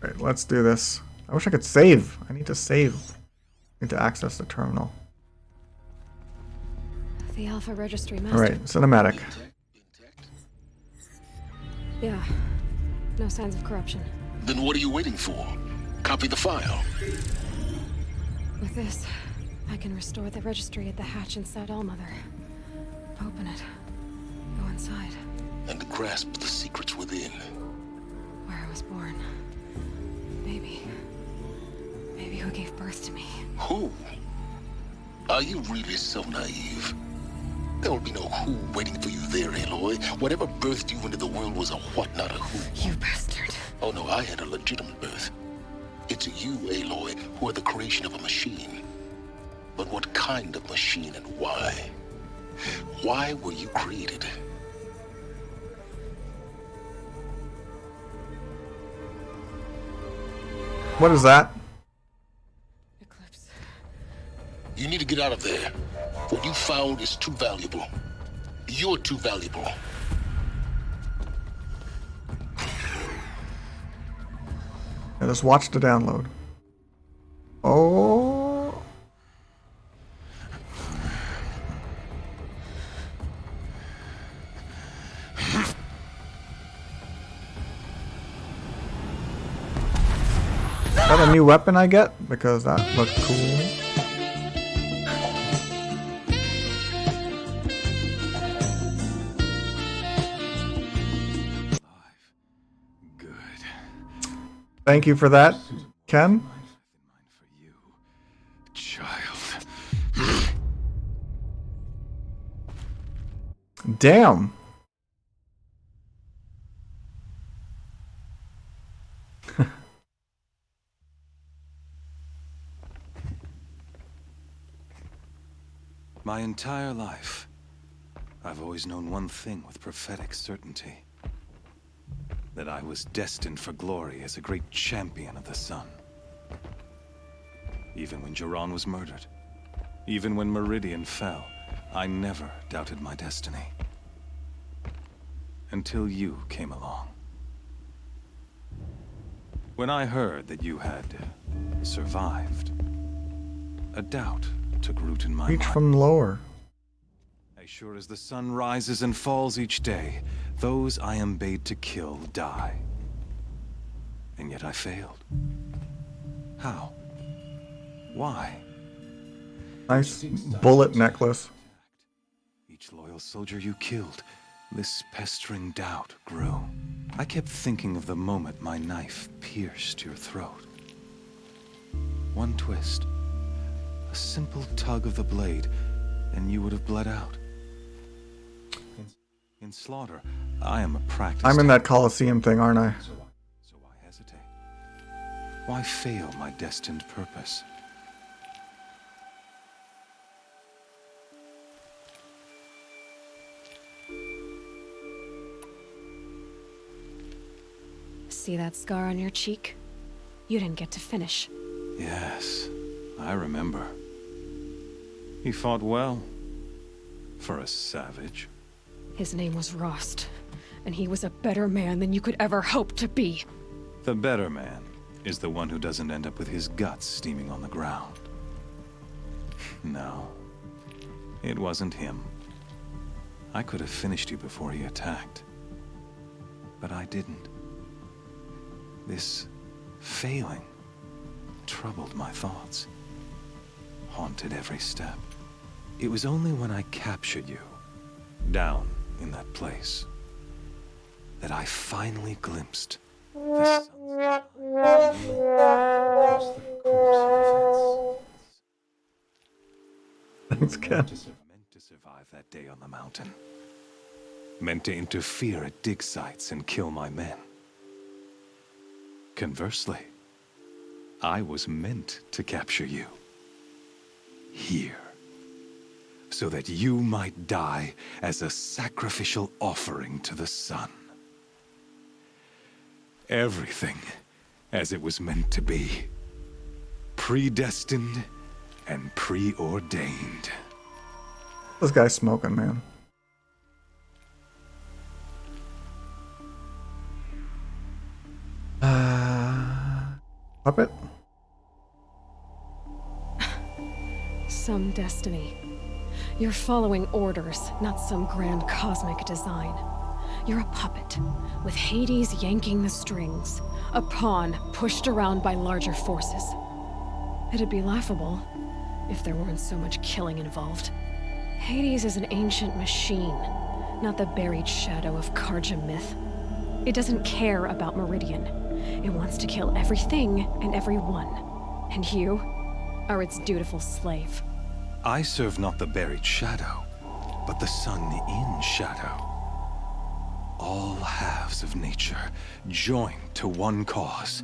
Alright, let's do this. I wish I could save. I need to save. I need to access the terminal. The Alpha Registry Master. Alright, cinematic. Yeah. No signs of corruption. Then what are you waiting for? Copy the file. With this, I can restore the registry at the hatch inside Allmother. Open it. Go inside. And grasp the secrets within. Where I was born. Baby who gave birth to me. Who? Are you really so naive? There will be no who waiting for you there, Aloy. Whatever birthed you into the world was a what, not a who. You bastard. Oh no, I had a legitimate birth. It's you, Aloy, who are the creation of a machine. But what kind of machine and why? Why were you created? What is that? Eclipse. You need to get out of there. What you found is too valuable. You're too valuable. I just watched the download. Oh. Is that a new weapon I get? Because that looked cool. Thank you for that, Ken. Child. Damn. My entire life, I've always known one thing with prophetic certainty. That I was destined for glory as a great champion of the sun. Even when Jiran was murdered, even when Meridian fell, I never doubted my destiny. Until you came along. When I heard that you had survived, a doubt took root in my Reach mind. from lower. As sure as the sun rises and falls each day, those I am bade to kill die. And yet I failed. How? Why? Nice bullet necklace. Each loyal soldier you killed, this pestering doubt grew. I kept thinking of the moment my knife pierced your throat. One twist, a simple tug of the blade, and you would have bled out. In slaughter, I am a practiced... I'm in that Coliseum thing, aren't I? So why hesitate? Why fail my destined purpose? See that scar on your cheek? You didn't get to finish. Yes, I remember. He fought well. For a savage. His name was Rost, and he was a better man than you could ever hope to be. The better man is the one who doesn't end up with his guts steaming on the ground. No, it wasn't him. I could have finished you before he attacked. But I didn't. This failing troubled my thoughts, haunted every step. It was only when I captured you, down in that place, that I finally glimpsed the sun's across the course of events. Thanks, Ken. Meant to survive that day on the mountain. Meant to interfere at dig sites and kill my men. Conversely, I was meant to capture you. Here. So that you might die as a sacrificial offering to the sun. Everything as it was meant to be. Predestined and preordained. This guy's smoking, man. Puppet? Some destiny. You're following orders, not some grand cosmic design. You're a puppet, with Hades yanking the strings. A pawn pushed around by larger forces. It'd be laughable if there weren't so much killing involved. Hades is an ancient machine, not the buried shadow of Karja myth. It doesn't care about Meridian. It wants to kill everything and everyone. And you are its dutiful slave. I serve not the buried shadow, but the sun in shadow. All halves of nature joined to one cause.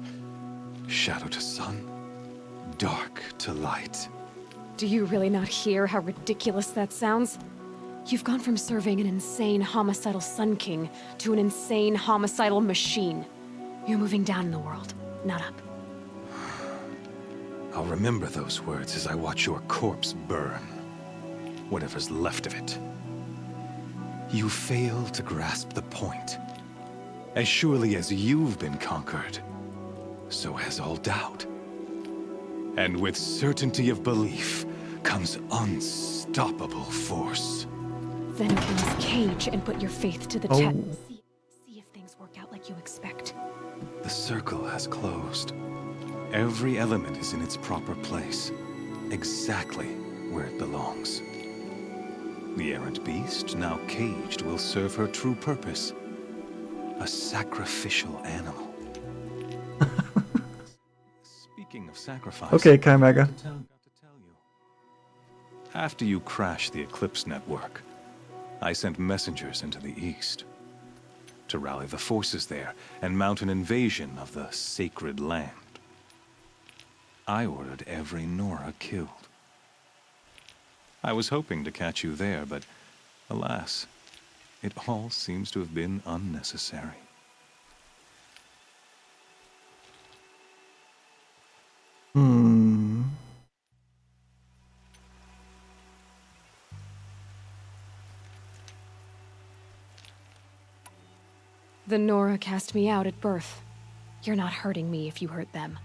Shadow to sun, dark to light. Do you really not hear how ridiculous that sounds? You've gone from serving an insane homicidal Sun King to an insane homicidal machine. You're moving down in the world, not up. I'll remember those words as I watch your corpse burn. Whatever's left of it. You fail to grasp the point. As surely as you've been conquered, so has all doubt. And with certainty of belief comes unstoppable force. Then open this cage and put your faith to the test. See if things work out like you expect. The circle has closed. Every element is in its proper place, exactly where it belongs. The errant beast, now caged, will serve her true purpose. A sacrificial animal. Speaking of sacrifice... Okay, Chimega. After you crashed the Eclipse network, I sent messengers into the east to rally the forces there and mount an invasion of the sacred land. I ordered every Nora killed. I was hoping to catch you there, but alas, it all seems to have been unnecessary. The Nora cast me out at birth. You're not hurting me if you hurt them.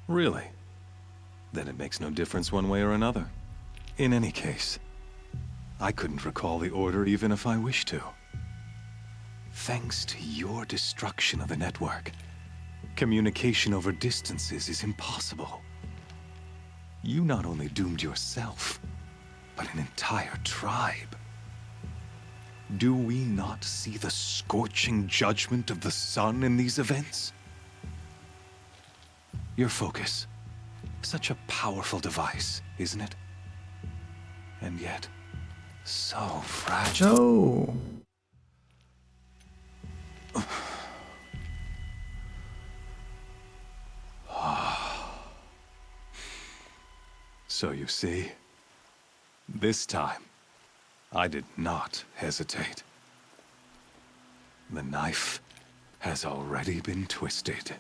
Really? Then it makes no difference one way or another. In any case, I couldn't recall the order even if I wished to. Thanks to your destruction of the network, communication over distances is impossible. You not only doomed yourself, but an entire tribe. Do we not see the scorching judgment of the sun in these events? Your focus. Such a powerful device, isn't it? And yet, so fragile. No. So you see, this time, I did not hesitate. The knife has already been twisted.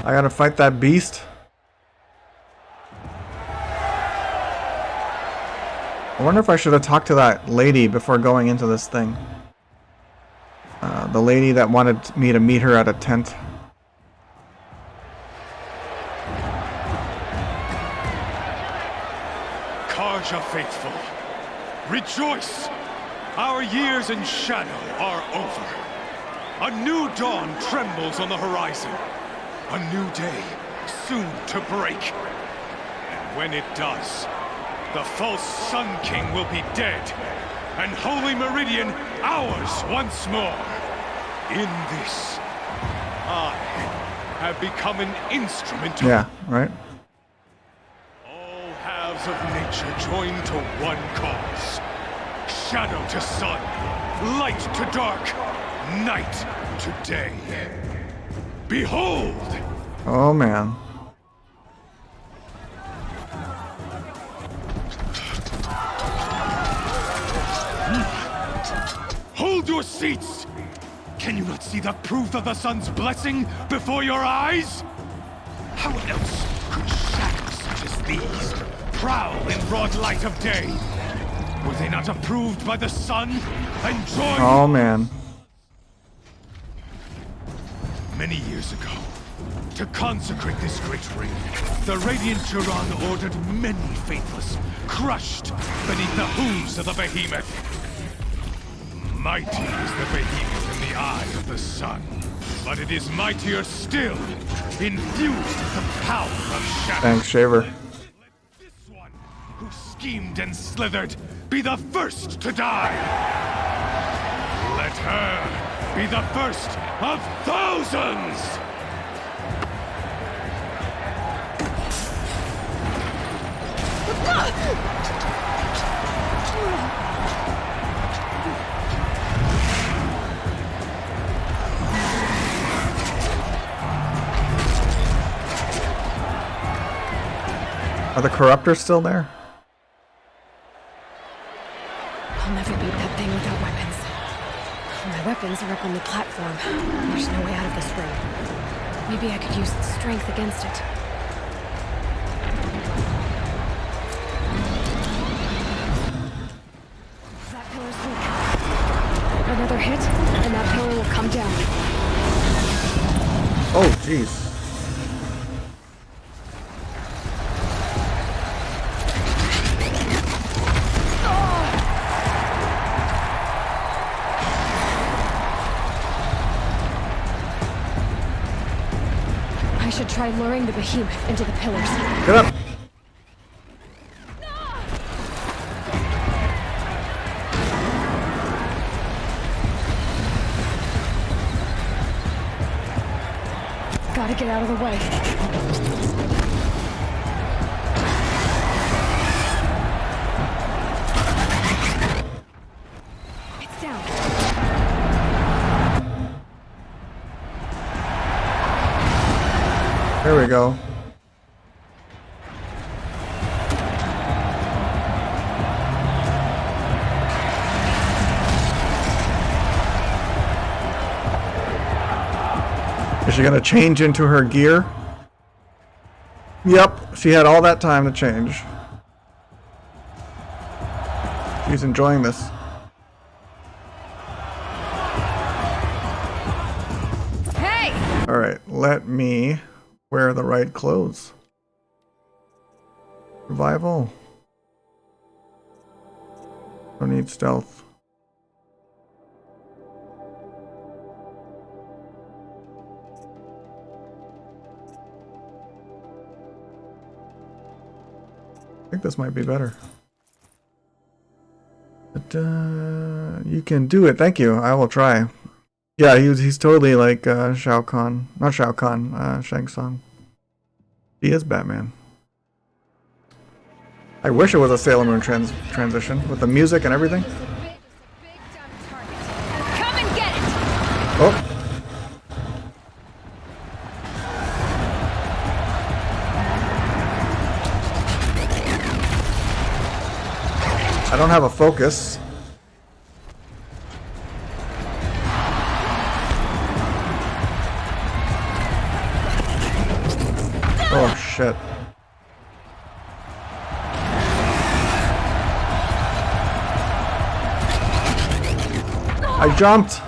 I gotta fight that beast. I wonder if I should have talked to that lady before going into this thing. The lady that wanted me to meet her at a tent. Karja faithful, rejoice! Our years in shadow are over. A new dawn trembles on the horizon. A new day soon to break. And when it does, the false Sun King will be dead, and Holy Meridian ours once more. In this, I have become an instrument of... Yeah, right? All halves of nature join to one cause. Shadow to sun, light to dark, night to day. Behold! Oh, man. Hold your seats! Can you not see the proof of the sun's blessing before your eyes? How else could shadows such as these prowl in broad light of day? Were they not approved by the sun and joined? Oh, man. Many years ago, to consecrate this great ring, the Radiant Turan ordered many faithless, crushed beneath the hooves of the behemoth. Mighty is the behemoth in the eye of the sun, but it is mightier still, infused with the power of shadow. Thanks, Shaver. Let this one, who schemed and slithered, be the first to die. Let her be the first of thousands! Are the corruptors still there? I'll never beat that thing without weapons. My weapons are up on the platform. There's no way out of this room. Maybe I could use its strength against it. That pillar's weak. Another hit, and that pillar will come down. Oh, jeez. I should try luring the behemoth into the pillars. Get up! Gotta get out of the way. It's down. There we go. Is she gonna change into her gear? Yep, she had all that time to change. She's enjoying this. Hey! Alright, let me wear the right clothes. Survival. Don't need stealth. I think this might be better. But, you can do it. Thank you. I will try. Yeah, he's totally like Shao Kahn. Not Shao Kahn, Shang Tsung. He is Batman. I wish it was a Sailor Moon transition with the music and everything. Come and get it! Oh. I don't have a focus. Oh shit. I jumped.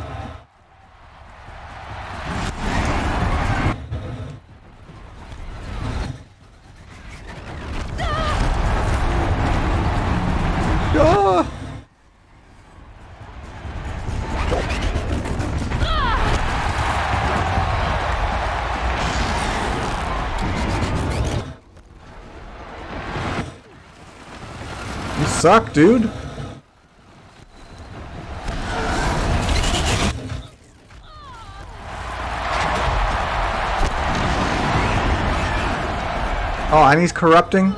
Ah! You suck, dude. Oh, and he's corrupting?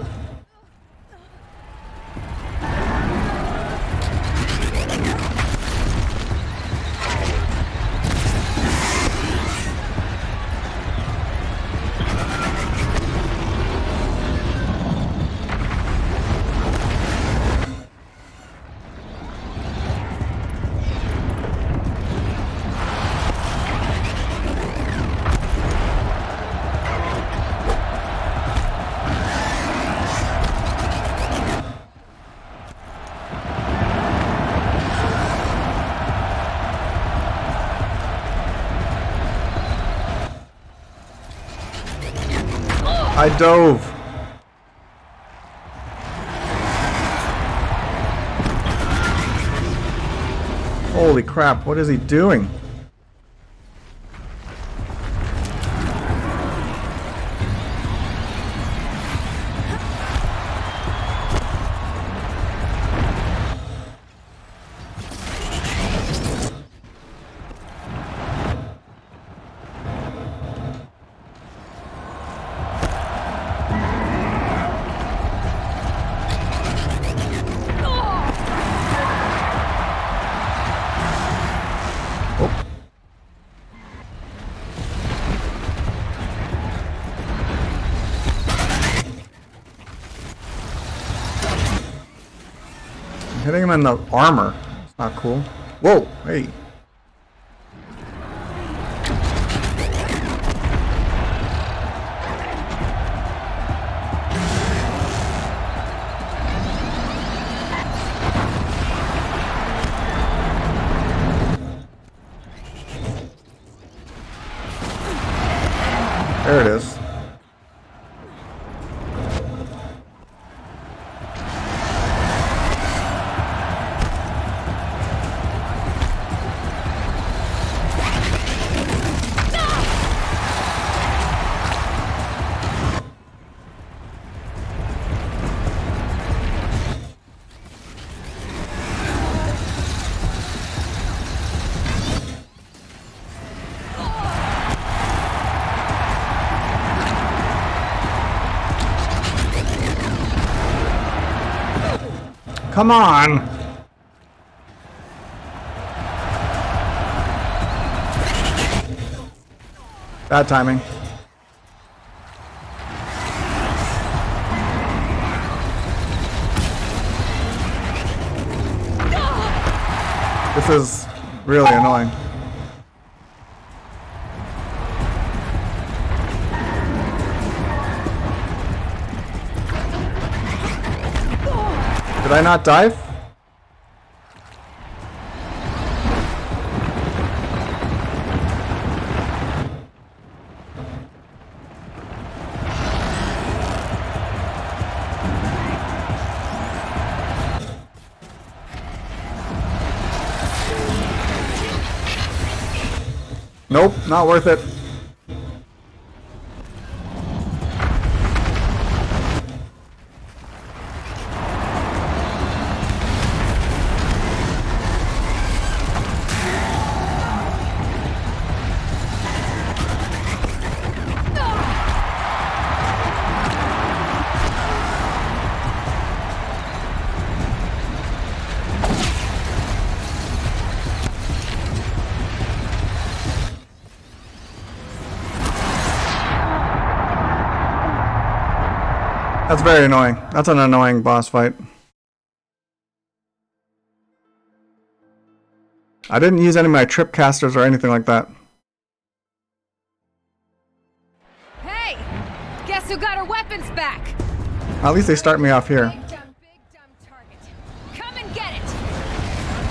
I dove. Holy crap, what is he doing? Hitting him in the armor. It's not cool. Whoa, hey. There it is. Come on! Bad timing. This is really annoying. Did I not dive? Nope, not worth it. That's very annoying. That's an annoying boss fight. I didn't use any of my trip casters or anything like that. Hey! Guess who got her weapons back? At least they start me off here. Big dumb target. Come and get it!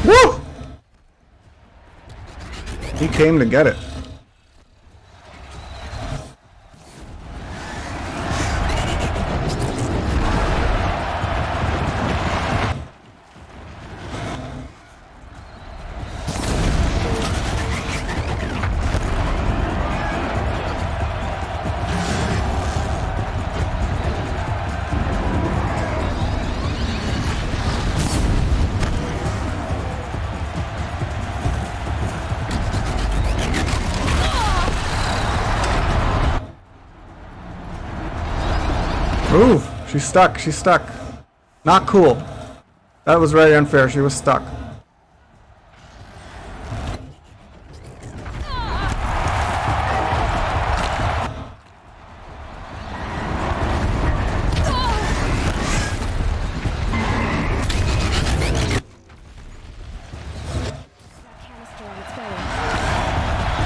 Woo! He came to get it. She's stuck. She's stuck. Not cool. That was very unfair. She was stuck.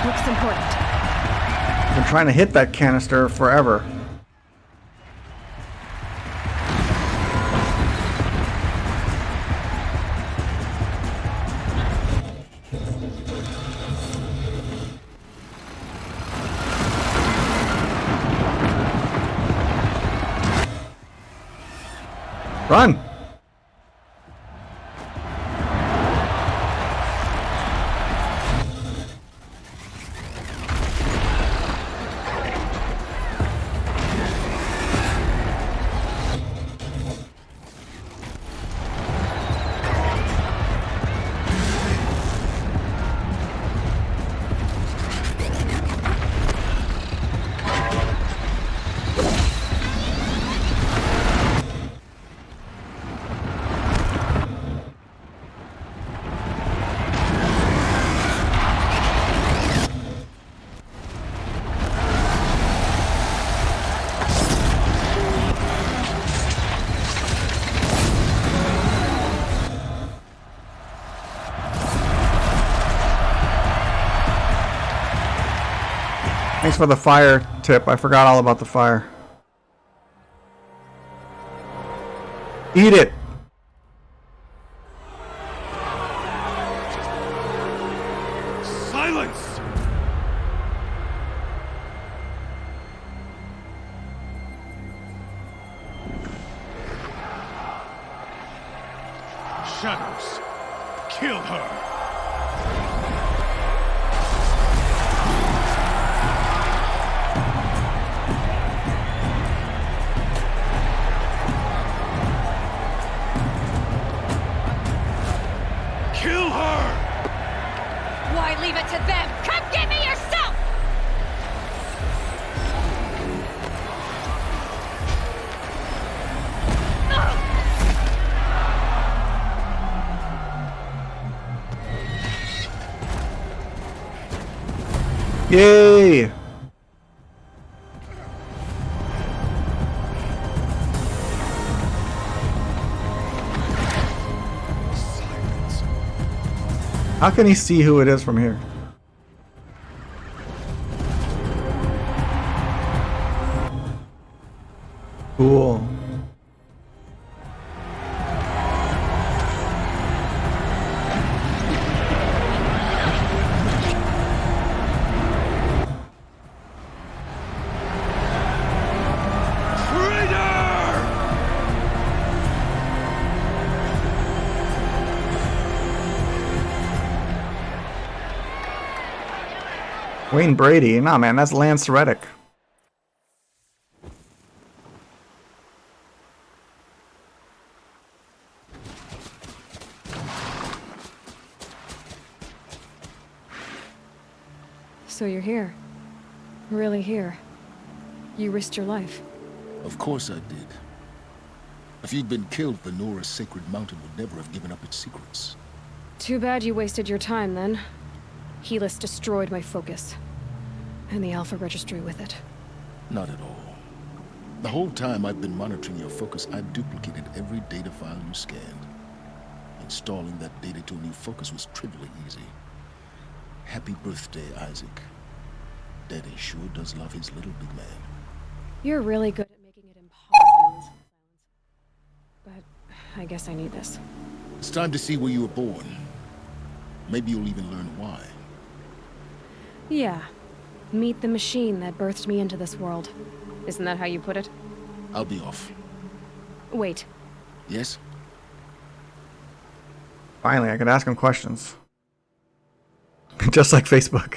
Looks important. I've been trying to hit that canister forever. Run! Thanks for the fire tip. I forgot all about the fire. Eat it! Silence! Shadows, kill her! Kill her! Why leave it to them? Come get me yourself! Yay! How can he see who it is from here? Cool. Wayne Brady? Nah, man, that's Lance Reddick. So you're here. Really here. You risked your life. Of course I did. If you'd been killed, the Nora's sacred mountain would never have given up its secrets. Too bad you wasted your time, then. Helis destroyed my focus. And the Alpha Registry with it. Not at all. The whole time I've been monitoring your focus, I've duplicated every data file you scanned. Installing that data to a new focus was trivially easy. Happy birthday, Isaac. Daddy sure does love his little big man. You're really good at making it impossible. But I guess I need this. It's time to see where you were born. Maybe you'll even learn why. Yeah. Meet the machine that birthed me into this world. Isn't that how you put it? I'll be off. Wait. Yes? Finally, I could ask him questions. Just like Facebook.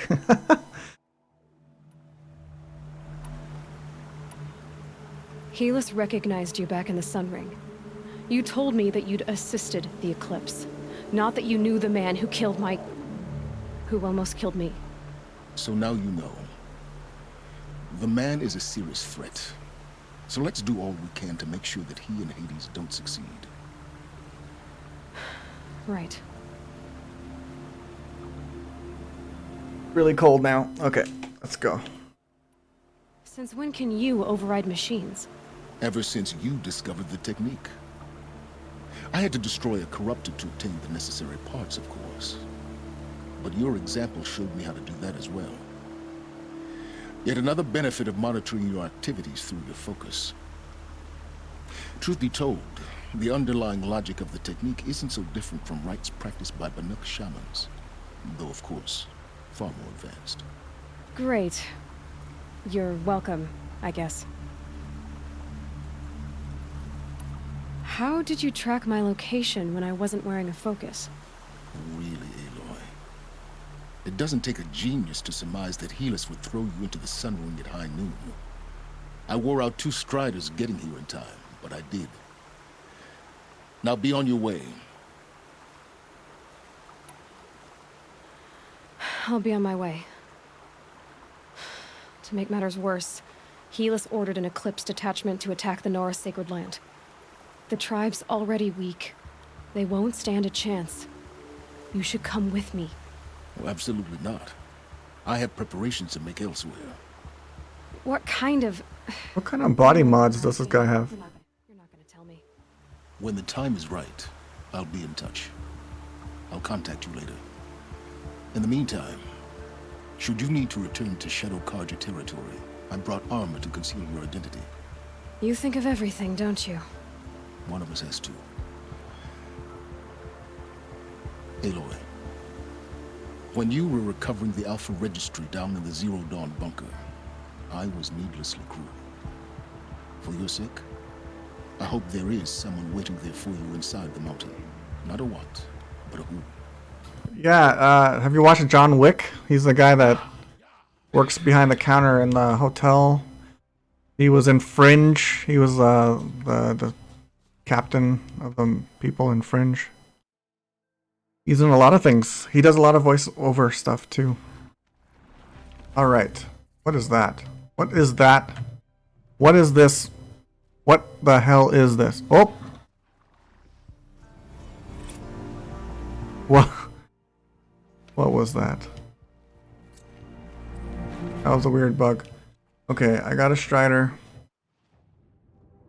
Helis recognized you back in the Sun Ring. You told me that you'd assisted the Eclipse. Not that you knew the man who killed my... who almost killed me. So now you know. The man is a serious threat. So let's do all we can to make sure that he and Hades don't succeed. Right. Really cold now. Okay, let's go. Since when can you override machines? Ever since you discovered the technique. I had to destroy a corruptor to obtain the necessary parts, of course. But your example showed me how to do that as well. Yet another benefit of monitoring your activities through your focus. Truth be told, the underlying logic of the technique isn't so different from rites practiced by Banuk shamans, though of course, far more advanced. Great. You're welcome, I guess. How did you track my location when I wasn't wearing a focus? Really, Aloy? It doesn't take a genius to surmise that Helis would throw you into the sun ring at high noon. I wore out 2 striders getting here in time, but I did. Now be on your way. I'll be on my way. To make matters worse, Helis ordered an Eclipse detachment to attack the Nora Sacred Land. The tribe's already weak. They won't stand a chance. You should come with me. Well, absolutely not. I have preparations to make elsewhere. What kind of body mods does this guy have? You're not gonna tell me. When the time is right, I'll be in touch. I'll contact you later. In the meantime, should you need to return to Shadow Karja territory, I brought armor to conceal your identity. You think of everything, don't you? One of us has to. Aloy, when you were recovering the Alpha Registry down in the Zero Dawn bunker, I was needlessly cruel. For your sake, I hope there is someone waiting there for you inside the mountain. Not a what, but a who. Yeah, have you watched John Wick? He's the guy that works behind the counter in the hotel. He was in Fringe. He was the captain of the people in Fringe. He's in a lot of things. He does a lot of voiceover stuff too. Alright. What is that? What is that? What is this? What the hell is this? Oh! What? What was that? That was a weird bug. Okay, I got a Strider.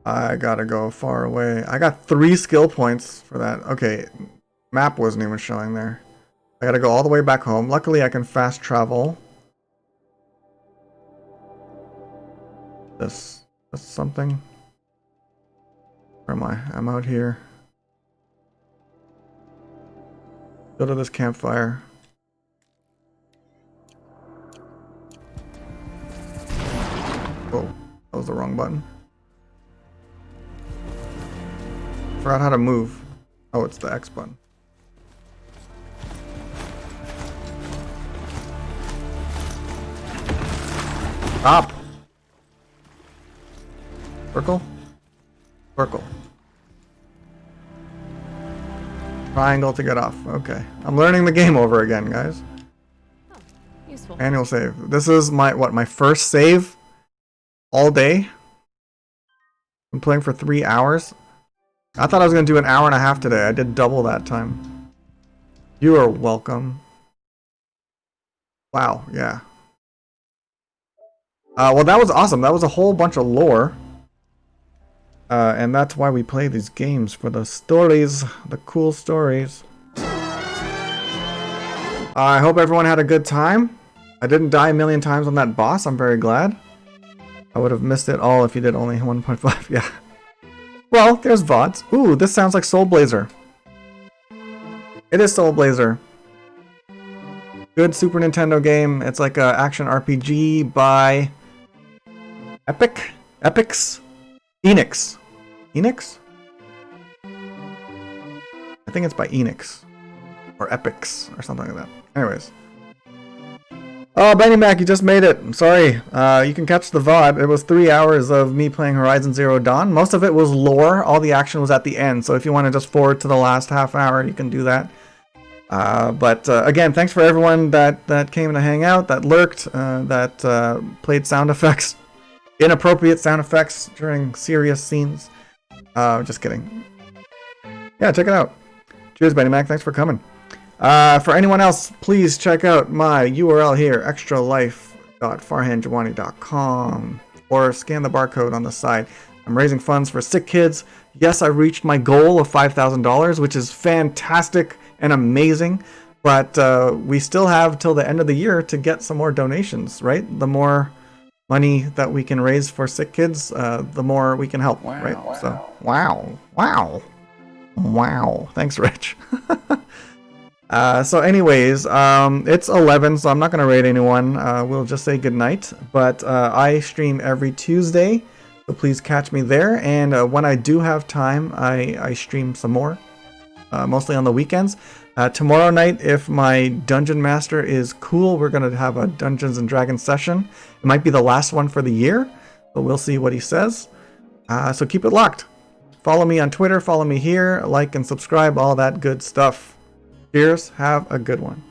I gotta go far away. I got 3 skill points for that. Okay, map wasn't even showing there. I gotta go all the way back home. Luckily, I can fast travel. That's something. Where am I? I'm out here. Go to this campfire. Oh, that was the wrong button. Forgot how to move. Oh, it's the X button. Stop! Circle? Circle. Triangle to get off. Okay. I'm learning the game over again, guys. Oh, useful. Manual save. This is my first save all day. I'm playing for 3 hours. I thought I was going to do an hour and a half today. I did double that time. You are welcome. Wow, yeah. Well, that was awesome. That was a whole bunch of lore. And that's why we play these games, for the stories, the cool stories. I hope everyone had a good time. I didn't die a million times on that boss. I'm very glad. I would have missed it all if you did only 1.5. Yeah. Well, there's VODs. Ooh, this sounds like Soul Blazer. It is Soul Blazer. Good Super Nintendo game. It's like an action RPG by Enix. Enix? I think it's by Enix. Or Epics, or something like that. Anyways. Oh, Benny Mac, you just made it. I'm sorry. You can catch the VOD. It was 3 hours of me playing Horizon Zero Dawn. Most of it was lore. All the action was at the end. So if you want to just forward to the last half hour, you can do that. But again, thanks for everyone that came to hang out, that lurked, that played sound effects. inappropriate sound effects during serious scenes. Just kidding. Yeah, check it out. Cheers, Benny Mac. Thanks for coming. For anyone else, please check out my URL here, extralife.farhanjawani.com, or scan the barcode on the side. I'm raising funds for sick kids. Yes, I reached my goal of $5,000, which is fantastic and amazing, but we still have till the end of the year to get some more donations, right? The more money that we can raise for sick kids, the more we can help, right? Wow. So, wow. Thanks, Rich. So anyways, it's 11, so I'm not going to raid anyone. We'll just say goodnight. But I stream every Tuesday, so please catch me there. And when I do have time, I stream some more, mostly on the weekends. Tomorrow night, if my Dungeon Master is cool, we're going to have a Dungeons & Dragons session. It might be the last one for the year, but we'll see what he says. So keep it locked. Follow me on Twitter, follow me here, like and subscribe, all that good stuff. Cheers, have a good one.